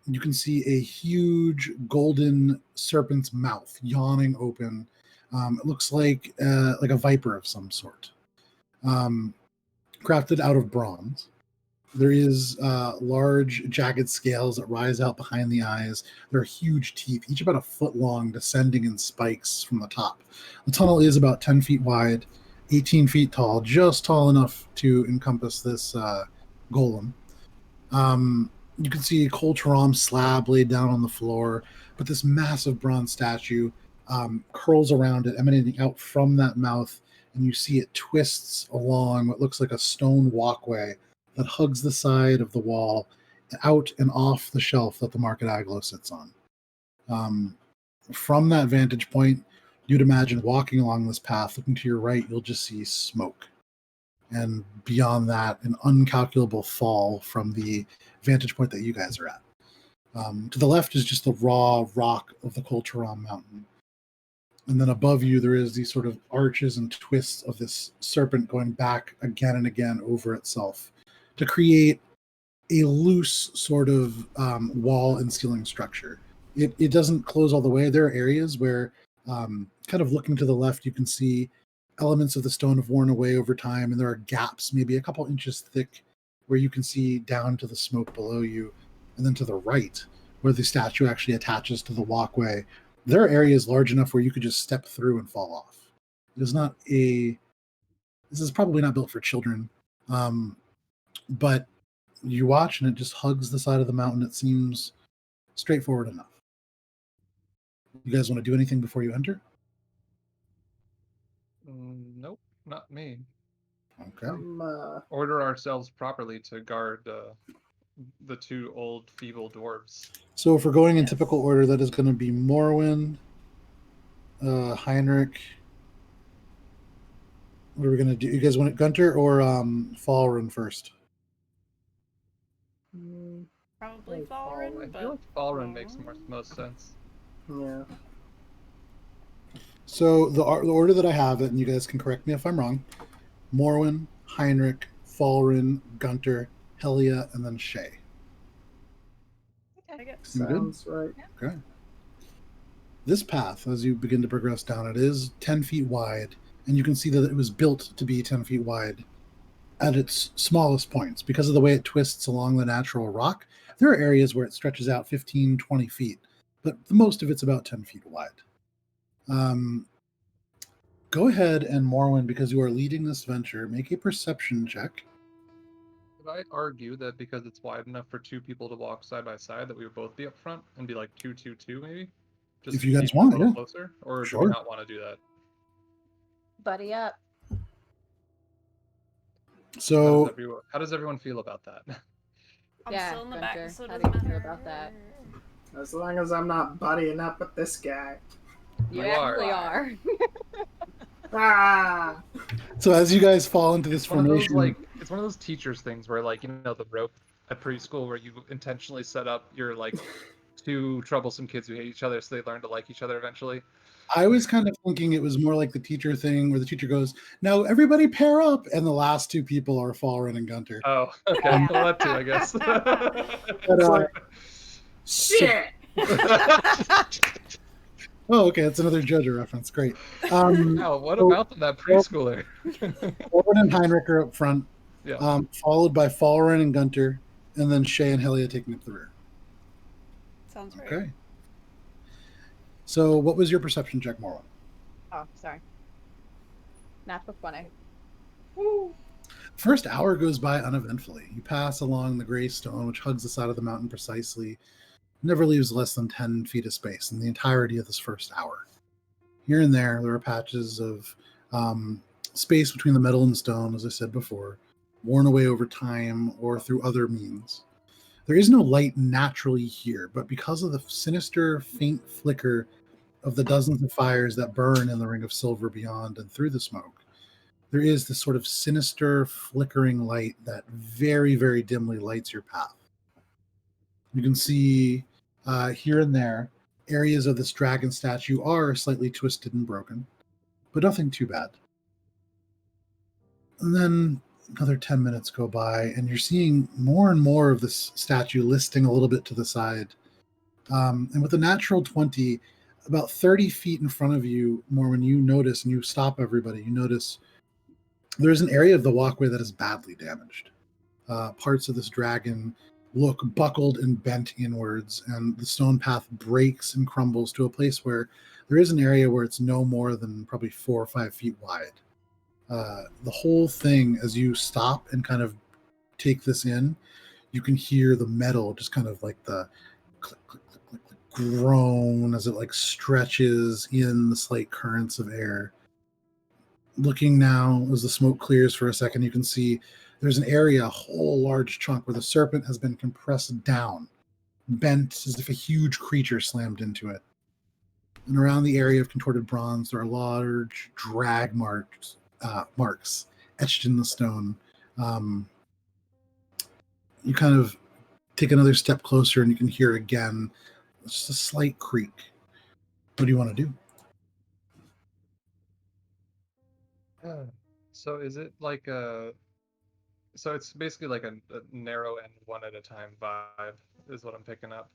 you can see a huge golden serpent's mouth yawning open. It looks like a viper of some sort, crafted out of bronze. There is large, jagged scales that rise out behind the eyes. There are huge teeth, each about a foot long, descending in spikes from the top. The tunnel is about 10 feet wide, 18 feet tall, just tall enough to encompass this golem. You can see a Koltaram slab laid down on the floor, but this massive bronze statue curls around it, emanating out from that mouth, and you see it twists along what looks like a stone walkway that hugs the side of the wall, out and off the shelf that the Market Aglo sits on. From that vantage point, you'd imagine walking along this path, looking to your right, you'll just see smoke. And beyond that, an uncalculable fall from the vantage point that you guys are at. To the left is just the raw rock of the Koltaram mountain. And then above you, there is these sort of arches and twists of this serpent going back again and again over itself to create a loose sort of wall and ceiling structure. It doesn't close all the way. There are areas where, kind of looking to the left, you can see elements of the stone have worn away over time, and there are gaps, maybe a couple inches thick, where you can see down to the smoke below you. And then to the right, where the statue actually attaches to the walkway, there are areas large enough where you could just step through and fall off. This is probably not built for children, but you watch and it just hugs the side of the mountain. It seems straightforward enough. You guys want to do anything before you enter? Nope, not me. Okay. Order ourselves properly to guard the two old feeble dwarves. So if we're going in typical order, that is going to be Morwen, Heinrich. What are we going to do? You guys want it Gunter or Falren first? Probably Oh, Falren, I but feel like Falren makes most sense. Yeah. So the order that I have it, and you guys can correct me if I'm wrong: Morwen, Heinrich, Falren, Gunter, Helia, and then Shay. I get Seem good? Sounds right. Okay. This path, as you begin to progress down, it is 10 feet wide, and you can see that it was built to be 10 feet wide at its smallest points. Because of the way it twists along the natural rock, there are areas where it stretches out 15, 20 feet, but most of it's about 10 feet wide. Go ahead and Morwen, because you are leading this venture, make a perception check. Could I argue that because it's wide enough for two people to walk side by side, that we would both be up front and be like 2-2-2 maybe? Just If to you guys keep it want, a little yeah. closer? Or Sure. do we not want to do that? Buddy up. So How does everyone feel about that? I'm Yeah, still in the back, Gunter, so it how do doesn't you feel matter. about that? As long as I'm not buddying up with this guy. You You actually are. are. So as you guys fall into this It's one of those formation, it's one of those teachers things where, like, you know, the rope at preschool where you intentionally set up your like two troublesome kids who hate each other so they learn to like each other eventually. I was kind of thinking it was more like the teacher thing where the teacher goes, "Now everybody pair up," and the last two people are Falren and Gunter. Oh, okay. Yeah. Well, that too, I guess. But, It's like, shit! Oh, okay, it's another JoJo reference. Great. Wow, what about that preschooler? Falren and Heinrich are up front, Yeah. followed by Falren and Gunter, and then Shay and Helia taking up the rear. Sounds right. Okay. So what was your perception check, Morwen? Oh, sorry. Natural 20. First hour goes by uneventfully. You pass along the gray stone, which hugs the side of the mountain precisely, never leaves less than 10 feet of space in the entirety of this first hour. Here and there are patches of space between the metal and stone, as I said before, worn away over time or through other means. There is no light naturally here, but because of the sinister, faint flicker of the dozens of fires that burn in the ring of silver beyond and through the smoke, there is this sort of sinister, flickering light that very, very dimly lights your path. You can see here and there areas of this dragon statue are slightly twisted and broken, but nothing too bad. And then another 10 minutes go by, and you're seeing more and more of this statue listing a little bit to the side. And with a natural 20, About 30 feet in front of you, Mormon, you notice, and you stop everybody, you notice there's an area of the walkway that is badly damaged. Parts of this dragon look buckled and bent inwards, and the stone path breaks and crumbles to a place where there is an area where it's no more than probably 4 or 5 feet wide. The whole thing, as you stop and kind of take this in, you can hear the metal just kind of like the click, click, click, click, click, groan as it like stretches in the slight currents of air. Looking now, as the smoke clears for a second, you can see there's an area, a whole large chunk, where the serpent has been compressed down, bent as if a huge creature slammed into it. And around the area of contorted bronze, there are large drag marks etched in the stone. You kind of take another step closer, and you can hear again just a slight creak. What do you want to do? So is it like a? So it's basically like a narrow and one at a time vibe, is what I'm picking up.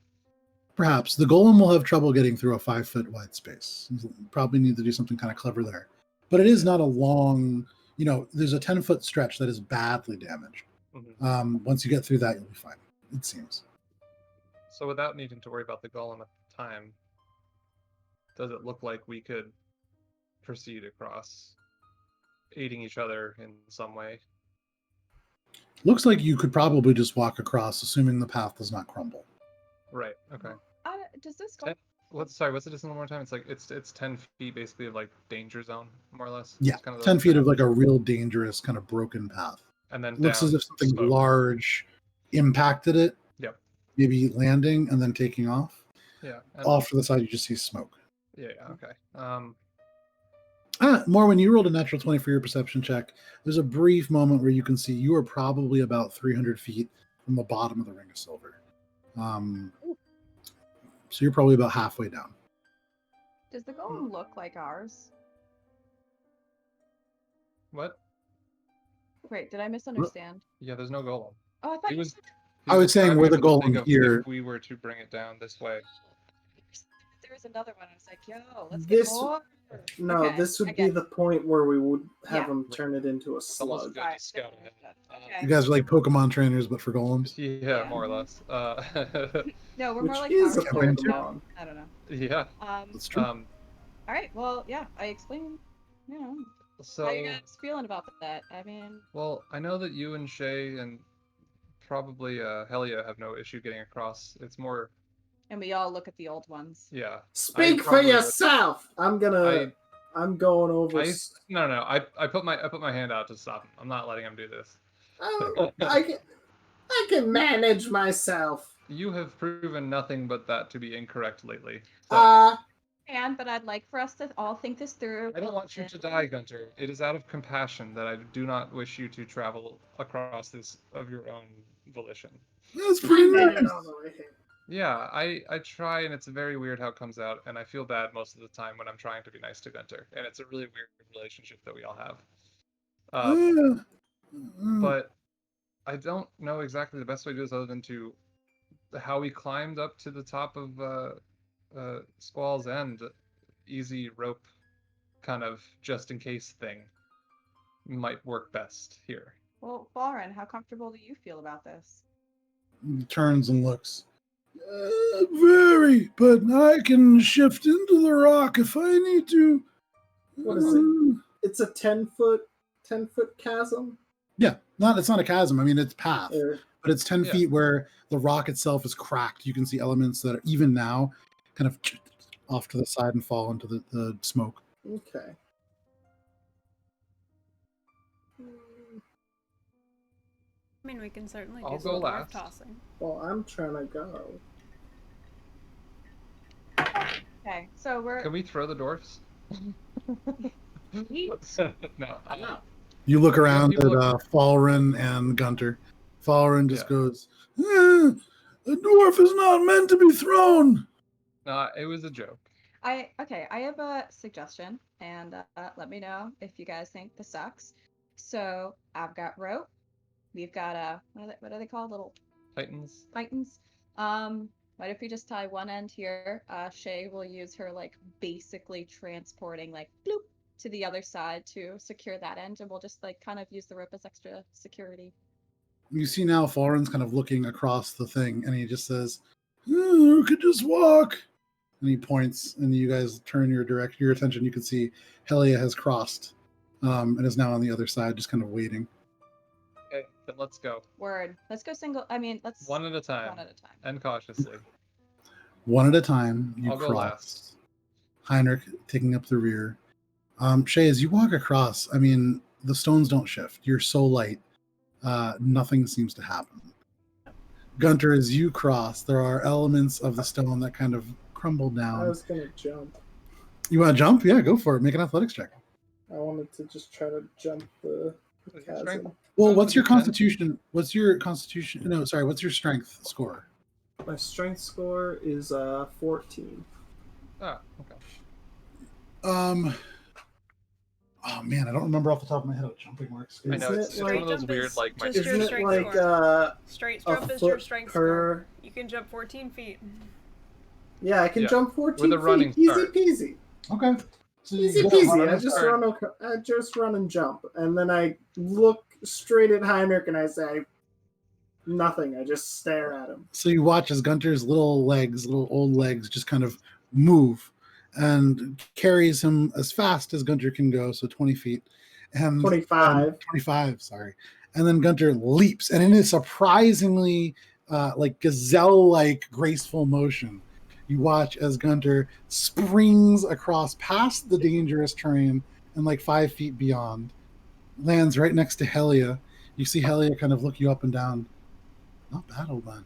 Perhaps the golem will have trouble getting through a 5-foot wide space. You'll probably need to do something kind of clever there. But it is not a long, there's a 10-foot stretch that is badly damaged. Mm-hmm. Once you get through that, you'll be fine, it seems. So without needing to worry about the golem at the time, does it look like we could proceed across, aiding each other in some way? Looks like you could probably just walk across, assuming the path does not crumble. Right. Okay. Does this go? What's the distance one more time? It's like it's 10 feet basically of like danger zone, more or less. Yeah, It's kind of 10 feet of like a real dangerous kind of broken path. And then Looks as if something smoke. large impacted it. Yep. Maybe landing and then taking off. Yeah. Off to the side, you just see smoke. Yeah. Okay. Morwen, you rolled a natural 20 for your perception check. There's a brief moment where you can see you are probably about 300 feet from the bottom of the Ring of Silver. So you're probably about halfway down. Does the golem look like ours? What? Wait, did I misunderstand? Yeah, there's no golem. Oh, I thought He was. I was saying we're the golem here. If we were to bring it down this way. there was another one. I was like, yo, let's This- get more. No, Okay, this I would get be the point where we would have Yeah. him turn it into a It's almost slug. good to scout ahead. Okay. You guys are like Pokemon trainers, but for golems. Yeah, Yeah. more or less. No, we're Which more like is Power a Rangers, Pokemon. I don't know. yeah. That's true. All right. Well, yeah. I explained. You know, So how you guys feeling about that? I mean, well, I know that you and Shay and probably Helia have no issue getting across. It's more, and we all look at the old ones. yeah. Speak for probably would- yourself. I'm going over. No. I put my hand out to stop him. I'm not letting him do this. Oh, I can manage myself. You have proven nothing but that to be incorrect lately. So But I'd like for us to all think this through. I don't want you to die, Gunter. It is out of compassion that I do not wish you to travel across this of your own volition. That's pretty nice. Yeah, I try, and it's very weird how it comes out, and I feel bad most of the time when I'm trying to be nice to Gunter, and it's a really weird relationship that we all have. But I don't know exactly the best way to do this other than to how we climbed up to the top of Squall's End. Easy rope kind of just in case thing might work best here. Well, Lauren, how comfortable do you feel about this? He turns and looks. Very, but I can shift into the rock if I need to. What is it? It's a 10-foot chasm? Yeah, it's not a chasm. I mean, it's path, but it's 10 Yeah. feet where the rock itself is cracked. You can see elements that are even now kind of off to the side and fall into the smoke. Okay. I mean, we can certainly I'll do some go dwarf last. tossing. Well, I'm trying to go. Okay, so we're. Can we throw the dwarfs? No. You look around at people are- Falren and Gunter. Falren just goes, a dwarf is not meant to be thrown. It was a joke. I have a suggestion, and let me know if you guys think this sucks. So I've got rope. We've got what are they called? Little Titans. Titans. What if we just tie one end here? Shay will use her like basically transporting like bloop to the other side to secure that end, and we'll just like kind of use the rope as extra security. You see now Falren's kind of looking across the thing, and he just says, "You could just walk." And he points, and you guys turn your attention. You can see Helia has crossed, and is now on the other side, just kind of waiting. Okay, then let's go. Word. Let's go single. I mean, let's One at a time. One at a time. And cautiously. One at a time, you I'll go cross. last. Heinrich taking up the rear. Shay, as you walk across, I mean, the stones don't shift. You're so light. Nothing seems to happen. Gunter, as you cross, there are elements of the stone that kind of crumble down. I was gonna jump. You want to jump? Yeah, go for it. Make an athletics check. I wanted to just try to jump the chasm. Well, what's your constitution? What's your constitution? No, sorry. What's your strength score? My strength score is 14. Ah, okay. Oh man, I don't remember off the top of my head how jumping works. I know, it's one of those weird, like, my just your Isn't it strength like score. Straight a jump is your foot strength per? score. You can jump 14 feet. Yeah, I can Yeah, jump 14 with a running feet. start. Easy peasy. Okay. So you Easy go peasy. running I just start. I just run and jump, and then I look straight at Heinrich and I say nothing. I just stare at him. So you watch as Gunter's little old legs, just kind of move, and carries him as fast as Gunter can go, so 20 feet. And 25. 25, sorry. And then Gunter leaps, and in a surprisingly like gazelle-like graceful motion, you watch as Gunter springs across past the dangerous terrain and like 5 feet beyond, lands right next to Helia. You see Helia kind of look you up and down. Not bad, old man.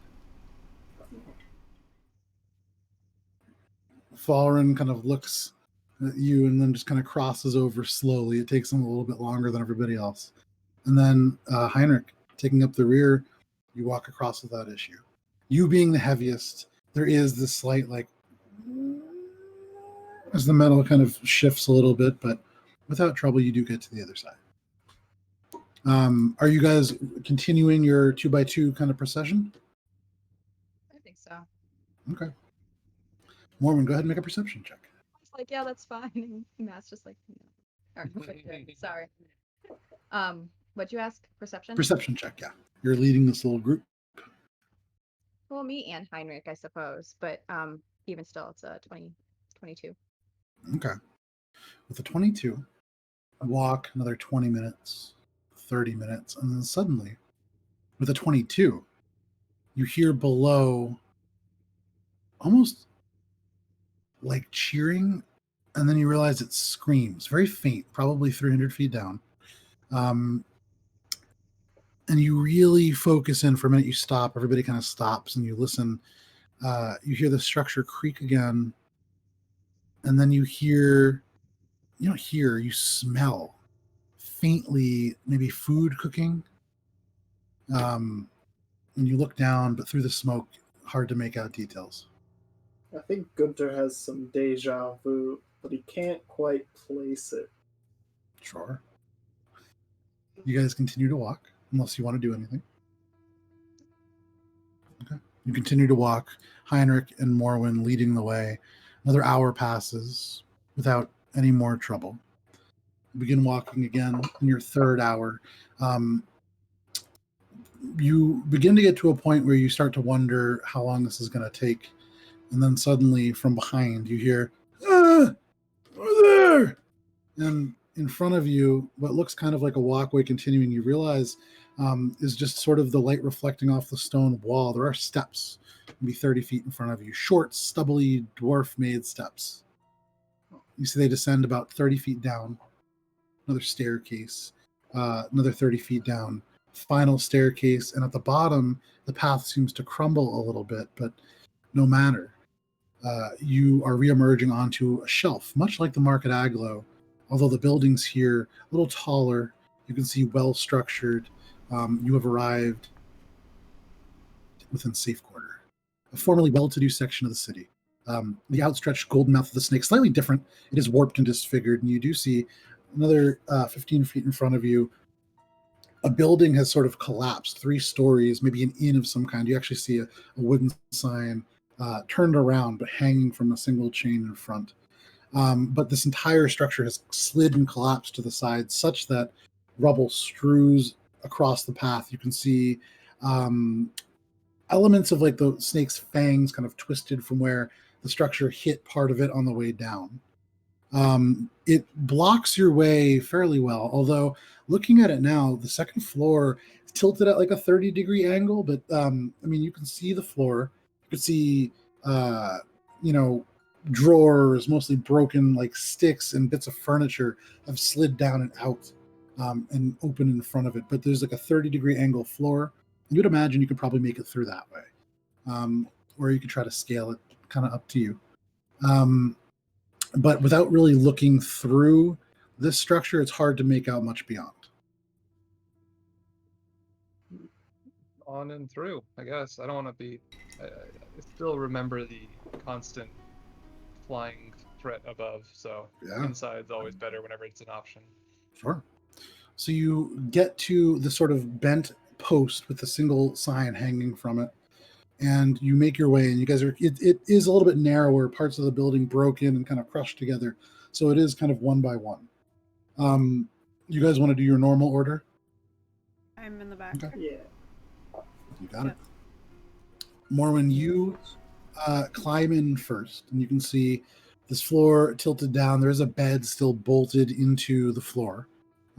Falren kind of looks at you and then just kind of crosses over slowly. It takes him a little bit longer than everybody else. And then Heinrich, taking up the rear, you walk across without issue. You being the heaviest, there is this slight, like, as the metal kind of shifts a little bit, but without trouble, you do get to the other side. Are you guys continuing your 2x2 kind of procession? I think so. Okay. Mormon, go ahead and make a perception check. It's like, yeah, that's fine. And Matt's just like, no. All right, sorry. What'd you ask? Perception? Perception check, yeah. You're leading this little group. Well, me and Heinrich, I suppose, but even still, it's a 22. Okay. With a 22, walk another 20 minutes, 30 minutes, and then suddenly, with a 22, you hear below almost like cheering, and then you realize it's screams, very faint, probably 300 feet down. And you really focus in for a minute. You stop. Everybody kind of stops, and you listen. You hear the structure creak again, and then you smell faintly, maybe food cooking. And you look down, but through the smoke, hard to make out details. I think Gunter has some deja vu, but he can't quite place it. Sure. You guys continue to walk, unless you want to do anything. Okay. You continue to walk, Heinrich and Morwen leading the way. Another hour passes without any more trouble. You begin walking again in your third hour. You begin to get to a point where you start to wonder how long this is going to take. And then suddenly from behind you hear, over there! And in front of you, what looks kind of like a walkway continuing, you realize is just sort of the light reflecting off the stone wall. There are steps, maybe 30 feet in front of you, short, stubbly, dwarf-made steps. You see they descend about 30 feet down. Another staircase, another 30 feet down, final staircase, and at the bottom, the path seems to crumble a little bit, but no matter. You are reemerging onto a shelf, much like the Market Aglo, although the buildings here a little taller. You can see well-structured. You have arrived within safe quarter, a formerly well-to-do section of the city. The outstretched golden mouth of the snake, slightly different. It is warped and disfigured, and you do see another 15 feet in front of you. A building has sort of collapsed, 3 stories, maybe an inn of some kind. You actually see a wooden sign turned around but hanging from a single chain in front. But this entire structure has slid and collapsed to the side such that rubble strews across the path. You can see elements of like the snake's fangs kind of twisted from where the structure hit part of it on the way down. It blocks your way fairly well, although looking at it now, the second floor is tilted at like a 30-degree angle, but I mean, you can see the floor. You can see, you know, drawers, mostly broken like sticks and bits of furniture have slid down and out and open in front of it. But there's like a 30-degree angle floor. You'd imagine you could probably make it through that way. Or you could try to scale it, kind of up to you. But without really looking through this structure, it's hard to make out much beyond. On and through, I guess. I don't want to be... I still remember the constant flying threat above, so inside's always better whenever it's an option. Sure. So you get to the sort of bent post with a single sign hanging from it, and you make your way, and you guys are it is a little bit narrower, parts of the building broken and kind of crushed together, so it is kind of one by one. You guys want to do your normal order? I'm in the back. Yeah. You got it. Morwen, you climb in first, and you can see this floor tilted down. There is a bed still bolted into the floor.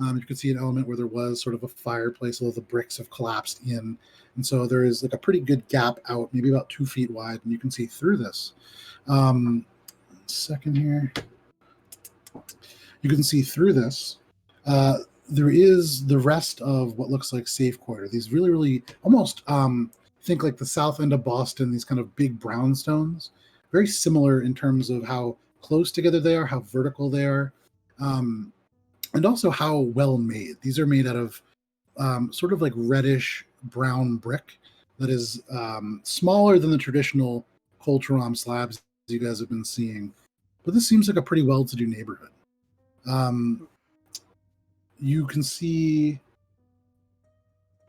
You can see an element where there was sort of a fireplace, although the bricks have collapsed in. And so there is like a pretty good gap out, maybe about 2 feet wide, and you can see through this. Second here. You can see through this. There is the rest of what looks like safe quarter. These really, really almost think like the south end of Boston, these kind of big brownstones. Very similar in terms of how close together they are, how vertical they are. And also how well made. These are made out of sort of like reddish brown brick that is smaller than the traditional Colcheram slabs you guys have been seeing. But this seems like a pretty well-to-do neighborhood. You can see...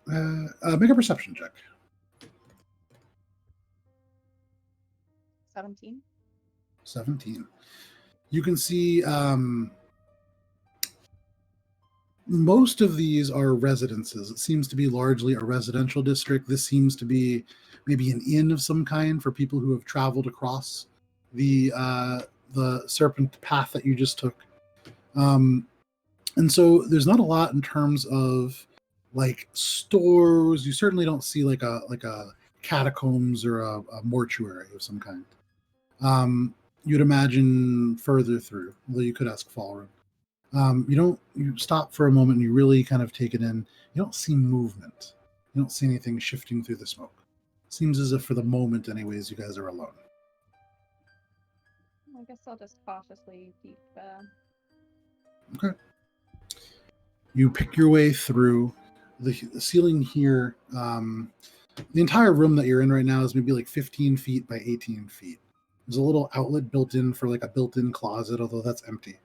make a perception check. 17. 17. You can see... most of these are residences. It seems to be largely a residential district. This seems to be maybe an inn of some kind for people who have traveled across the serpent path that you just took. And so there's not a lot in terms of like stores. You certainly don't see like a catacombs or a mortuary of some kind. You'd imagine further through, although you could ask Falren. You stop for a moment and you really kind of take it in. You don't see movement. You don't see anything shifting through the smoke. Seems as if for the moment anyways, you guys are alone. I guess I'll just cautiously keep... Okay. You pick your way through the ceiling here. The entire room that you're in right now is maybe like 15 feet by 18 feet. There's a little outlet built in for like a built-in closet, although that's empty.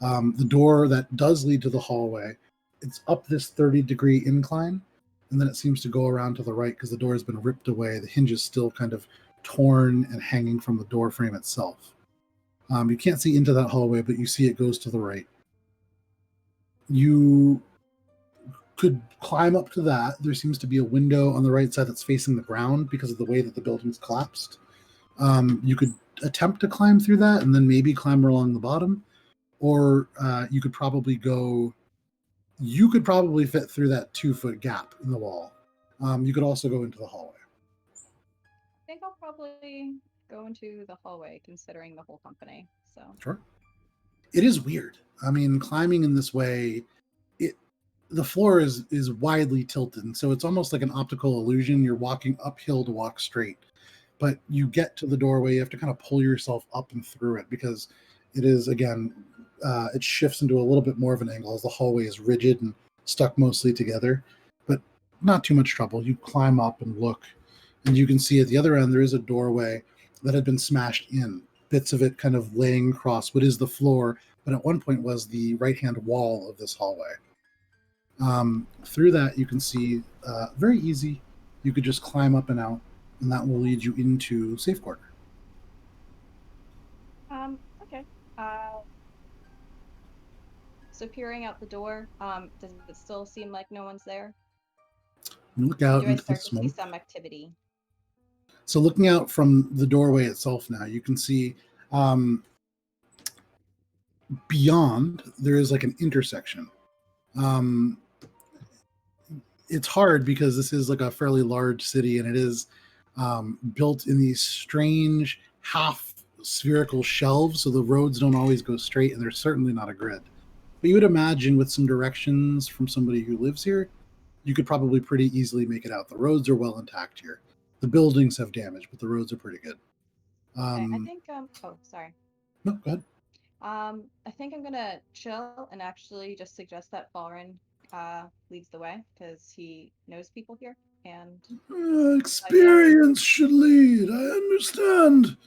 The door that does lead to the hallway, it's up this 30-degree incline, and then it seems to go around to the right because the door has been ripped away. The hinge is still kind of torn and hanging from the door frame itself. You can't see into that hallway, but you see it goes to the right. You could climb up to that. There seems to be a window on the right side that's facing the ground because of the way that the building's collapsed. You could attempt to climb through that and then maybe climb along the bottom. Or you could probably fit through that 2-foot gap in the wall. You could also go into the hallway. I think I'll probably go into the hallway, considering the whole company. So Sure. It is weird. I mean, climbing in this way, the floor is widely tilted, and so it's almost like an optical illusion. You're walking uphill to walk straight, but you get to the doorway. You have to kind of pull yourself up and through it because it is, again, it shifts into a little bit more of an angle as the hallway is rigid and stuck mostly together, but not too much trouble. You climb up and look, and you can see at the other end there is a doorway that had been smashed in, bits of it kind of laying across what is the floor, but at one point was the right-hand wall of this hallway. Through that, you can see very easy. You could just climb up and out, and that will lead you into safe quarter. Okay. So peering out the door, does it still seem like no one's there? You look Or out do I into the start to see smoke. some activity? So looking out from the doorway itself now, you can see beyond there is like an intersection. Um, it's hard because this is like a fairly large city and it is built in these strange half spherical shelves, so the roads don't always go straight and there's certainly not a grid. But you would imagine with some directions from somebody who lives here, you could probably pretty easily make it out. The roads are well intact here. The buildings have damage, but the roads are pretty good. Okay, I think oh, sorry. No, go ahead. I think I'm gonna chill and actually just suggest that Fallen leads the way because he knows people here and Experience should lead. I understand.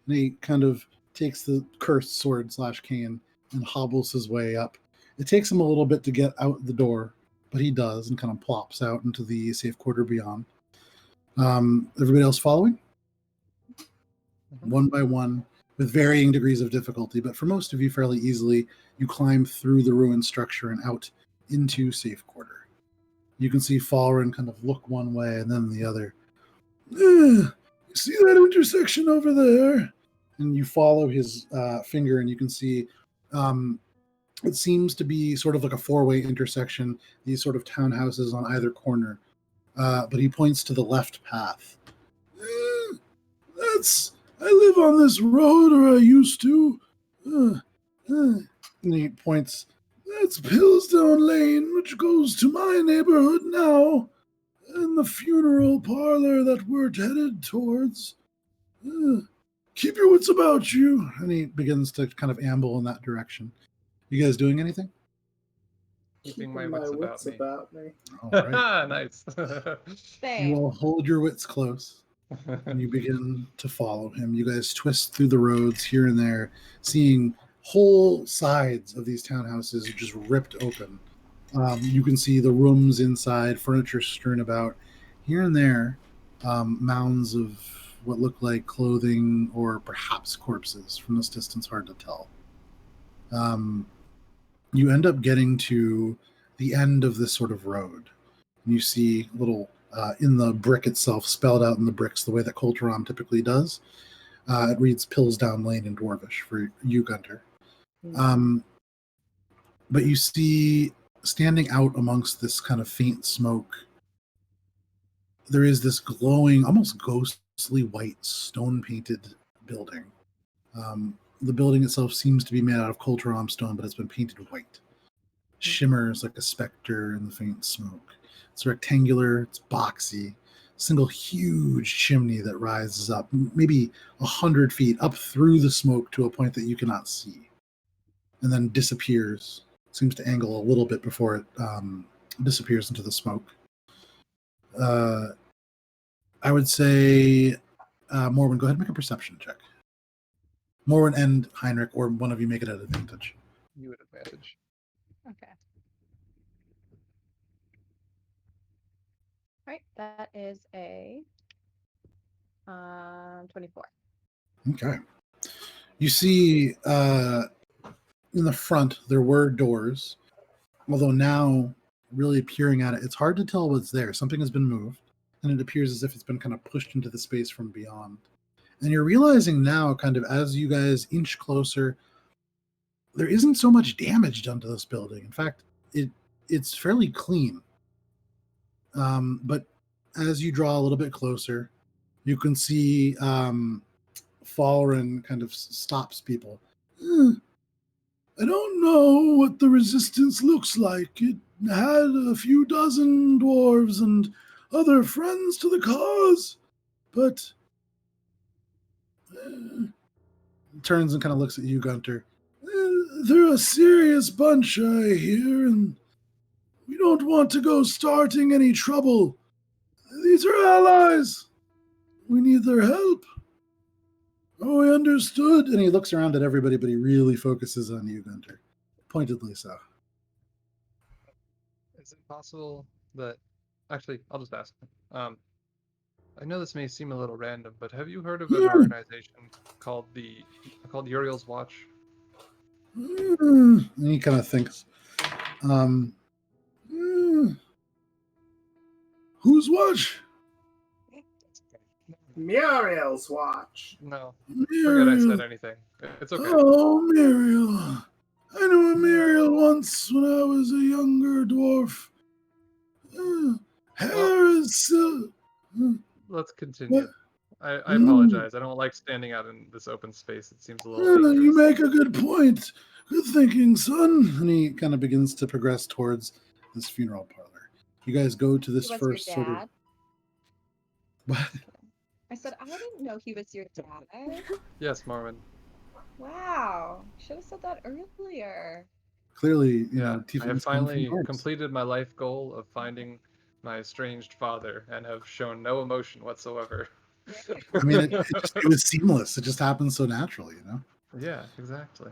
And he kind of takes the cursed sword slash cane and hobbles his way up. It takes him a little bit to get out the door, but he does and kind of plops out into the safe quarter beyond. Everybody else following? One by one, with varying degrees of difficulty, but for most of you, fairly easily, you climb through the ruined structure and out into safe quarter. You can see Fallen kind of look one way and then the other. You see that intersection over there? And you follow his finger, and you can see it seems to be sort of like a four-way intersection, these sort of townhouses on either corner. But he points to the left path. That's. I live on this road, or I used to. And he points. That's Pillsdown Lane, which goes to my neighborhood now, and the funeral parlor that we're headed towards. Keep your wits about you. And he begins to kind of amble in that direction. You guys doing anything? Keeping my wits about me. All right. Nice. Same. You all hold your wits close and you begin to follow him. You guys twist through the roads here and there, seeing whole sides of these townhouses just ripped open. You can see the rooms inside, furniture strewn about. Here and there, mounds of what look like clothing or perhaps corpses. From this distance, hard to tell. You end up getting to the end of this sort of road. You see little in the brick itself, spelled out in the bricks the way that Colteron typically does. It reads Pillsdown Lane in Dwarvish for you, Gunter. But you see, standing out amongst this kind of faint smoke, there is this glowing, almost ghostly white stone-painted building. The building itself seems to be made out of Colteron stone, but it's been painted white. Shimmers like a specter in the faint smoke. It's rectangular, it's boxy, single huge chimney that rises up, maybe 100 feet up through the smoke to a point that you cannot see, and then disappears. Seems to angle a little bit before it disappears into the smoke. I would say, Morwen, go ahead and make a perception check. Morwen and Heinrich, or one of you make it at advantage. You at advantage. Okay. All right, that is a 24. Okay. You see, in the front, there were doors, although now, really peering at it, it's hard to tell what's there. Something has been moved, and it appears as if it's been kind of pushed into the space from beyond. And you're realizing now, kind of as you guys inch closer, there isn't so much damage done to this building. In fact, it's fairly clean. But as you draw a little bit closer, you can see Fallen kind of stops people. I don't know what the resistance looks like. It had a few dozen dwarves and other friends to the cause, but turns and kind of looks at you, Gunter. They're a serious bunch, I hear, and we don't want to go starting any trouble. These are allies. We need their help. Oh, I understood. And he looks around at everybody, but he really focuses on you, Gunter. Pointedly so. Is it possible that... Actually, I'll just ask. I know this may seem a little random, but have you heard of an organization called Uriel's Watch? And he kind of thinks, um, whose watch? Muriel's watch. No, forget I said anything. It's okay. Oh, Muriel. I knew a Muriel once when I was a younger dwarf. Hair is Let's continue. I apologize. I don't like standing out in this open space. It seems a little dangerous. You make a good point. Good thinking, son. And he kind of begins to progress towards this funeral parlor. You guys go to this He was first your sort of. dad? What? I said, I didn't know he was your dad. Yes, Marvin. Wow. Should have said that earlier. Clearly, you Yeah, know, I have tieflings come from finally dwarves. completed my life goal of finding my estranged father and have shown no emotion whatsoever. I mean, it was seamless. It just happened so naturally, you know? Yeah, exactly.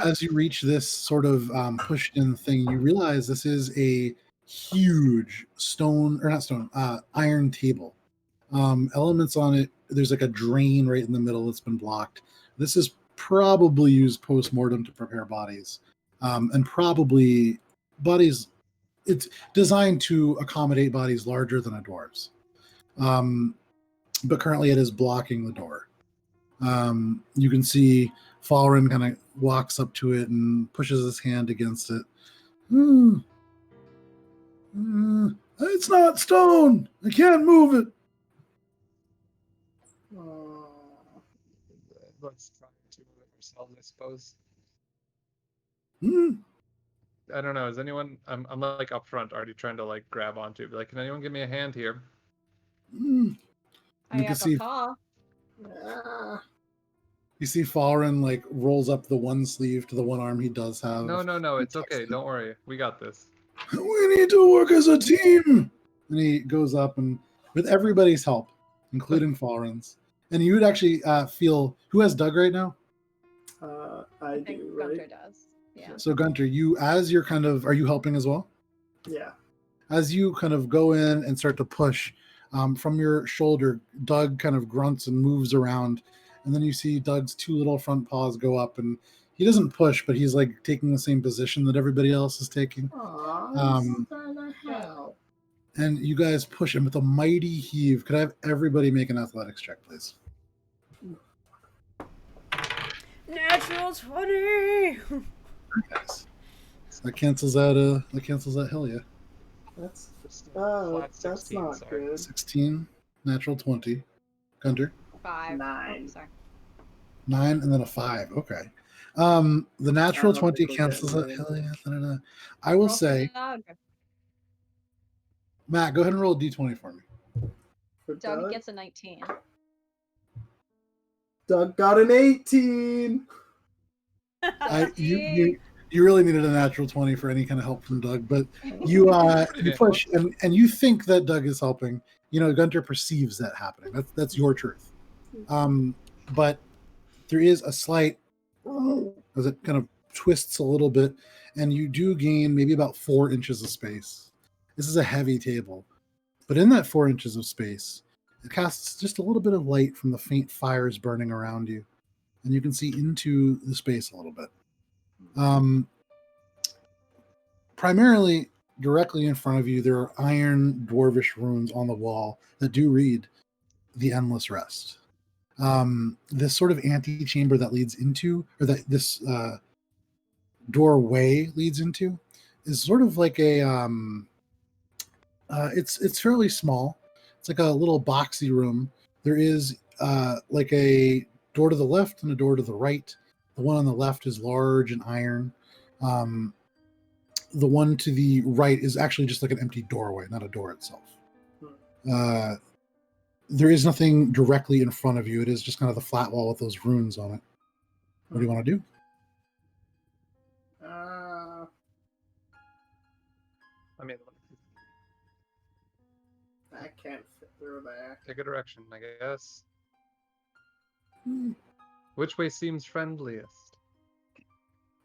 As you reach this sort of pushed-in thing, you realize this is a huge iron table. Elements on it, there's like a drain right in the middle that's been blocked. This is probably used post-mortem to prepare bodies. And probably bodies, it's designed to accommodate bodies larger than a dwarf's. But currently it is blocking the door. You can see Falren kind of walks up to it and pushes his hand against it. It's not stone. I can't move it. Let's try to move it ourselves, I suppose. Hmm. I don't know. Is anyone? I'm like up front, already trying to like grab onto it. Be like, can anyone give me a hand here? I have a paw. You see Falren like rolls up the one sleeve to the one arm he does have. No. It's okay. Don't worry. We got this. We need to work as a team. And he goes up and with everybody's help, including Falren's. And you would actually feel who has Doug right now? I think do, Gunter right? does. Yeah. So Gunter, are you helping as well? Yeah. As you kind of go in and start to push from your shoulder, Doug kind of grunts and moves around. And then you see Doug's two little front paws go up and he doesn't push, but he's like taking the same position that everybody else is taking. And you guys push him with a mighty heave. Could I have everybody make an athletics check, please? Natural 20. Nice. That cancels out hell yeah. That's Flat that's 16, not sorry. good. 16, natural 20. Gunter? 5. 9. Oh, sorry. 9 and then a 5. Okay. The natural I don't 20 think we're cancels out getting hell yeah. Da-da-da. I will Roll for say, Doug. Matt, go ahead and roll a d20 for me. For Doug Doug, gets a 19. Doug got an 18. You really needed a natural 20 for any kind of help from Doug, but you push and you think that Doug is helping. You know, Gunter perceives that happening. That's your truth. But there is a slight as it kind of twists a little bit, and you do gain maybe about 4 inches of space. This is a heavy table, but in that 4 inches of space, it casts just a little bit of light from the faint fires burning around you, and you can see into the space a little bit. Primarily, directly in front of you, there are iron dwarvish runes on the wall that do read "The Endless Rest." This sort of antechamber that leads into, or that this doorway leads into, is sort of like a. It's fairly small. It's like a little boxy room. There is like a door to the left and a door to the right. The one on the left is large and iron. The one to the right is actually just like an empty doorway, not a door itself. There is nothing directly in front of you. It is just kind of the flat wall with those runes on it. What do you want to do? I mean, I can't fit through there. take a direction, I guess. Which way seems friendliest?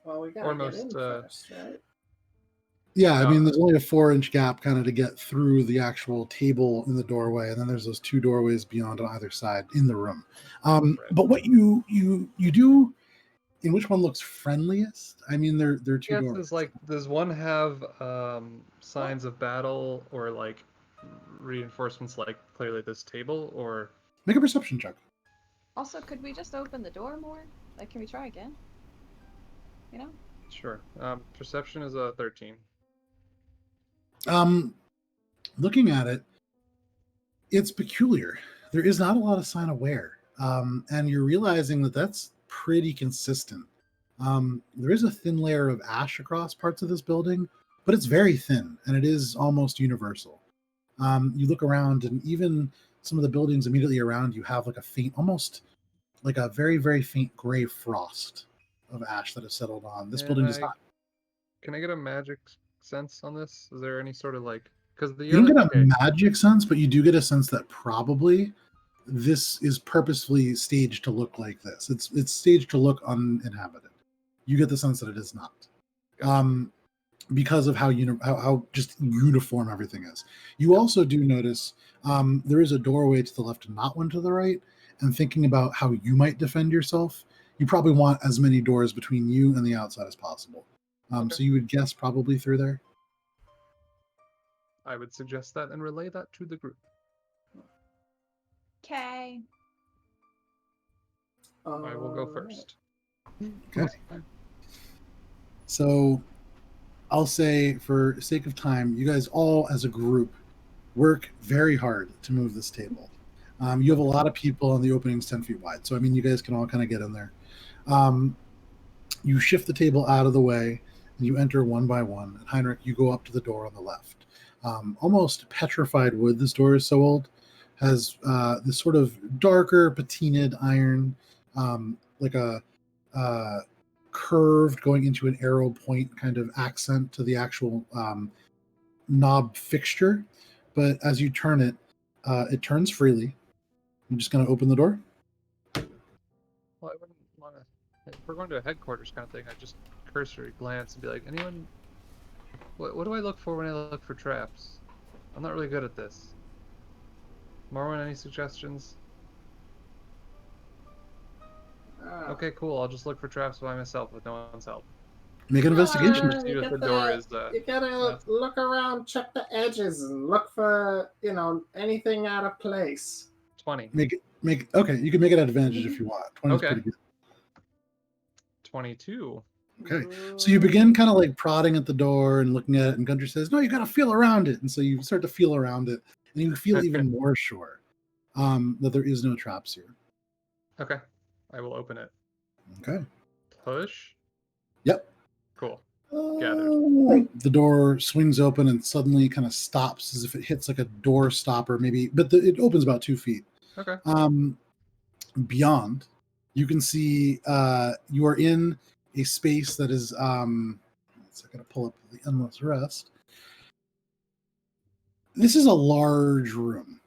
Well, we gotta Or get most, in first, right? Yeah, I Oh, mean, there's only a 4-inch gap kind of to get through the actual table in the doorway, and then there's those 2 doorways beyond on either side in the room. right. But what you do, in which one looks friendliest? I mean, they're 2 Yes, doorways. is like, does one have signs of battle or like reinforcements like clearly this table, or Make a perception check. Also, could we just open the door more? Like, can we try again? You know? sure. Perception is a 13. Looking at it, it's peculiar. There is not a lot of sign of wear, and you're realizing that that's pretty consistent. There is a thin layer of ash across parts of this building, but it's very thin, and it is almost universal. You look around, and even some of the buildings immediately around you have like a faint, almost like a very, very faint gray frost of ash that has settled on. This building does not. Can I get a magic sense on this? Is there any sort of like, because the You don't other get a magic sense, but you do get a sense that probably this is purposefully staged to look like this. It's staged to look uninhabited. You get the sense that it is not, Gotcha. because of how just uniform everything is. You also do notice there is a doorway to the left and not one to the right. And thinking about how you might defend yourself, you probably want as many doors between you and the outside as possible. Okay. So you would guess probably through there. I would suggest that and relay that to the group. Okay. I will go first. Okay. So I'll say, for sake of time, you guys all as a group work very hard to move this table. You have a lot of people, and the opening's 10 feet wide. So, I mean, you guys can all kind of get in there. You shift the table out of the way, and you enter one by one. And Heinrich, you go up to the door on the left. Almost petrified wood. This door is so old. Has this sort of darker patinaed iron, like a curved going into an arrow point kind of accent to the actual knob fixture. But as you turn it, it turns freely. I'm just going to open the door. Well, I wouldn't want to. If we're going to a headquarters kind of thing, I just cursory glance and be like, anyone? What do I look for when I look for traps? I'm not really good at this. Marwan, any suggestions? Okay, cool. I'll just look for traps by myself with no one's help. Make an investigation. See if the door is. You gotta look around, check the edges, and look for anything out of place. 20. Okay. You can make it at advantage if you want. 20 is pretty good. 22. Okay. So you begin kind of like prodding at the door and looking at it, and Gunter says, "No, you got to feel around it." And so you start to feel around it, and you feel even more sure that there is no traps here. Okay. I will open it. Okay. Push. Yep. Cool. Gathered. The door swings open and suddenly kind of stops as if it hits like a door stopper, maybe, but it opens about 2 feet. Okay. Beyond, you can see you are in a space that is. I'm going to pull up the Endless Rest. This is a large room.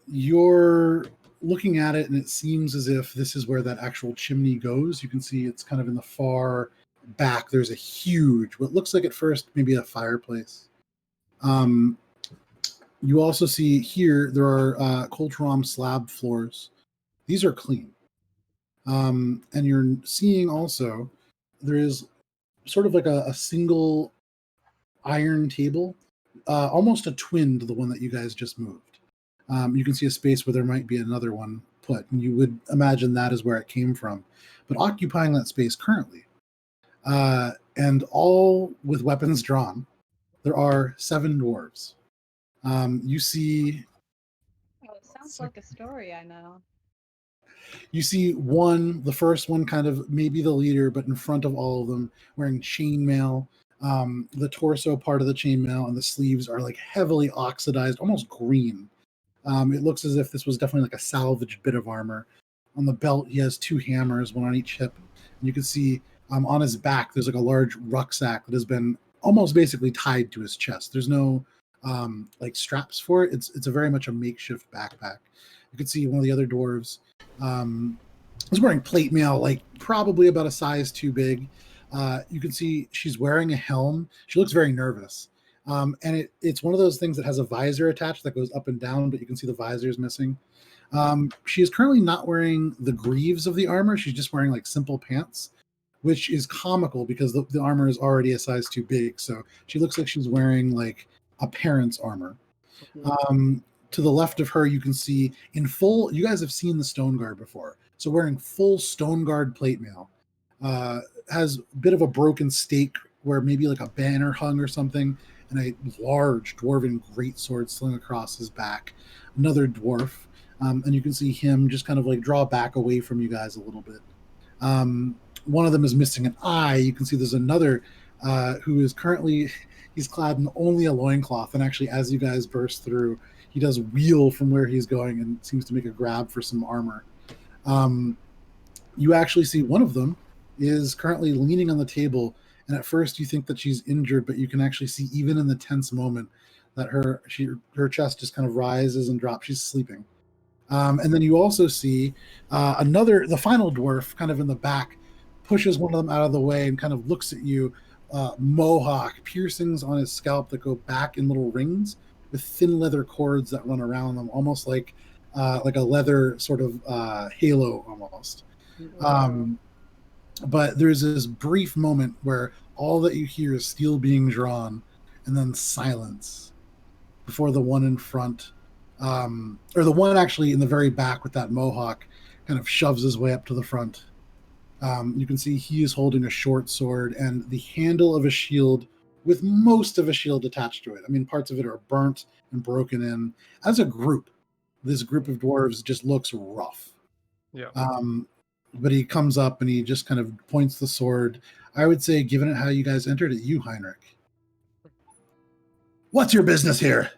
You're looking at it, and it seems as if this is where that actual chimney goes. You can see it's kind of in the far back. There's a huge, what looks like at first maybe a fireplace. You also see here there are Coltram slab floors. These are clean. And you're seeing also there is sort of like a single iron table, almost a twin to the one that you guys just moved. You can see a space where there might be another one put, and you would imagine that is where it came from. But occupying that space currently, and all with weapons drawn, there are 7 dwarves. You see. Oh, it sounds like a story I know. You see the first one kind of maybe the leader, but in front of all of them, wearing chainmail. The torso part of the chainmail and the sleeves are like heavily oxidized, almost green. It looks as if this was definitely like a salvaged bit of armor. On the belt, he has 2 hammers, one on each hip. And you can see on his back, there's like a large rucksack that has been almost basically tied to his chest. There's no like straps for it. It's a very much a makeshift backpack. You can see one of the other dwarves is wearing plate mail, like probably about a size too big. You can see she's wearing a helm. She looks very nervous. And it's one of those things that has a visor attached that goes up and down, but you can see the visor is missing. She is currently not wearing the greaves of the armor. She's just wearing like simple pants, which is comical because the armor is already a size too big. So she looks like she's wearing like a parent's armor. To the left of her, you can see in full, you guys have seen the Stone Guard before. So wearing full Stone Guard plate mail. Has a bit of a broken stake where maybe like a banner hung or something, and a large dwarven greatsword slung across his back. Another dwarf. And you can see him just kind of like draw back away from you guys a little bit. One of them is missing an eye. You can see there's another who is currently, he's clad in only a loincloth. And actually, as you guys burst through, he does wheel from where he's going and seems to make a grab for some armor. You actually see one of them is currently leaning on the table. And at first you think that she's injured, but you can actually see even in the tense moment that her chest just kind of rises and drops. She's sleeping. And then you also see the final dwarf kind of in the back pushes one of them out of the way and kind of looks at you. Mohawk, piercings on his scalp that go back in little rings with thin leather cords that run around them, almost like a leather sort of halo almost. But there's this brief moment where all that you hear is steel being drawn and then silence before the one in front, or the one actually in the very back with that mohawk kind of shoves his way up to the front. You can see he is holding a short sword and the handle of a shield with most of a shield attached to it. I mean, parts of it are burnt and broken in. As a group, this group of dwarves just looks rough. Yeah. But he comes up and he just kind of points the sword. I would say, given it how you guys entered it, you, Heinrich. What's your business here?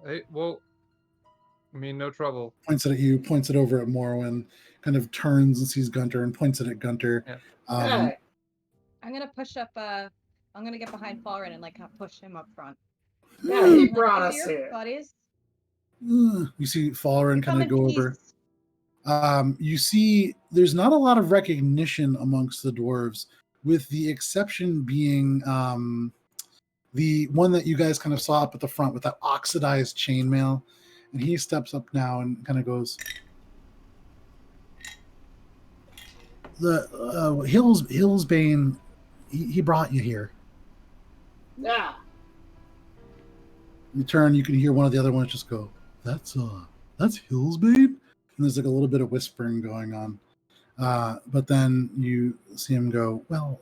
Hey, well, I mean, no trouble. Points it at you, points it over at Morwen, kind of turns and sees Gunter and points it at Gunter. Yeah. Hey, I'm gonna push up. I'm gonna get behind Fallen and like push him up front. yeah, he Like, brought "Up us here. buddies. You see Fallen kind Come of in go peace." over. You see there's not a lot of recognition amongst the dwarves, with the exception being the one that you guys kind of saw up at the front with that oxidized chainmail. And he steps up now and kind of goes, the Hillsbane, he brought you here. Yeah. You turn, you can hear one of the other ones just go, that's Hillsbane? And there's like a little bit of whispering going on. But then you see him go, well,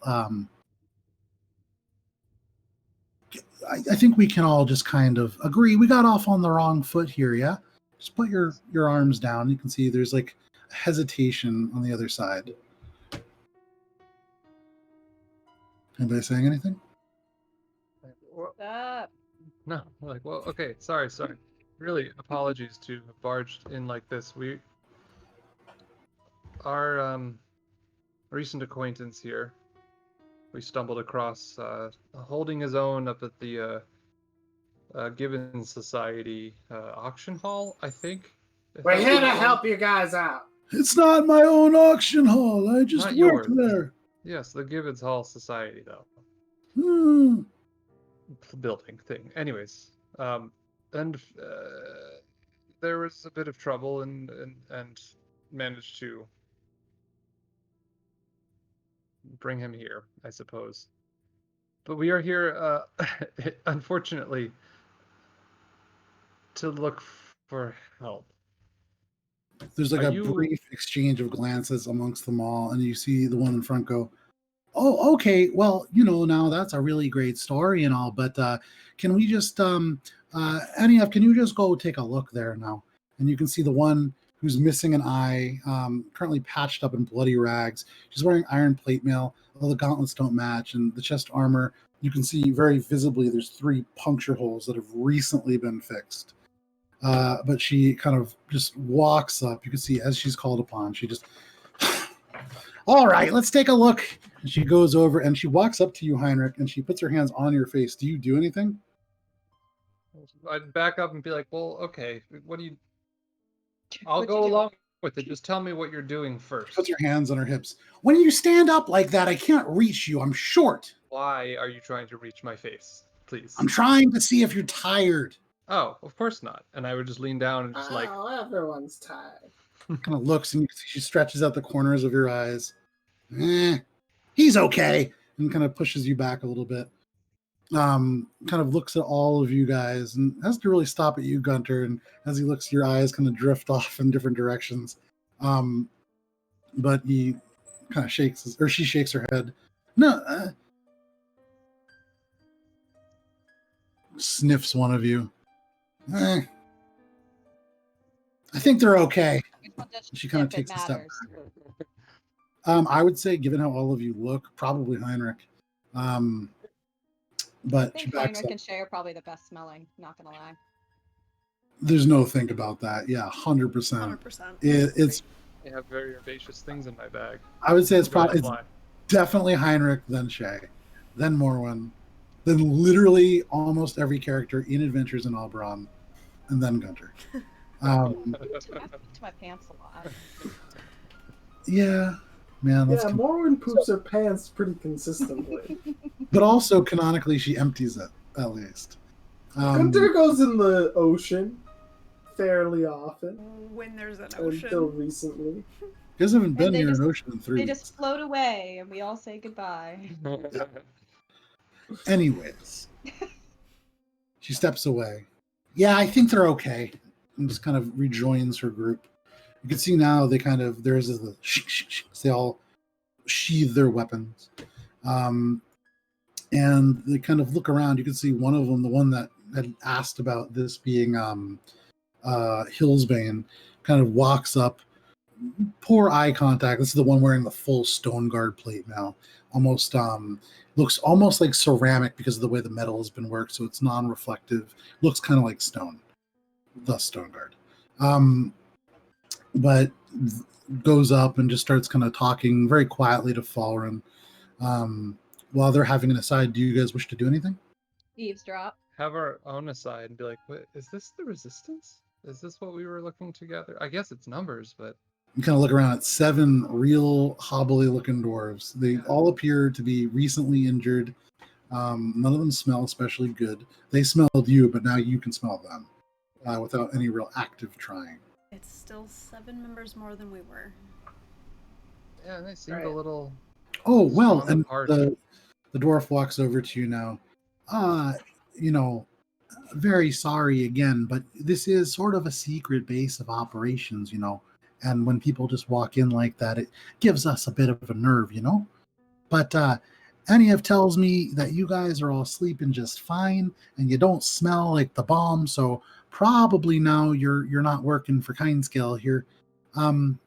I think we can all just kind of agree. We got off on the wrong foot here, yeah? Just put your arms down. You can see there's like hesitation on the other side. Anybody saying anything? Stop. No, like, well, okay, sorry. Really, apologies to have barged in like this. Our recent acquaintance here, we stumbled across holding his own up at the Gibbons Society auction hall, I think. We're here to help you guys out. It's not my own auction hall. I just Not work yours. there. Yes, the Gibbons Hall Society, though. Building thing. Anyways, and there was a bit of trouble and managed to bring him here, I suppose. But we are here, unfortunately, to look for help. There's like brief exchange of glances amongst them all, and you see the one in front go, oh, okay, well, now that's a really great story and all, but can we just, Anief, can you just go take a look there now? And you can see the one who's missing an eye, currently patched up in bloody rags. She's wearing iron plate mail, although the gauntlets don't match, and the chest armor, you can see very visibly there's 3 puncture holes that have recently been fixed. But she kind of just walks up. You can see as she's called upon, she just, all right, let's take a look. And she goes over and she walks up to you, Heinrich, and she puts her hands on your face. Do you do anything? I'd back up and be like, well, okay, what do you... I'll What'd go you do? along Wait, then just tell me what you're doing first. Puts her hands on her hips. When you stand up like that, I can't reach you. I'm short. Why are you trying to reach my face? Please. I'm trying to see if you're tired. Oh, of course not. And I would just lean down and just like. Oh, everyone's tired. Kind of looks and she stretches out the corners of your eyes. He's okay. And kind of pushes you back a little bit. Kind of looks at all of you guys and has to really stop at you, Gunter. And as he looks, your eyes kind of drift off in different directions. But he kind of she shakes her head. No, sniffs one of you. I think they're okay. She kind of takes a step back. I would say, given how all of you look, probably Heinrich. But I she think backs Heinrich up. and Shay are probably the best smelling, not gonna lie. There's no think about that. Yeah, 100%. 100%. It's. I have very herbaceous things in my bag. I would say it's Go ahead, probably fly. definitely Heinrich, then Shay, then Morwen, then literally almost every character in Adventures in Alberon, and then Gunter. I to my pants a lot. Yeah, man. Yeah, Morwen poops her pants pretty consistently. But also canonically, she empties it at least. Gunter goes in the ocean fairly often. When there's an ocean. Until recently. You guys haven't been they near just- an ocean in 3 They weeks. just float away, and we all say goodbye. Anyways, she steps away. Yeah, I think they're okay. And just kind of rejoins her group. You can see now they kind of they all sheathe their weapons, and they kind of look around. You can see one of them, the one that had asked about this being Hillsbane, kind of walks up. Poor eye contact. This is the one wearing the full stone guard plate now. Almost looks almost like ceramic because of the way the metal has been worked, so it's non-reflective. Looks kind of like stone, the stone guard. But goes up and just starts kind of talking very quietly to Falren. While they're having an aside, do you guys wish to do anything? Eavesdrop. Have our own aside and be like, "What is this? The resistance? Is this what we were looking to gather? I guess it's numbers, but." You kind of look around at 7 real hobbly-looking dwarves. They all appear to be recently injured. None of them smell especially good. They smelled you, but now you can smell them without any real active trying. It's still 7 members more than we were. Yeah, and they seemed Right. a little. Oh, well, Strong and heart. the dwarf walks over to you now. Very sorry again, but this is sort of a secret base of operations, and when people just walk in like that, it gives us a bit of a nerve, But Anniev tells me that you guys are all sleeping just fine, and you don't smell like the bomb, so probably now you're not working for Kindscale here. The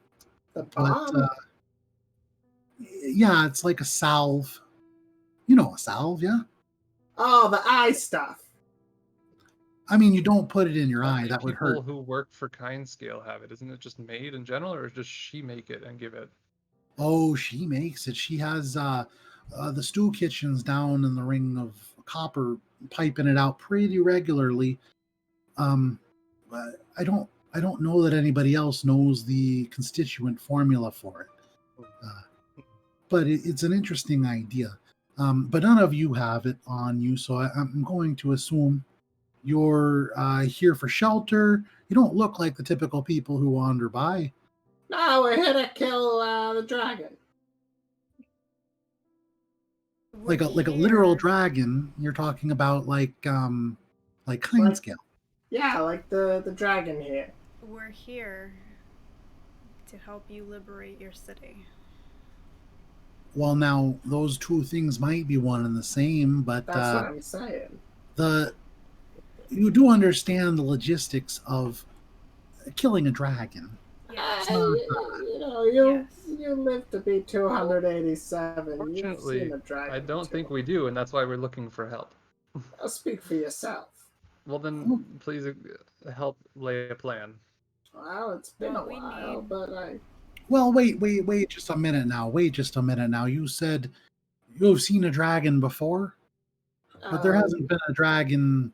But bomb? yeah, it's like a salve. You know a salve, yeah? Oh, the eye stuff. I mean, you don't put it in your How eye. many That would people hurt. who work for Kindscale have it? Isn't it just made in general, or does she make it and give it? Oh, she makes it. She has the stew kitchens down in the ring of copper, piping it out pretty regularly. But I don't know that anybody else knows the constituent formula for it. But it's an interesting idea. But none of you have it on you, so I'm going to assume you're here for shelter. You don't look like the typical people who wander by. No, we're here to kill the dragon. Like a literal dragon. You're talking about like Kindscale. Yeah, like the dragon here. We're here to help you liberate your city. Well, now those two things might be one and the same, but That's what I'm saying. you do understand the logistics of killing a dragon. Yes. You Yes. live to be 287. You've Fortunately, seen a dragon. I don't too. think we do, and that's why we're looking for help. I'll speak for yourself. Well, then, please help lay a plan. Well, it's been What a we while, need- but I. Well, wait just a minute now. You said you've seen a dragon before, but there hasn't been a dragon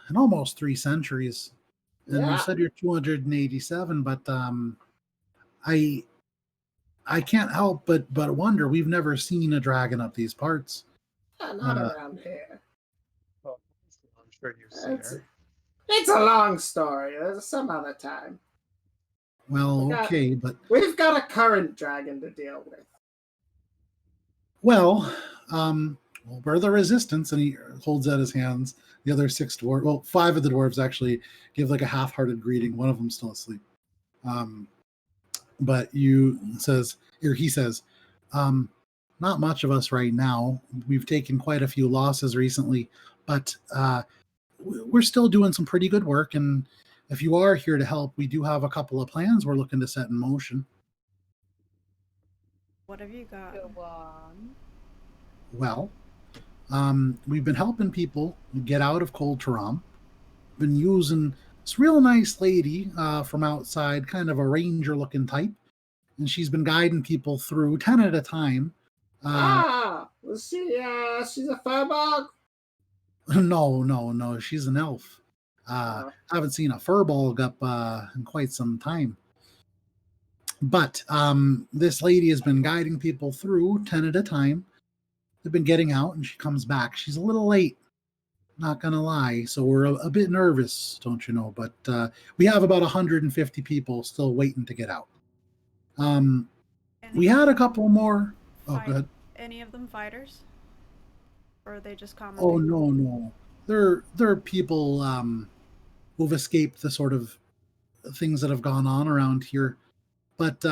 in almost 3 centuries. And you Yeah. said you're 287, but I can't help but wonder. We've never seen a dragon up these parts. Not around here. Oh, I'm sure you've seen It's, her. it's a long story. There's some other time. Well, okay, but We've got a current dragon to deal with. well, we're the resistance, and he holds out his hands. The other 6 dwarves, well, 5 of the dwarves actually give like a half-hearted greeting. One of them's still asleep. But he says, not much of us right now. We've taken quite a few losses recently, but we're still doing some pretty good work. And if you are here to help, we do have a couple of plans we're looking to set in motion. What have you got? Go on. Well, we've been helping people get out of Cold Taram. Been using this real nice lady from outside, kind of a ranger-looking type, and she's been guiding people through 10 at a time. She's a furbog? No, she's an elf. Haven't seen a furbolg up in quite some time. But this lady has been guiding people through 10 at a time. They've been getting out, and she comes back. She's a little late, not gonna lie. So we're a bit nervous, don't you know? But we have about 150 people still waiting to get out. We had a couple more. Oh, go ahead. Any of them fighters? Or are they just common? Oh, no. They're people who've escaped the sort of things that have gone on around here. But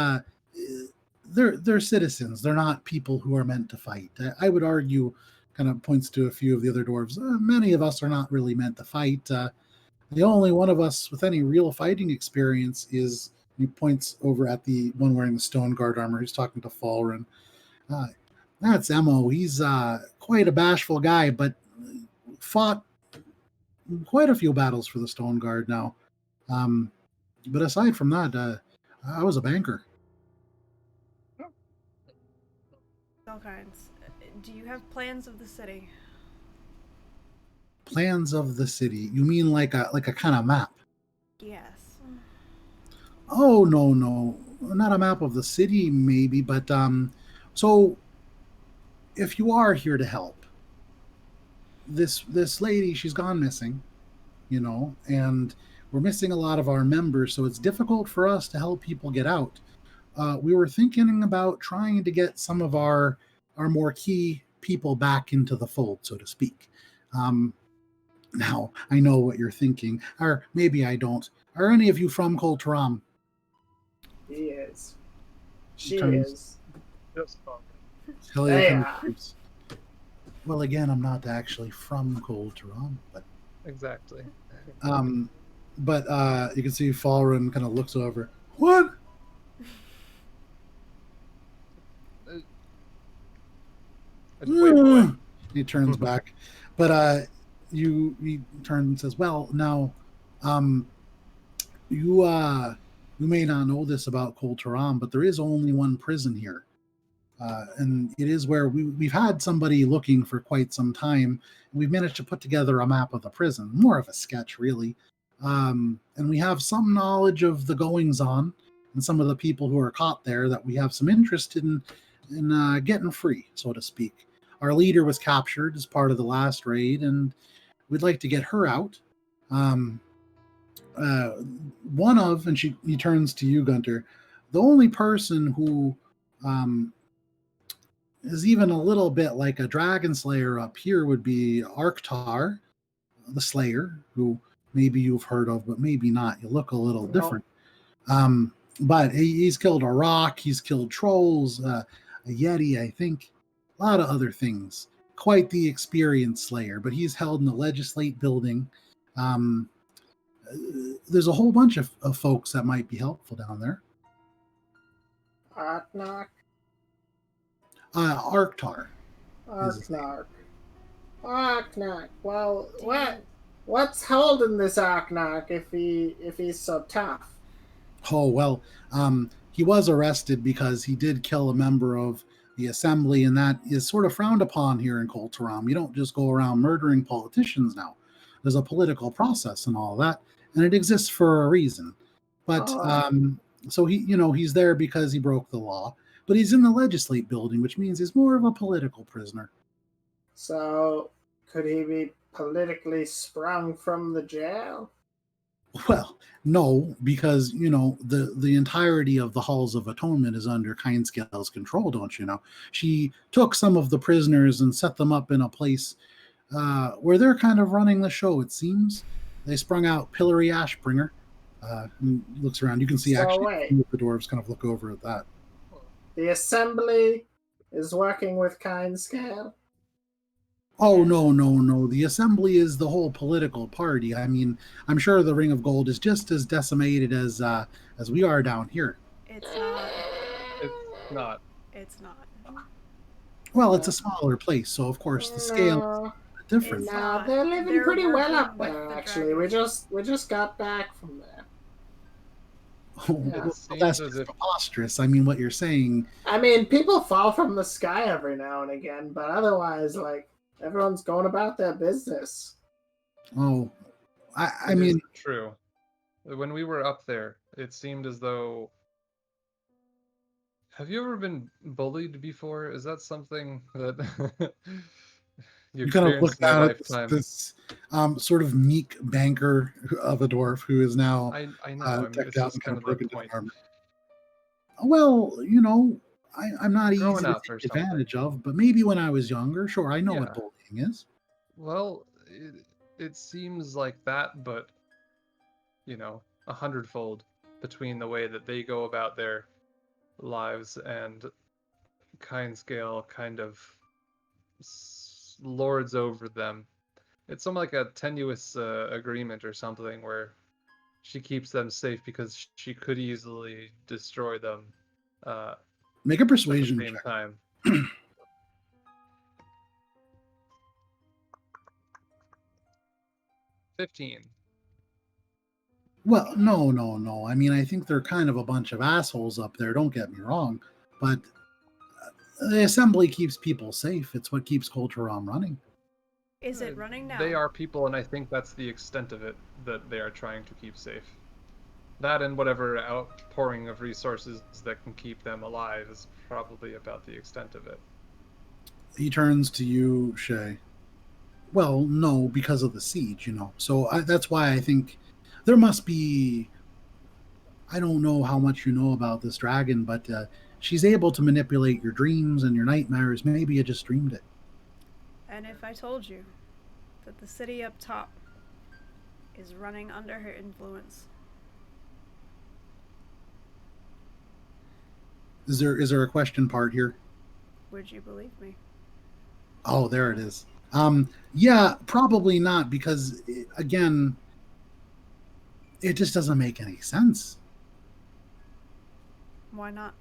they're citizens. They're not people who are meant to fight. I would argue, kind of points to a few of the other dwarves, many of us are not really meant to fight. The only one of us with any real fighting experience is, he points over at the one wearing the stone guard armor. He's talking to Falren. That's Emo. He's quite a bashful guy, but fought quite a few battles for the stone guard now. But aside from that, I was a banker. All kinds. Do you have plans of the city? Plans of the city? You mean like a kind of map? Yes. Oh, no, not a map of the city, maybe, but so if you are here to help, this lady, she's gone missing, and we're missing a lot of our members, so it's difficult for us to help people get out. We were thinking about trying to get some of our more key people back into the fold, so to speak. Now, I know what you're thinking, or maybe I don't. Are any of you from Cold Taram? He is. She Turns- is. Just fun. Well, again, I'm not actually from Cold Taram, but Exactly. But you can see Falren kind of looks over. What? He turns back, but he turns and says, "Well, now, you may not know this about Kol Taram, but there is only one prison here, and it is where we've had somebody looking for quite some time. And we've managed to put together a map of the prison, more of a sketch, really, and we have some knowledge of the goings on and some of the people who are caught there that we have some interest in getting free, so to speak. Our leader was captured as part of the last raid, and we'd like to get her out. And he turns to you, Gunter, the only person who is even a little bit like a dragon slayer up here would be Arktar, the Slayer, who maybe you've heard of, but maybe not. You look a little different. But he's killed a rock, he's killed trolls, a yeti, I think, a lot of other things. Quite the experienced slayer, but he's held in the legislate building. There's a whole bunch of folks that might be helpful down there. Arknar. Arktar. Arknar. Well, what's holding this Arknar if he's so tough? Oh, well, he was arrested because he did kill a member of the assembly, and that is sort of frowned upon here in Kol Taram. You don't just go around murdering politicians now. There's a political process and all that, and it exists for a reason. But So he's there because he broke the law, but he's in the legislate building, which means he's more of a political prisoner. So, could he be politically sprung from the jail? Well, no, because the entirety of the Halls of Atonement is under Kindscale's control, don't you know? She took some of the prisoners and set them up in a place where they're kind of running the show. It seems they sprung out Pillory Ashbringer. And looks around. You can see So wait. the dwarves kind of look over at that. The Assembly is working with Kindscale? Oh, no. The Assembly is the whole political party. I mean, I'm sure the Ring of Gold is just as decimated as we are down here. It's not. It's not. It's not. Well, it's a smaller place, so of course the scale is different. It's No, not. they're living They're pretty well working up with there, the actually. We just got back from there. Oh, Yeah. well, seems that's as just if- preposterous. I mean, what you're saying. I mean, people fall from the sky every now and again, but otherwise, like, everyone's going about their business. Oh, I It is mean, true. When we were up there, it seemed as though. Have you ever been bullied before? Is that something that you you kind of look experienced in your down at lifetime? this sort of meek banker of a dwarf who is now I know. decked It's out just in kind of the broken point. armor. Well, I'm not easy Growing to up or take something. advantage of, but maybe when I was younger, sure, I know what Yeah. bullying is. Well, it seems like that, but 100-fold between the way that they go about their lives and Kindscale kind of lords over them. It's something like a tenuous agreement or something where she keeps them safe because she could easily destroy them Make a at the persuasion same check. time. 15. Well, no. I mean, I think they're kind of a bunch of assholes up there, don't get me wrong, but the Assembly keeps people safe. It's what keeps Culturam running. Is it running now? They are people, and I think that's the extent of it that they are trying to keep safe. That and whatever outpouring of resources that can keep them alive is probably about the extent of it. He turns to you, Shay. Well, no, because of the siege, So that's why I think there must be. I don't know how much you know about this dragon, but she's able to manipulate your dreams and your nightmares. Maybe you just dreamed it. And if I told you that the city up top is running under her influence, Is there a question part here? would you believe me? Oh, there it is. Yeah, probably not, because again, it just doesn't make any sense. Why not?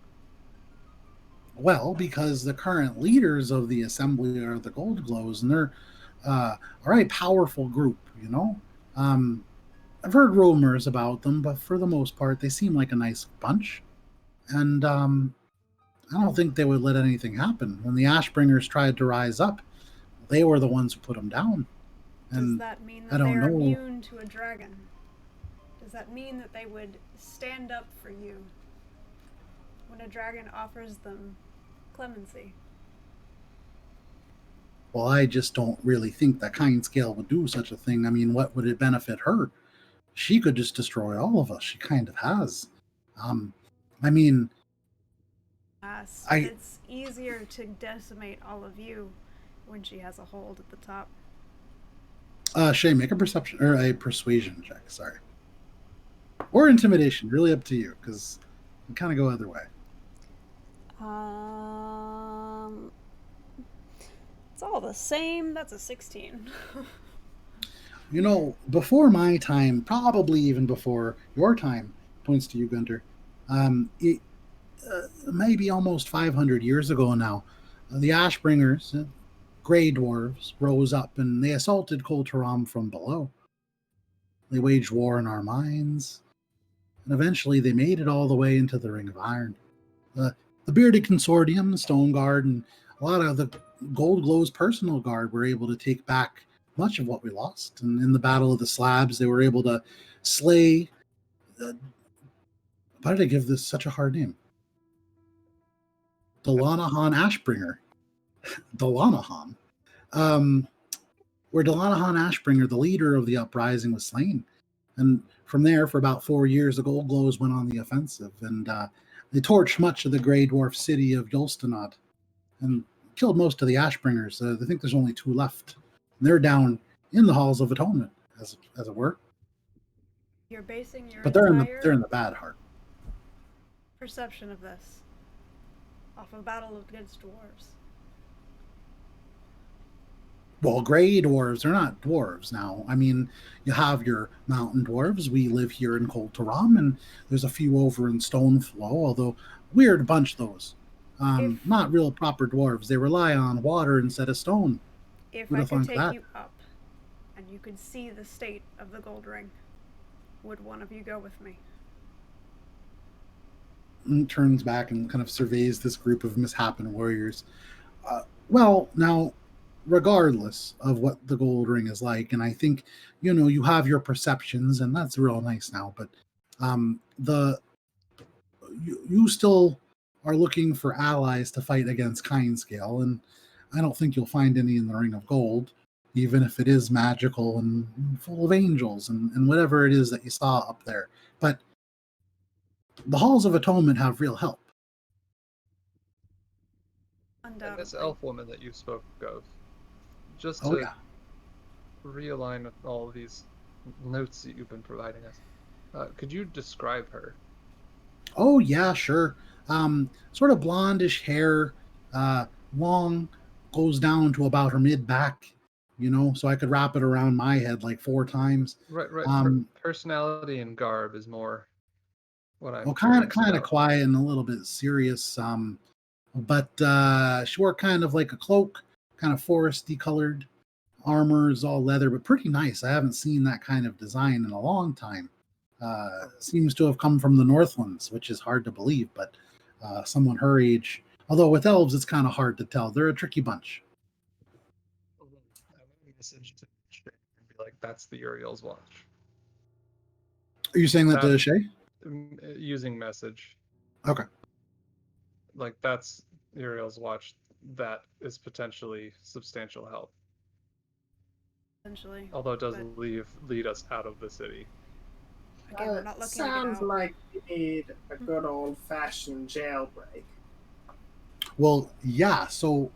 Well, because the current leaders of the Assembly are the Gold Glows, and they're a very powerful group, I've heard rumors about them, but for the most part, they seem like a nice bunch. And I don't think they would let anything happen. When the Ashbringers tried to rise up, they were the ones who put them down. Does And that mean I that don't they're know. immune to a dragon? Does that mean that they would stand up for you when a dragon offers them clemency? Well, I just don't really think that Kindscale would do such a thing. I mean, what would it benefit her? She could just destroy all of us. She kind of has. I mean, Yes, I- it's easier to decimate all of you when she has a hold at the top. Shay, make a perception or a persuasion check. Sorry, or intimidation. Really up to you, because you kind of go either way. It's all the same. That's a 16. Before my time, probably even before your time, points to you, Gunter. It maybe almost 500 years ago now, the Ashbringers, Grey Dwarves, rose up and they assaulted Culturam from below. They waged war in our mines, and eventually they made it all the way into the Ring of Iron. The Bearded Consortium, the Stone Guard, and a lot of the Gold Glow's personal guard were able to take back much of what we lost. And in the Battle of the Slabs, they were able to slay Why did I give this such a hard name? Delanahan Ashbringer. Delanahan. Where Delanahan Ashbringer, the leader of the uprising, was slain. And from there, for about 4 years, the Gold Glows went on the offensive, and they torched much of the Grey Dwarf city of Yolstanod and killed most of the Ashbringers. I think there's only 2 left. And they're down in the Halls of Atonement, as it were. You're basing your But they're entire in the bad heart. perception of this off of battle against dwarves. Well, Grey Dwarves are not dwarves now. I mean, you have your mountain dwarves. We live here in Kol Taram, and there's a few over in Stoneflow, although weird bunch those. Not real proper dwarves. They rely on water instead of stone. If I could take you up and you could see the state of the gold ring, would one of you go with me? And turns back and kind of surveys this group of mishappen warriors. Well, now, regardless of what the gold ring is like, and I think, you have your perceptions, and that's real nice now, but you still are looking for allies to fight against Kindscale, and I don't think you'll find any in the Ring of Gold, even if it is magical and full of angels and whatever it is that you saw up there. But the Halls of Atonement have real help. And this elf woman that you spoke of, just Oh, to yeah. realign with all of these notes that you've been providing us, could you describe her? Oh, yeah, sure. Sort of blondish hair, long, goes down to about her mid-back, so I could wrap it around my head like 4 times. Right. Personality and garb is more what I'm kind of curious about. quiet and a little bit serious. But she wore kind of like a cloak, kind of foresty colored. Armor is all leather, but pretty nice. I haven't seen that kind of design in a long time. Seems to have come from the Northlands, which is hard to believe, but someone her age. Although with elves, it's kind of hard to tell. They're a tricky bunch. Message to Shay and be like, that's the Uriel's watch. Are you saying that to Shay? Using message. Okay. Like, that's Uriel's watch. That is potentially substantial help. Potentially. Although it does lead us out of the city. Again, we're not looking sounds to get out. like we need a good old-fashioned jailbreak. Well, yeah. So,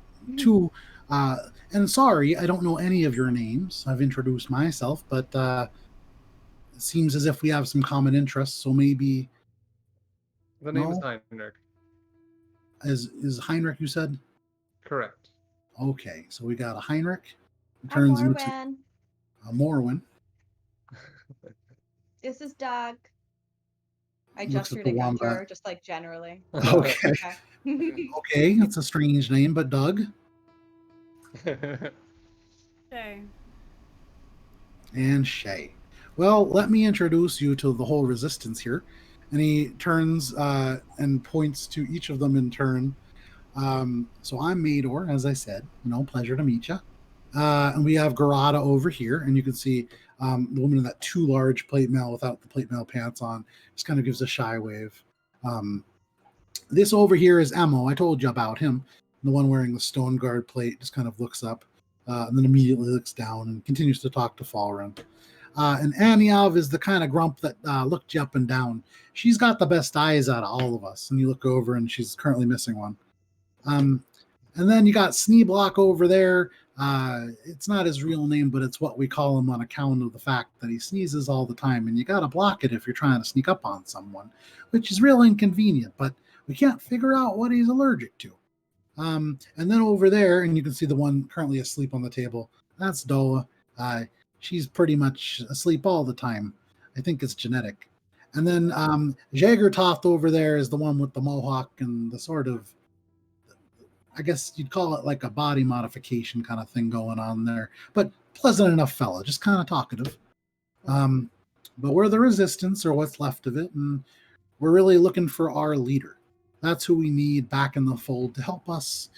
and sorry, I don't know any of your names. I've introduced myself, but it seems as if we have some common interests. So maybe the name is Heinrich. Is Heinrich, you said? Correct. Okay, so we got a Heinrich. I'm Turns into Morwen. a Morwen. This is Doug. I Looks gesture at to the wombat. Gunter, just like generally. Okay. Okay, that's a strange name, but Doug. Shay. And Shay. Well, let me introduce you to the whole resistance here. And he turns and points to each of them in turn. So I'm Mador, as I said. Pleasure to meet you. And we have Garada over here, and you can see the woman in that too large plate mail without the plate mail pants on. Just kind of gives a shy wave. This over here is Emo. I told you about him. The one wearing the stone guard plate just kind of looks up and then immediately looks down and continues to talk to Falren. And Aniav is the kind of grump that looked you up and down. She's got the best eyes out of all of us. And you look over and she's currently missing one. And then you got Sneeblock over there. It's not his real name, but it's what we call him on account of the fact that he sneezes all the time. And you got to block it if you're trying to sneak up on someone, which is real inconvenient. But we can't figure out what he's allergic to. And then over there, and you can see the one currently asleep on the table. That's Doa. She's pretty much asleep all the time. I think it's genetic. And then Jagertoft over there is the one with the mohawk and the sort of, I guess you'd call it like a body modification kind of thing going on there. But pleasant enough fella, just kind of talkative. But we're the resistance, or what's left of it, and we're really looking for our leader. That's who we need back in the fold to help us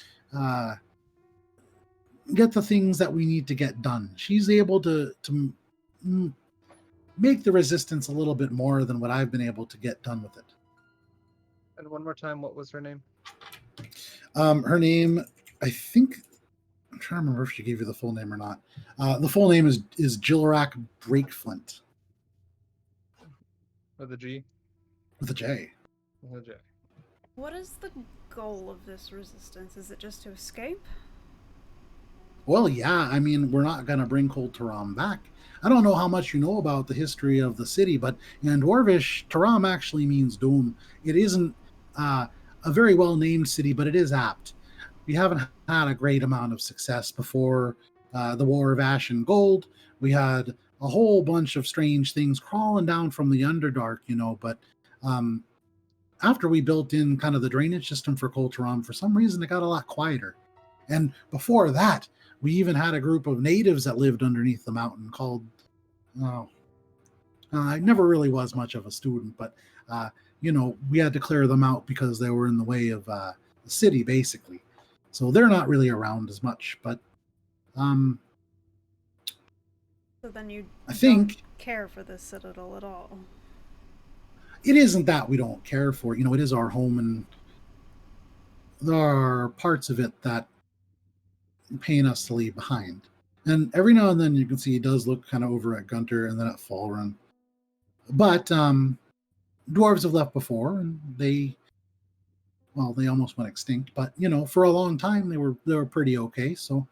get the things that we need to get done. She's able to make the resistance a little bit more than what I've been able to get done with it. And one more time, what was her name? Her name, I think, I'm trying to remember if she gave you the full name or not. The full name is Jillrack Breakflint With a G? with a J. With a J. What is the goal of this resistance? Is it just to escape? Well, yeah, I mean, we're not going to bring Kol Taram back. I don't know how much you know about the history of the city, but in Dwarvish, Taram actually means dome. It isn't a very well named city, but it is apt. We haven't had a great amount of success before the War of Ash and Gold. We had a whole bunch of strange things crawling down from the Underdark, but um, after we built in kind of the drainage system for Kol Taram, for some reason it got a lot quieter. And before that, we even had a group of natives that lived underneath the mountain called. Oh, I never really was much of a student, but we had to clear them out because they were in the way of the city, basically. So they're not really around as much. But So then you I don't think care for this citadel at all. it isn't that we don't care for it. It is our home, and there are parts of it that pain us to leave behind. And every now and then you can see he does look kind of over at Gunter and then at Falrun. But dwarves have left before, and they almost went extinct. But for a long time they were pretty okay. So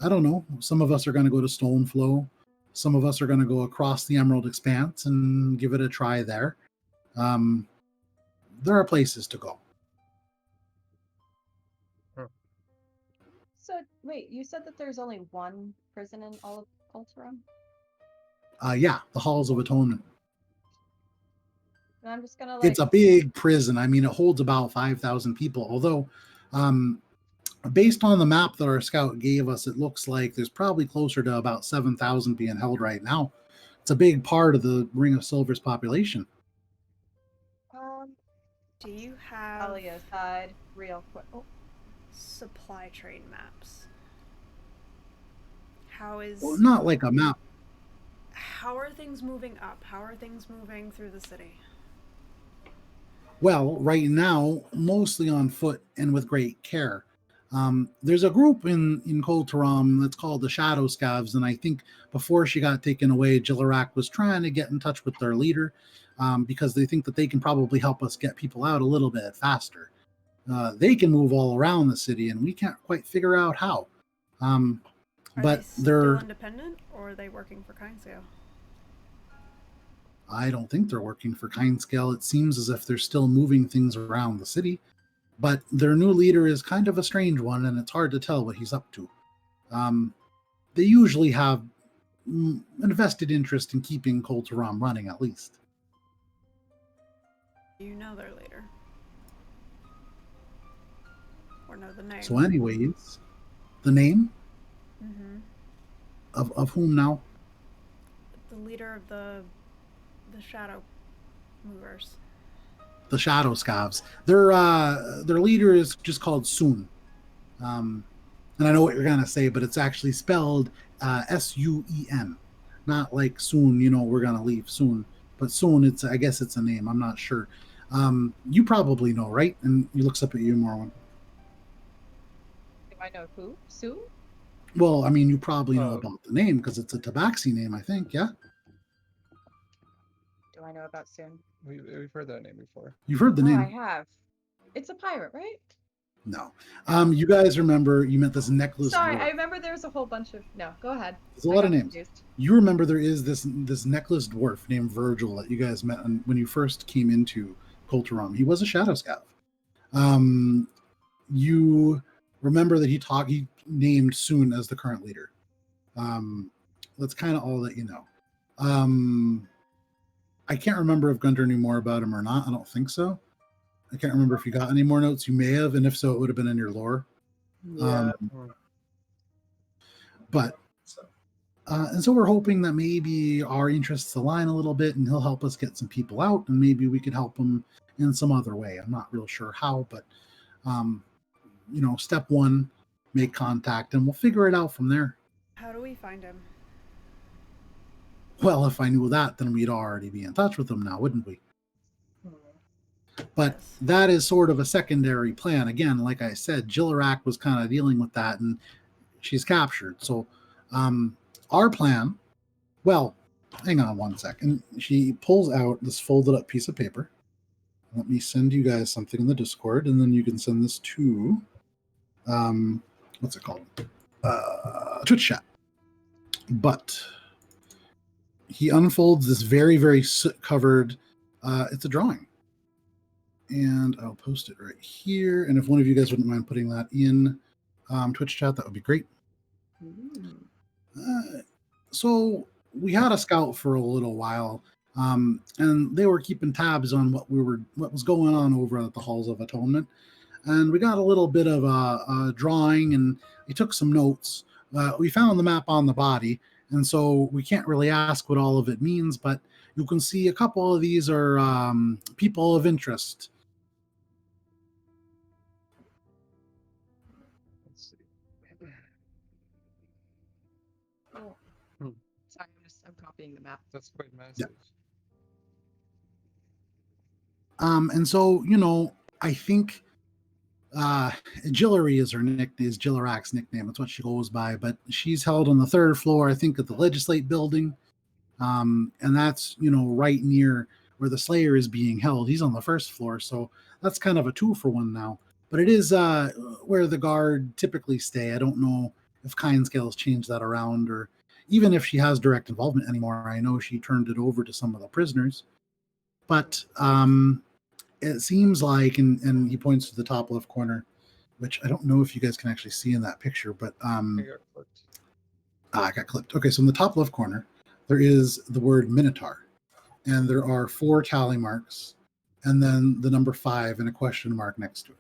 I don't know. Some of us are going to go to Stoneflow. Some of us are going to go across the Emerald Expanse and give it a try there. There are places to go. So wait, you said that there's only one prison in all of Culturum? Yeah, the Halls of Atonement. And I'm just gonna It's a big prison. I mean, it holds about 5,000 people. Although, based on the map that our scout gave us, it looks like there's probably closer to about 7,000 being held right now. It's a big part of the Ring of Silver's population. Do you have Talia aside real quick? Oh. Supply train maps? How is Well, not like a map. How are things moving up? How are things moving through the city? Well, right now, mostly on foot and with great care. There's a group in Kol Taram that's called the Shadow Scavs, and I think before she got taken away, Jillrack was trying to get in touch with their leader because they think that they can probably help us get people out a little bit faster. They can move all around the city, and we can't quite figure out how. Are But they they're still independent, or are they working for Kindscale? I don't think they're working for Kindscale. It seems as if they're still moving things around the city. But their new leader is kind of a strange one, and it's hard to tell what he's up to. They usually have an vested interest in keeping Kol Taram running, at least. Do you know their leader? Or know the name? So anyways, the name? Mm-hmm. Of whom now? The leader of the Shadow Movers. The Shadow Scavs. Their leader is just called Soon. And I know what you're gonna say, but it's actually spelled Suen, not like soon. We're gonna leave soon, but soon. I guess it's a name. I'm not sure. You probably know, right? And he looks up at you, Morwen. Do I know who? Sue? Well, I mean, you probably know about the name because it's a Tabaxi name, I think. Yeah. Do I know about Soon? We've heard that name before. You've heard the name. I have. It's a pirate, right? No. You guys remember you met this necklace. Sorry, dwarf. I remember there was a whole bunch of. No, go ahead. There's a lot of names. Confused. You remember there is this necklace dwarf named Virgil that you guys met when you first came into Kol Taram. He was a Shadow Scav. You remember that he named Soon as the current leader. That's kind of all that you know. I can't remember if Gunter knew more about him or not. I don't think so. I can't remember if you got any more notes. You may have, and if so, it would have been in your lore. Yeah. And so we're hoping that maybe our interests align a little bit, and he'll help us get some people out, and maybe we could help him in some other way. I'm not real sure how, but step one, make contact, and we'll figure it out from there. How do we find him? Well, if I knew that, then we'd already be in touch with him now, wouldn't we? But Yes. that is sort of a secondary plan. Again, like I said, Jillerak was kind of dealing with that, and she's captured. So our plan, well, hang on one second. She pulls out this folded up piece of paper. Let me send you guys something in the Discord, and then you can send this to, what's it called? Twitch chat. But he unfolds this very, very soot covered, it's a drawing. And I'll post it right here. And if one of you guys wouldn't mind putting that in Twitch chat, that would be great. So we had a scout for a little while, and they were keeping tabs on what was going on over at the Halls of Atonement. And we got a little bit of a drawing, and we took some notes. We found the map on the body, and so we can't really ask what all of it means, but you can see a couple of these are people of interest. Let's see. Oh. Hmm. Sorry, I'm copying the map. That's quite massive. And so, I think Jillery is her nickname, is Jillerak's nickname. That's what she goes by. But she's held on the third floor, I think, at the Legislate building. And that's, right near where the Slayer is being held. He's on the first floor. So that's kind of a 2-for-1 now. But it is where the guard typically stay. I don't know if Kindscale has changed that around, or even if she has direct involvement anymore. I know she turned it over to some of the prisoners. But it seems like, and he points to the top left corner, which I don't know if you guys can actually see in that picture, but I got clipped. I got clipped. Okay, so in the top left corner, there is the word Minotaur, and there are 4 tally marks, and then the number 5 and a question mark next to it.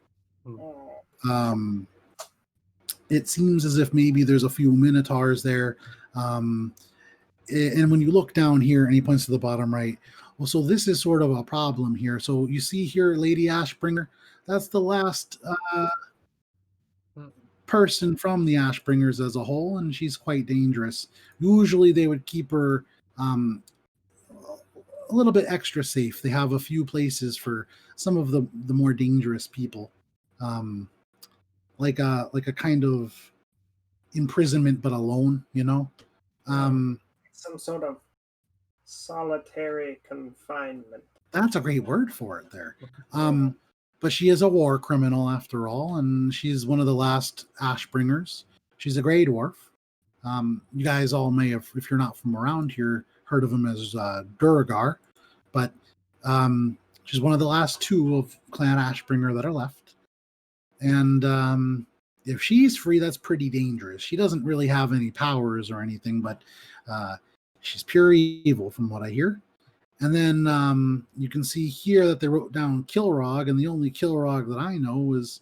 It seems as if maybe there's a few Minotaurs there. And when you look down here, and he points to the bottom right, well, so this is sort of a problem here. So you see here, Lady Ashbringer, that's the last person from the Ashbringers as a whole, and she's quite dangerous. Usually they would keep her a little bit extra safe. They have a few places for some of the more dangerous people, like a kind of imprisonment, but alone, Some sort of solitary confinement. That's a great word for it there. But she is a war criminal after all, and she's one of the last Ashbringers. She's a Grey Dwarf. You guys all may have, if you're not from around here, heard of him as Duragar. But she's one of the last 2 of Clan Ashbringer that are left. And if she's free, that's pretty dangerous. She doesn't really have any powers or anything, but she's pure evil from what I hear. And then you can see here that they wrote down Kilrog, and the only Kilrog that I know is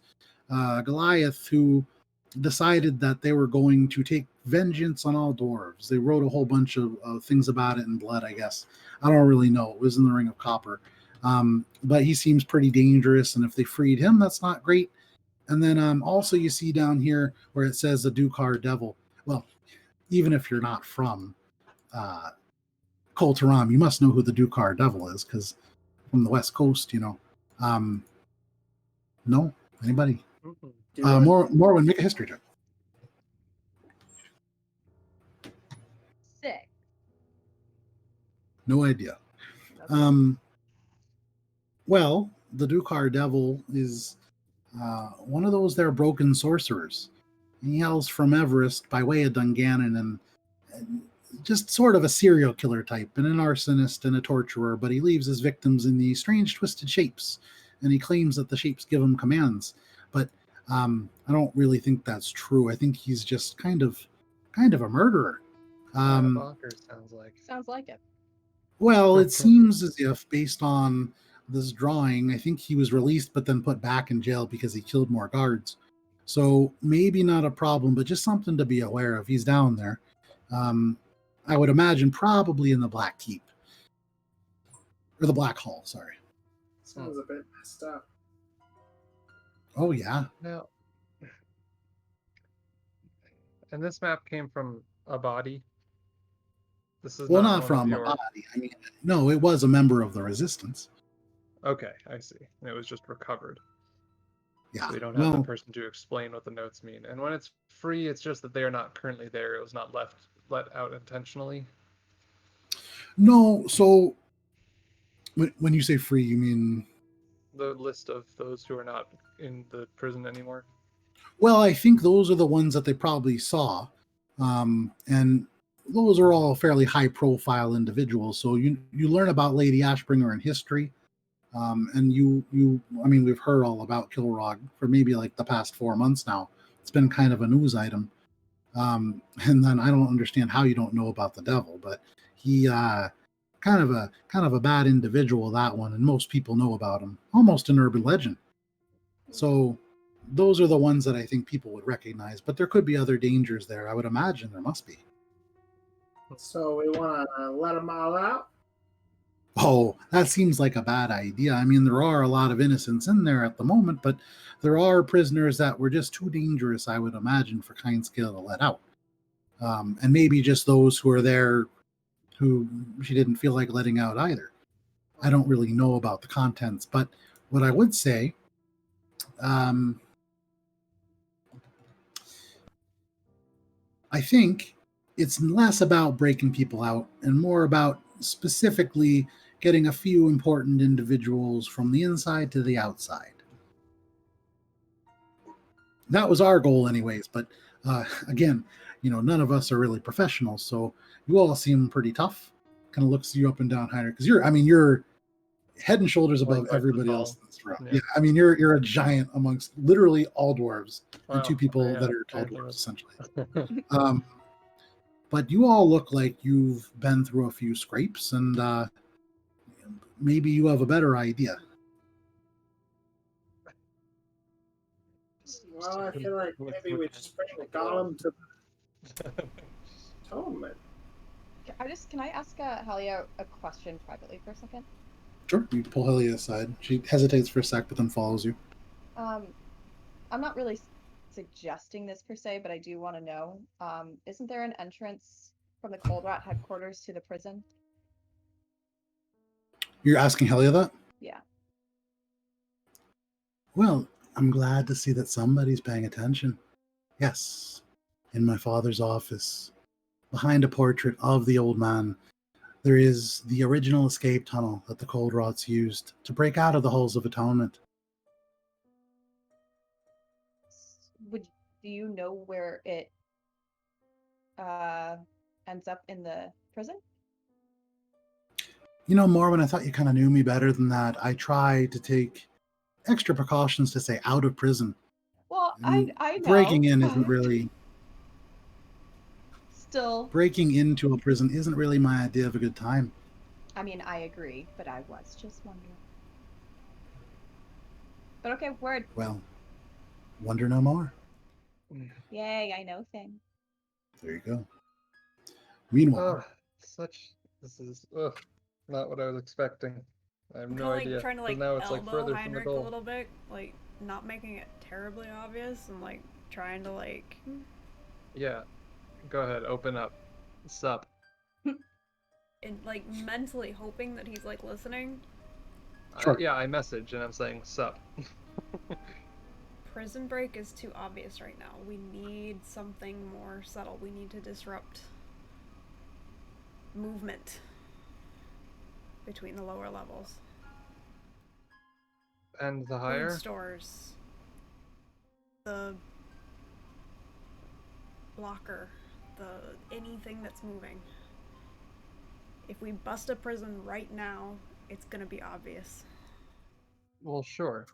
Goliath, who decided that they were going to take vengeance on all dwarves. They wrote a whole bunch of things about it in blood, I guess. I don't really know. It was in the Ring of Copper. But he seems pretty dangerous, and if they freed him, that's not great. And then also you see down here where it says the Dukar Devil. Well, even if you're not from Kol Taram, you must know who the Dukar Devil is, because from the West Coast, No? Anybody? Morwen, make a history check. 6. No idea. Well, the Dukar Devil is one of those there broken sorcerers. He hails from Everest by way of Dungannon, and just sort of a serial killer type, and an arsonist and a torturer, but he leaves his victims in these strange twisted shapes, and he claims that the shapes give him commands. But I don't really think that's true. I think he's just kind of a murderer. Bonkers sounds like. Sounds like it. Well, it seems as if, based on this drawing, I think he was released but then put back in jail because he killed more guards. So maybe not a problem, but just something to be aware of. He's down there. I would imagine probably in the Black Keep. Or the Black Hall, sorry. Sounds a bit messed up. Oh, yeah. Now, and this map came from a body? This is Well, not not one from of a your... body. I mean, no, it was a member of the Resistance. Okay, I see. And it was just recovered. Yeah. So we don't have the Well, person to explain what the notes mean. And when it's free, it's just that they are not currently there. It was not let out intentionally. no. So when you say free, you mean? The list of those who are not in the prison anymore. Well, I think those are the ones that they probably saw, and those are all fairly high-profile individuals. So you learn about Lady Ashbringer in history, and I mean, we've heard all about Kilrog for maybe like the past 4 months now. It's been kind of a news item. And then I don't understand how you don't know about the devil, but he kind of a bad individual, that one, and most people know about him, almost an urban legend. So those are the ones that I think people would recognize, but there could be other dangers there. I would imagine there must be. So we want to let them all out. Oh, that seems like a bad idea. I mean, there are a lot of innocents in there at the moment, but there are prisoners that were just too dangerous, I would imagine, for Kindscale to let out. And maybe just those who are there who she didn't feel like letting out either. I don't really know about the contents, but what I would say, um, I think it's less about breaking people out and more about specifically getting a few important individuals from the inside to the outside. That was our goal, anyways. But again, none of us are really professionals, so you all seem pretty tough. Kind of looks you up and down, Heinrich, because you're head and shoulders above Quite everybody tall. else in this room. Yeah. Yeah, I mean you're a giant amongst literally all dwarves and two Wow, people yeah, that are tall apparently dwarves, essentially. that's- But you all look like you've been through a few scrapes, and maybe you have a better idea. Well, I feel like maybe we just bring the golem to the atonement. Can I ask Halia a question privately for a second? Sure, you pull Helia aside. She hesitates for a sec, but then follows you. I'm not really suggesting this per se, but I do want to know. Isn't there an entrance from the Cold Rat headquarters to the prison? You're asking Helia that? Yeah. Well, I'm glad to see that somebody's paying attention. Yes, in my father's office, behind a portrait of the old man, there is the original escape tunnel that the Cold Rots used to break out of the Halls of Atonement. Do you know where it ends up in the prison? Morwen, I thought you kind of knew me better than that. I try to take extra precautions to stay out of prison. Well, I mean, I know. breaking in isn't really... Still. Breaking into a prison isn't really my idea of a good time. I mean, I agree, but I was just wondering. But okay, word. Well, wonder no more. Yay, I know things. There you go. Meanwhile... This is not what I was expecting. I have I'm no kinda, idea. trying to now it's elbow further Heinrich from a the goal. little bit, not making it terribly obvious, and trying to Yeah, go ahead, open up. Sup. and mentally hoping that he's listening. Sure. Yeah, I message and I'm saying sup. Prison break is too obvious right now. We need something more subtle. We need to disrupt movement between the lower levels. And the higher? Food stores. The locker. Anything that's moving. If we bust a prison right now, it's gonna be obvious. Well, sure.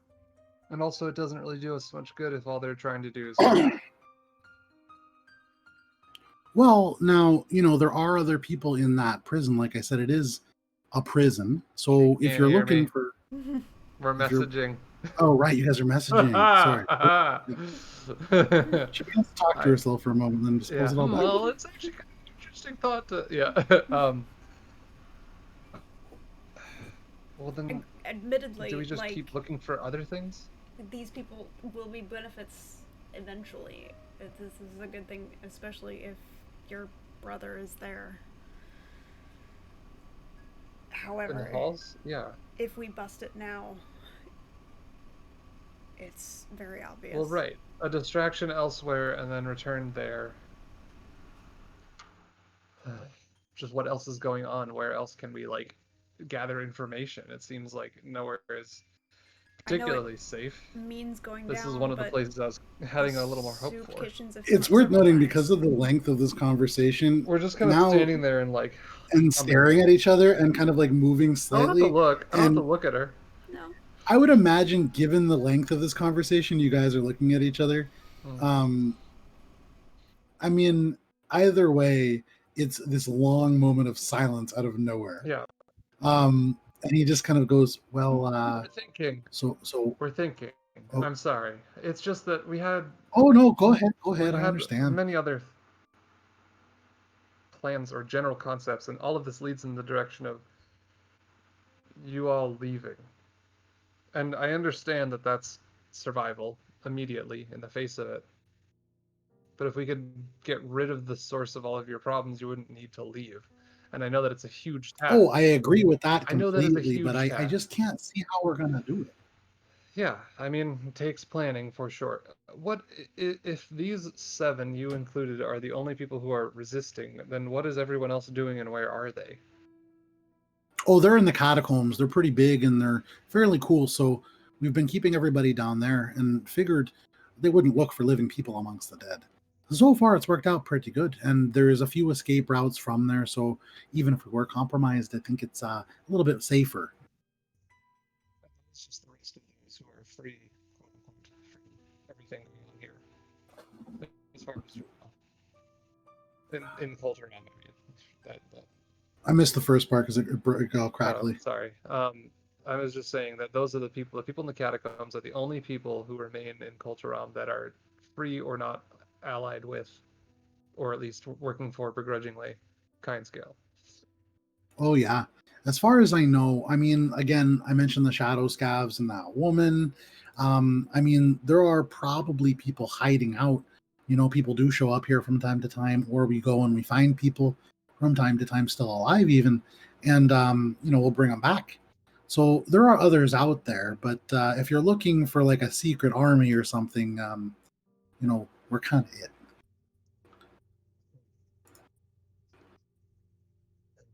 And also, it doesn't really do us much good if all they're trying to do is... Well, now, there are other people in that prison. Like I said, it is a prison. So if you're looking for... We're messaging. Oh, right, you guys are messaging. Sorry. She begins to talk to herself for a moment, then just pulls it all back. Well, it's actually kind of an interesting thought to... Yeah. Well, then... Admittedly, do we just keep looking for other things? These people will be benefits eventually. This is a good thing, especially if your brother is there. in the However, halls? Yeah. if we bust it now, it's very obvious. Well, right. A distraction elsewhere and then return there. Just what else is going on? Where else can we like gather information? It seems like nowhere is particularly safe. Means going This down, is one of the but places I was having a little more hope soup for. kitchens have It's seen worth several noting times. because of the length of this conversation. We're just kind of now standing there and like and staring at each other and kind of like moving I don't have slightly. to look. I don't have to And look at her. No. I would imagine, given the length of this conversation, you guys are looking at each other. I mean, either way, it's this long moment of silence out of nowhere. Yeah. And he just kind of goes, "Well, We're thinking. so We're thinking. Oh. I'm sorry. It's just that we had. Oh no, go ahead. We I had understand. many other plans or general concepts, and all of this leads in the direction of you all leaving. And I understand that that's survival immediately in the face of it. But if we could get rid of the source of all of your problems, you wouldn't need to leave. And I know that it's a huge task. Oh, I agree with that I know that it's a completely, but huge I task. just can't see how we're gonna do it. Yeah, I mean, it takes planning for sure. What if these 7, you included, are the only people who are resisting? Then what is everyone else doing, and where are they? Oh, they're in the catacombs. They're pretty big and they're fairly cool. So we've been keeping everybody down there and figured they wouldn't look for living people amongst the dead. So far, it's worked out pretty good, and there's a few escape routes from there. So even if we were compromised, I think it's a little bit safer. It's just the rest of those who are free, quote unquote, free everything going on here. As far as you know, in culture, I mean, that I missed the first part because it got crackly. Oh, sorry. I was just saying that those are the people in the catacombs are the only people who remain in Culturam that are free or not allied with, or at least working for begrudgingly, Kindscale. Oh yeah. As far as I know, I mean, again, I mentioned the shadow scavs and that woman. I mean, there are probably people hiding out. You know, people do show up here from time to time, or we go and we find people from time to time still alive, even, and you know, we'll bring them back. So there are others out there, but if you're looking for like a secret army or something, you know, we're kind of it.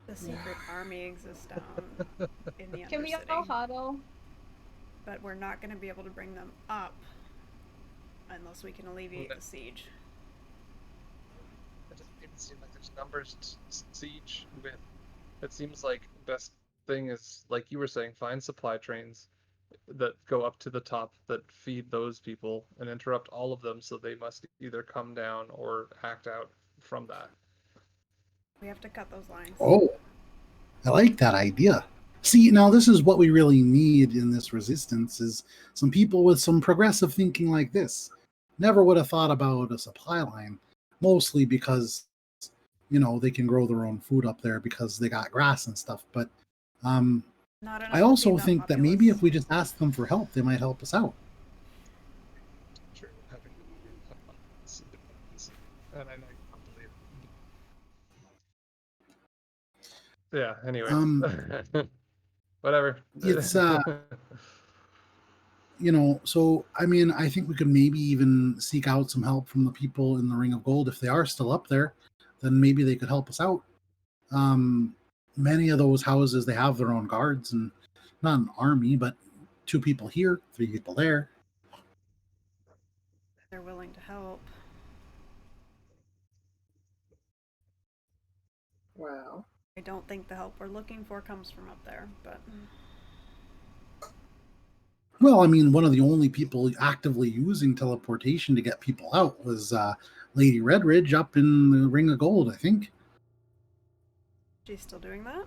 The secret army exists down in the Can we Undercity, all huddle? but we're not going to be able to bring them up unless we can alleviate the siege. It doesn't even seem like there's numbers to siege with. It seems like the best thing is, like you were saying, find supply trains that go up to the top that feed those people and interrupt all of them, so they must either come down or act out from that. We have to cut those lines. Oh, I like that idea. See, now this is what we really need in this resistance is some people with some progressive thinking like this. Never would have thought about a supply line, mostly because, you know, they can grow their own food up there because they got grass and stuff. But I also think that maybe if we just ask them for help, they might help us out. True, having and I know you don't believe it. Yeah, anyway. Whatever. It's you know, so I mean, I think we could maybe even seek out some help from the people in the Ring of Gold if they are still up there. Then maybe they could help us out. Many of those houses they have their own guards and not an army, but 2 people here, 3 people there. They're willing to help. Wow. I don't think the help we're looking for comes from up there, but Well, I mean, one of the only people actively using teleportation to get people out was Lady Redridge up in the Ring of Gold, I think. she's still doing that?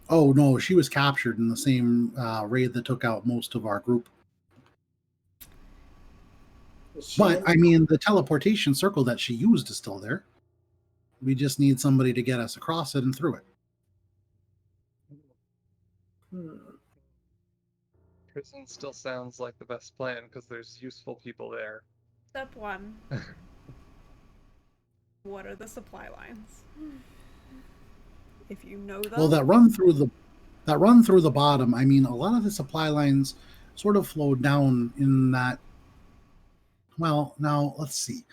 Oh no, she was captured in the same raid that took out most of our group. But I mean, the teleportation circle that she used is still there. We just need somebody to get us across it and through it. Prison still sounds like the best plan because there's useful people there. Step 1. What are the supply lines? If you know them. Well, that run through the bottom, I mean, a lot of the supply lines sort of flow down in that. Well, now let's see.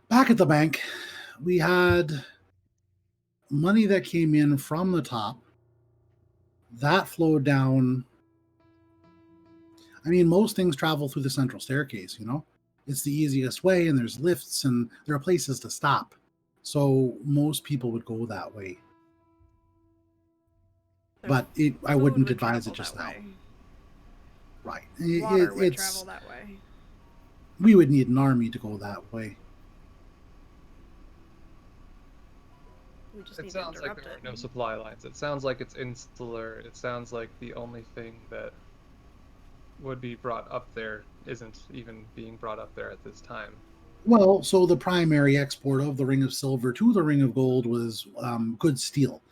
Back at the bank, we had money that came in from the top. That flowed down. I mean, most things travel through the central staircase, you know? It's the easiest way, and there's lifts, and there are places to stop. So most people would go that way. But I Food wouldn't would advise it travel just that now. way. Right. Water would travel that way. We would need an army to go that way. We just It need to sounds like interrupt there are it. no supply lines. It sounds like it's insular. It sounds like the only thing that would be brought up there isn't even being brought up there at this time. Well, so the primary export of the Ring of Silver to the Ring of Gold was good steel.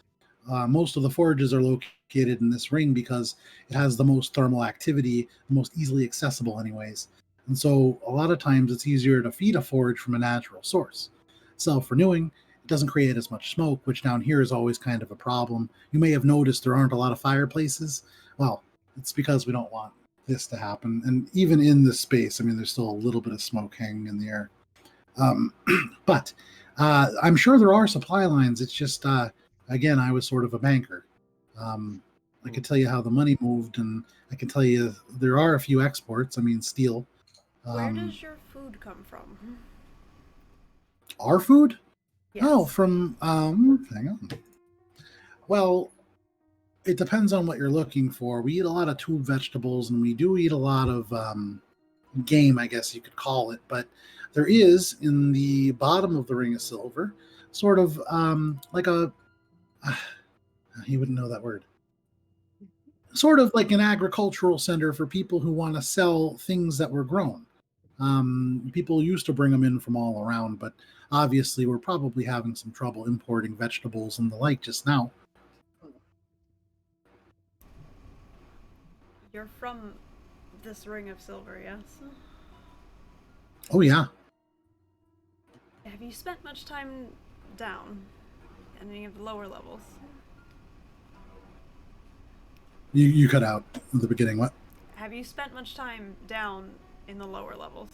Most of the forges are located in this ring because it has the most thermal activity, the most easily accessible, anyways. And so a lot of times it's easier to feed a forge from a natural source. Self renewing, it doesn't create as much smoke, which down here is always kind of a problem. You may have noticed there aren't a lot of fireplaces. Well, it's because we don't want this to happen. And even in this space, I mean, there's still a little bit of smoke hanging in the air. But I'm sure there are supply lines. It's just, again, I was sort of a banker. I could tell you how the money moved, and I can tell you there are a few exports. I mean, steel. Where does your food come from? Our food? Yes. Oh, from, hang on. Well, it depends on what you're looking for. We eat a lot of tube vegetables, and we do eat a lot of game, I guess you could call it. But there is, in the bottom of the Ring of Silver, sort of like a... you wouldn't know that word. Sort of like an agricultural center for people who want to sell things that were grown. People used to bring them in from all around, but obviously we're probably having some trouble importing vegetables and the like just now. You're from this Ring of Silver, yes? Oh, yeah. Have you spent much time down in any of the lower levels? You cut out at the beginning. What? Have you spent much time down in the lower levels?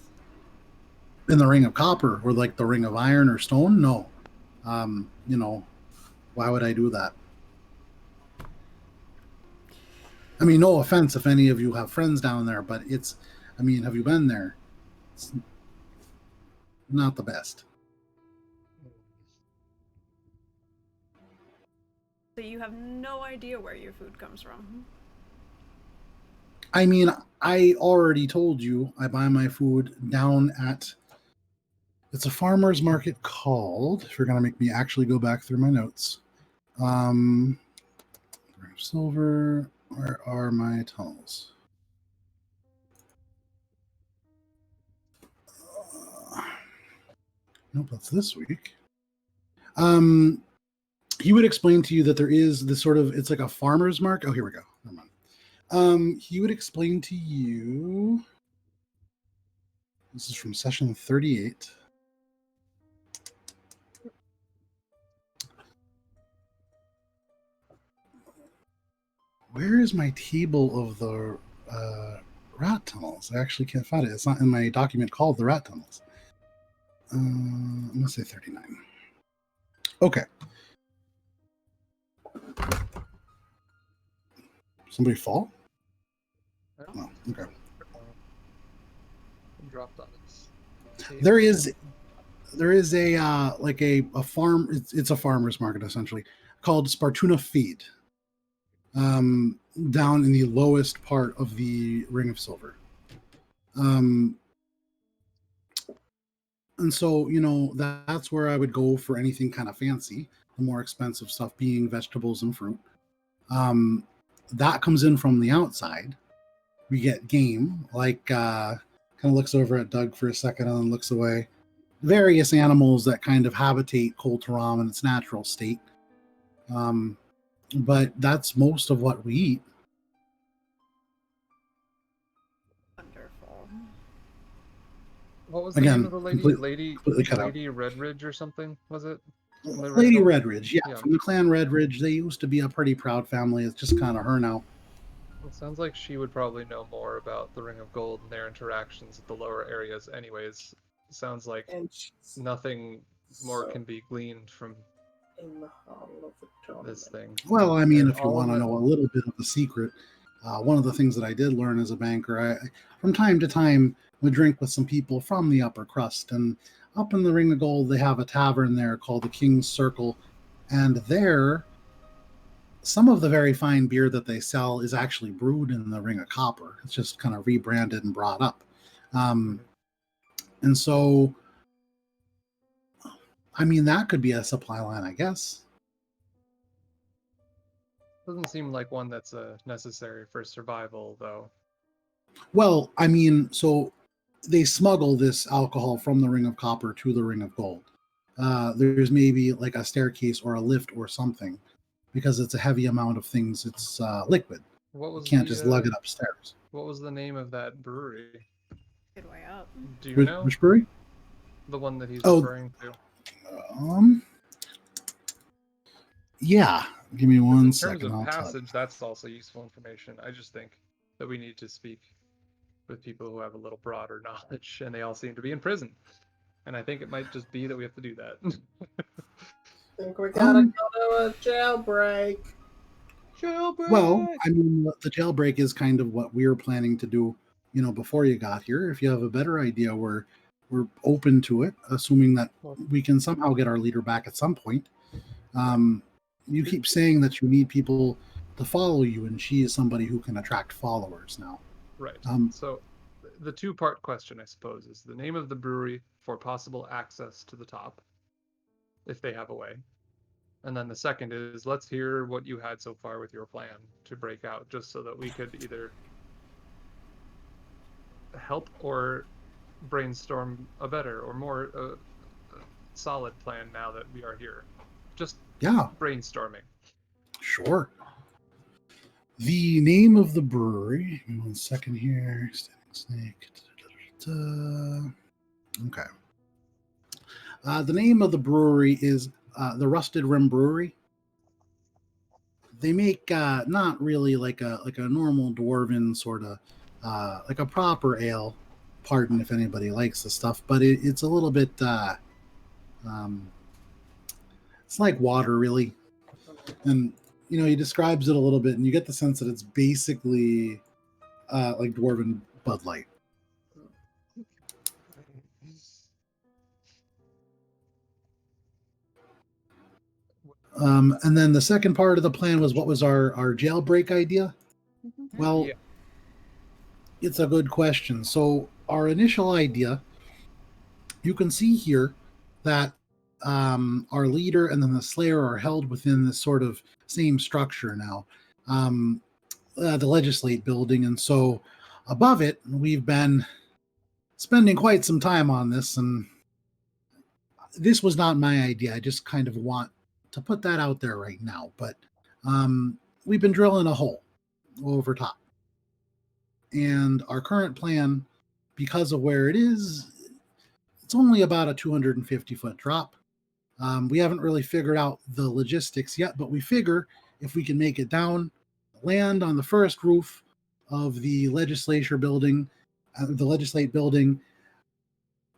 In the Ring of Copper, or like the Ring of Iron or Stone? No. You know, why would I do that? I mean, no offense if any of you have friends down there, but it's, I mean, have you been there? It's not the best. So you have no idea where your food comes from? I mean, I already told you I buy my food down at, it's a farmer's market called, if you're going to make me actually go back through my notes. Silver, where are my tunnels? Nope, that's this week. He would explain to you that there is this sort of, it's like a farmer's market. Oh, here we go. Never mind. He would explain to you, this is from session 38. Where is my table of the rat tunnels? I actually can't find it. It's not in my document called the rat tunnels. I'm going to say 39. Okay. Somebody fall? No. Okay. Dropped on its table. There is a like a farm. It's a farmer's market essentially called Spartuna Feed. Down in the lowest part of the Ring of Silver. And so, you know, that's where I would go for anything kind of fancy, the more expensive stuff being vegetables and fruit. That comes in from the outside. We get game, like kind of looks over at Doug for a second and then looks away. Various animals that kind of habitate Kol Taram in its natural state. But that's most of what we eat. Wonderful. What was the Again, name of the lady? completely cut out. Lady Redridge or something, was it? the Lady original? Redridge, yeah, Yeah. from the clan Redridge. They used to be a pretty proud family. It's just kind of her now. It sounds like she would probably know more about the Ring of Gold and their interactions at the lower areas anyways. Sounds like And she's nothing more so can be gleaned from in the Hall of the Tournament. this thing. Well, I mean, And if you all of want to it, know a little bit of the secret, one of the things that I did learn as a banker, from time to time would drink with some people from the upper crust, and up in the Ring of Gold, they have a tavern there called the King's Circle, and there, some of the very fine beer that they sell is actually brewed in the Ring of Copper. It's just kind of rebranded and brought up, and so, I mean, that could be a supply line, I guess. doesn't seem like one that's necessary for survival, though. Well, I mean, so they smuggle this alcohol from the Ring of Copper to the Ring of Gold. There's maybe like a staircase or a lift or something because it's a heavy amount of things. It's liquid. What You was can't just lug the it upstairs. what was the name of that brewery? Good way up. Do you know Which brewery? the one that he's Oh. referring to? Yeah. Give me 'Cause one in second. terms of I'll tell you. passage, that's also useful information. I just think that we need to speak with people who have a little broader knowledge, and they all seem to be in prison. And I think it might just be that we have to do that. I think we gotta Um, go to a jailbreak. Jailbreak! Well, I mean, the jailbreak is kind of what we were planning to do, before you got here. If you have a better idea, we're open to it, assuming that we can somehow get our leader back at some point. You keep saying that you need people to follow you, and she is somebody who can attract followers now. Right. Um, So the two-part question, I suppose, is the name of the brewery for possible access to the top, if they have a way. And then the second is, let's hear what you had so far with your plan to break out, just so that we could either help or brainstorm a better or more solid plan now that we are here. Just yeah, brainstorming. sure. The name of the brewery. Give me 1 second here. Standing Snake. Okay. The name of the brewery is the Rusted Rim Brewery. They make not really like a normal dwarven sort of like a proper ale. Pardon if anybody likes the stuff, but it's a little bit. It's like water, really, and he describes it a little bit, and you get the sense that it's basically like dwarven Bud Light. And then the second part of the plan was, what was our jailbreak idea? Well, Yeah. it's a good question. So our initial idea, you can see here that our leader and then the Slayer are held within this sort of same structure now, the Legislate building. And so above it, we've been spending quite some time on this, and this was not my idea. I just kind of want to put that out there right now. But we've been drilling a hole over top. And our current plan, because of where it is, it's only about a 250-foot drop. We haven't really figured out the logistics yet, but we figure if we can make it down, land on the first roof of the legislature building, the legislate building,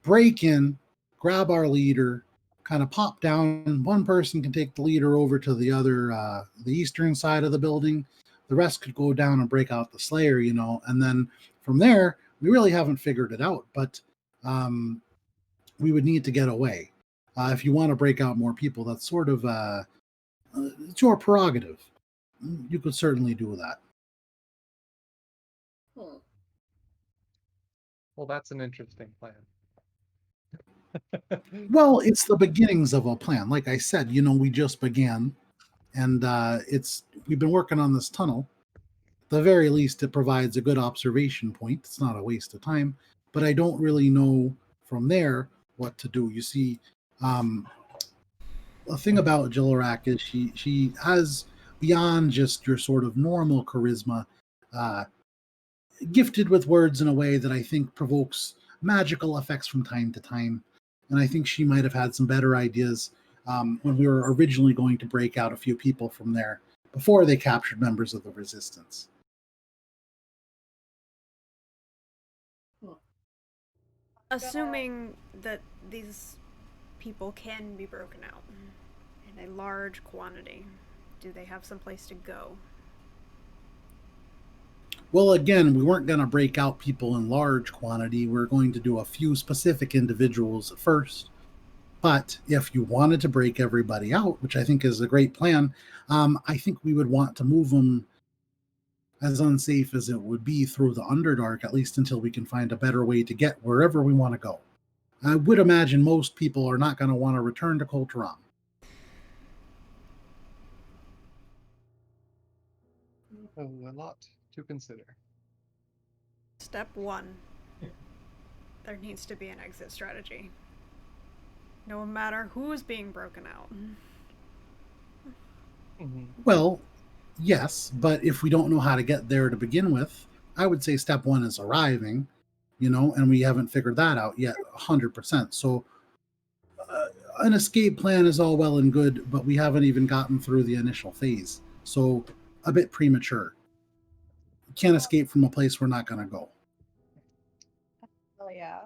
break in, grab our leader, kind of pop down. One person can take the leader over to the other, the eastern side of the building. The rest could go down and break out the Slayer, and then from there, we really haven't figured it out, but we would need to get away. If you want to break out more people, that's sort of it's your prerogative. You could certainly do that. Well, that's an interesting plan. Well, it's the beginnings of a plan. Like I said, we just began, and we've been working on this tunnel. At the very least, it provides a good observation point. It's not a waste of time, but I don't really know from there what to do. You see, the thing about Jillerak is she has, beyond just your sort of normal charisma, gifted with words in a way that I think provokes magical effects from time to time. And I think she might have had some better ideas when we were originally going to break out a few people from there before they captured members of the resistance. Assuming that these people can be broken out in a large quantity, do they have someplace to go? Well, again, we weren't going to break out people in large quantity. We're going to do a few specific individuals at first. But if you wanted to break everybody out, which I think is a great plan, I think we would want to move them as unsafe as it would be through the Underdark, at least until we can find a better way to get wherever we want to go. I would imagine most people are not going to want to return to Koltaram. Oh, a lot to consider. Step 1. There needs to be an exit strategy. No matter who is being broken out. Mm-hmm. Well, yes, but if we don't know how to get there to begin with, I would say step 1 is arriving, and we haven't figured that out yet 100%. So an escape plan is all well and good, but we haven't even gotten through the initial phase. So a bit premature. Can't escape from a place we're not going to go. Oh, yeah.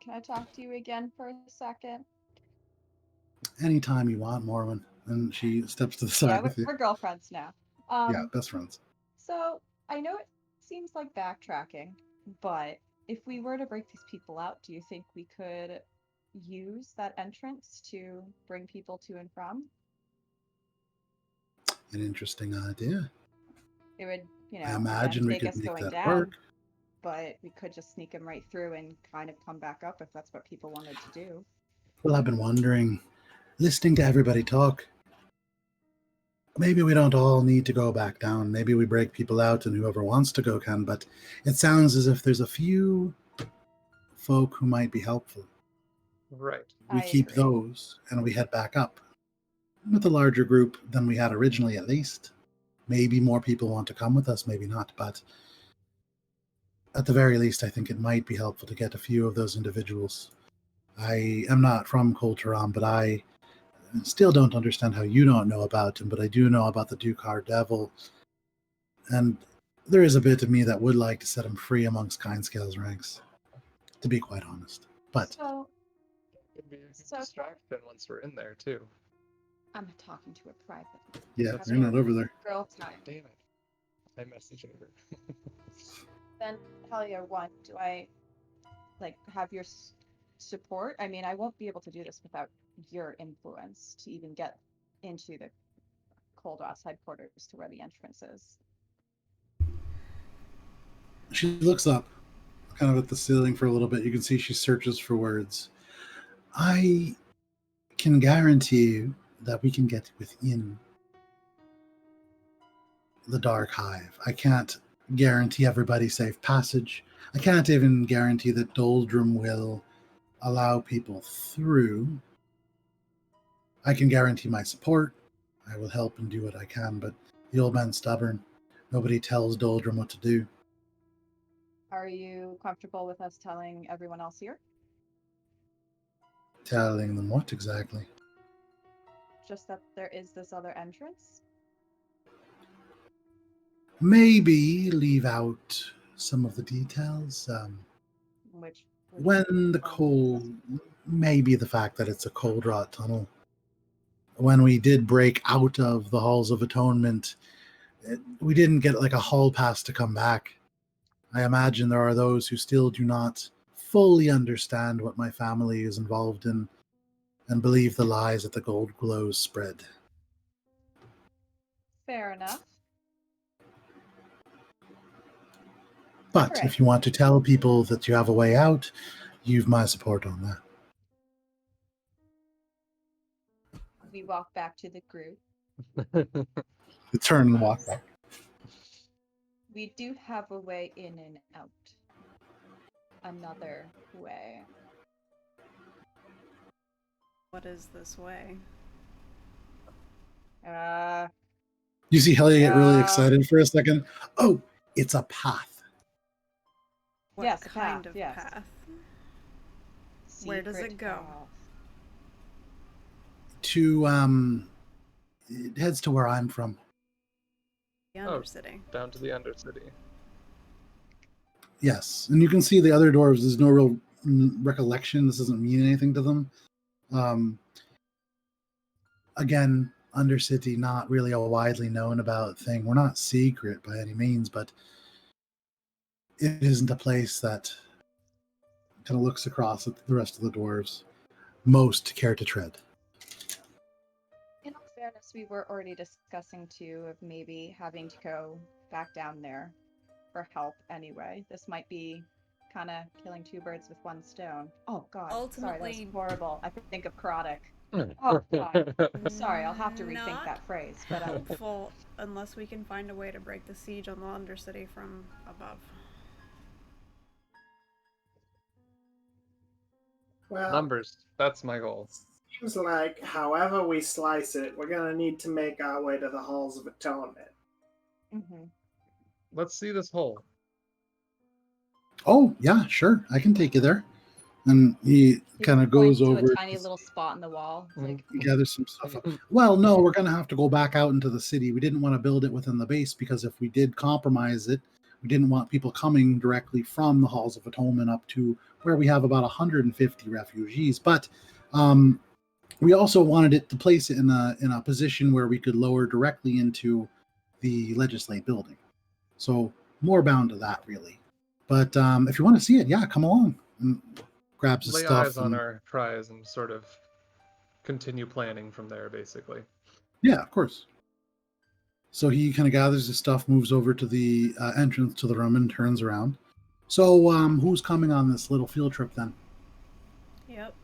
Can I talk to you again for a second? Anytime you want, Morwen. And she steps to the side Yeah, with you. we're girlfriends now. Yeah, best friends. So I know it seems like backtracking, but if we were to break these people out, do you think we could use that entrance to bring people to and from? An interesting idea. It would, I imagine we take could us make going that down, work. but we could just sneak them right through and kind of come back up if that's what people wanted to do. Well, I've been wondering, listening to everybody talk, maybe we don't all need to go back down. Maybe we break people out and whoever wants to go can, but it sounds as if there's a few folk who might be helpful. Right. We I keep agree. those and we head back up with a larger group than we had originally, at least. Maybe more people want to come with us, maybe not, but at the very least, I think it might be helpful to get a few of those individuals. I am not from Koltaram, but I still don't understand how you don't know about him, but I do know about the Dukar Devil, and there is a bit of me that would like to set him free amongst Kindscale's ranks, to be quite honest. But So Could be a good So- distraction once we're in there too. I'm talking to a private. yeah, That's you're not over there. Girl time. Damn it. I messaged her. Then Talia, one, do I have your support? I mean, I won't be able to do this without your influence to even get into the Koldos headquarters to where the entrance is. She looks up, kind of at the ceiling for a little bit. You can see she searches for words. I can guarantee you that we can get within the Dark Hive. I can't guarantee everybody safe passage. I can't even guarantee that Doldrum will allow people through. I can guarantee my support. I will help and do what I can, but the old man's stubborn. Nobody tells Doldrum what to do. Are you comfortable with us telling everyone else here? Telling them what exactly? Just that there is this other entrance? Maybe leave out some of the details. Which When the cold, maybe the fact that it's a cold rot tunnel. When we did break out of the Halls of Atonement, we didn't get like a hall pass to come back. I imagine there are those who still do not fully understand what my family is involved in and believe the lies that the gold glows spread. Fair enough. But Right. if you want to tell people that you have a way out, you've my support on that. We walk back to the group. You turn and walk back. We do have a way in and out. Another way. What is this way? You see Helly get really Yeah. excited for a second. Oh, it's a path. What Yes, a kind path, of yes. path? Where does it secret go? path. to it heads to where I'm from. The Undercity. Down to the Undercity. Yes, and you can see the other dwarves. There's no real recollection. This doesn't mean anything to them. Again, Undercity, not really a widely known about thing. We're not secret by any means, but it isn't a place that kind of looks across at the rest of the dwarves. Most care to tread. In all fairness, we were already discussing too of maybe having to go back down there for help anyway. This might be kind of killing two birds with one stone. Oh god, sorry, that's Ultimately- horrible. I think of Chronic. Oh god. Sorry, I'll have to rethink Not that phrase. But helpful unless we can find a way to break the siege on the Undercity from above. Well, Numbers. That's my goal. seems like however we slice it, we're gonna need to make our way to the Halls of Atonement. Mhm. Let's see this hole. Oh, yeah, sure. I can take you there. And he kind of Points goes to over, a tiny little spot in the wall. It's like, gathers some stuff up. Well, no, we're going to have to go back out into the city. We didn't want to build it within the base because if we did compromise it, we didn't want people coming directly from the Halls of Atonement up to where we have about 150 refugees. But we also wanted it to place it in a position where we could lower directly into the Legislate building. So more bound to that, really. But if you want to see it, yeah, come along. And grabs his Lay stuff. eyes on our prize and sort of continue planning from there, basically. Yeah, of course. So he kind of gathers his stuff, moves over to the entrance to the room, and turns around. So who's coming on this little field trip then? Yep.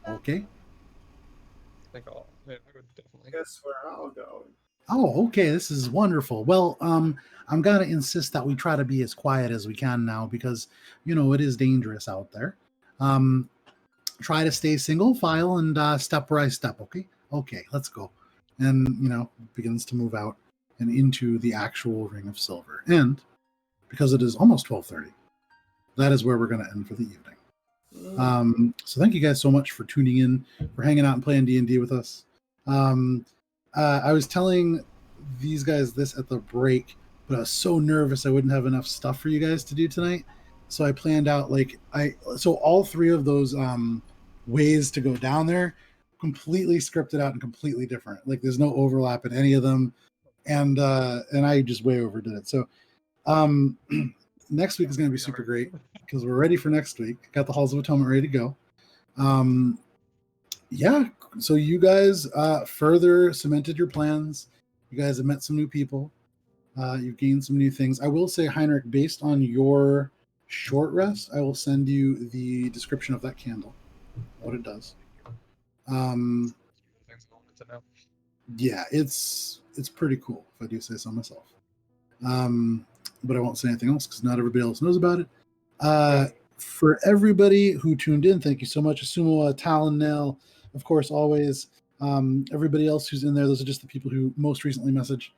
Okay. I think I would definitely. Guess where I'll go. Oh, okay. This is wonderful. Well, I'm gonna insist that we try to be as quiet as we can now because it is dangerous out there. Try to stay single file and step where I step. Okay. Okay. Let's go. And begins to move out and into the actual Ring of Silver. And because it is almost 12:30, that is where we're going to end for the evening. So thank you guys so much for tuning in, for hanging out and playing D&D with us. I was telling these guys this at the break, but I was so nervous I wouldn't have enough stuff for you guys to do tonight. So I planned out so all three of those ways to go down there completely scripted out and completely different. Like there's no overlap in any of them, and I just way overdid it. So next week is going to be super great because we're ready for next week. Got the Halls of Atonement ready to go. Yeah, so you guys further cemented your plans. You guys have met some new people. You've gained some new things. I will say, Heinrich, based on your short rest, I will send you the description of that candle, what it does. Things I wanted to know. Yeah, it's pretty cool, if I do say so myself. But I won't say anything else because not everybody else knows about it. For everybody who tuned in, thank you so much. Asumo, Talon, Nail, of course, always. Everybody else who's in there, those are just the people who most recently messaged.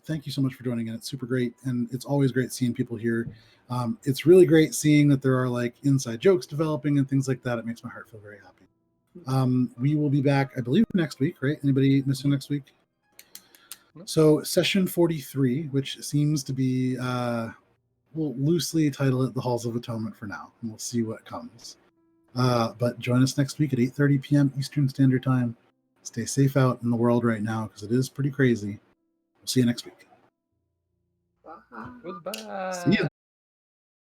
Thank you so much for joining in. It's super great, and it's always great seeing people here. It's really great seeing that there are inside jokes developing and things like that. It makes my heart feel very happy. We will be back, I believe, next week, right? Anybody missing next week? So session 43, which seems to be, we'll loosely title it the Halls of Atonement for now, and we'll see what comes. But join us next week at 8:30 p.m. Eastern Standard Time. Stay safe out in the world right now because it is pretty crazy. We'll see you next week. Bye. Goodbye. See ya.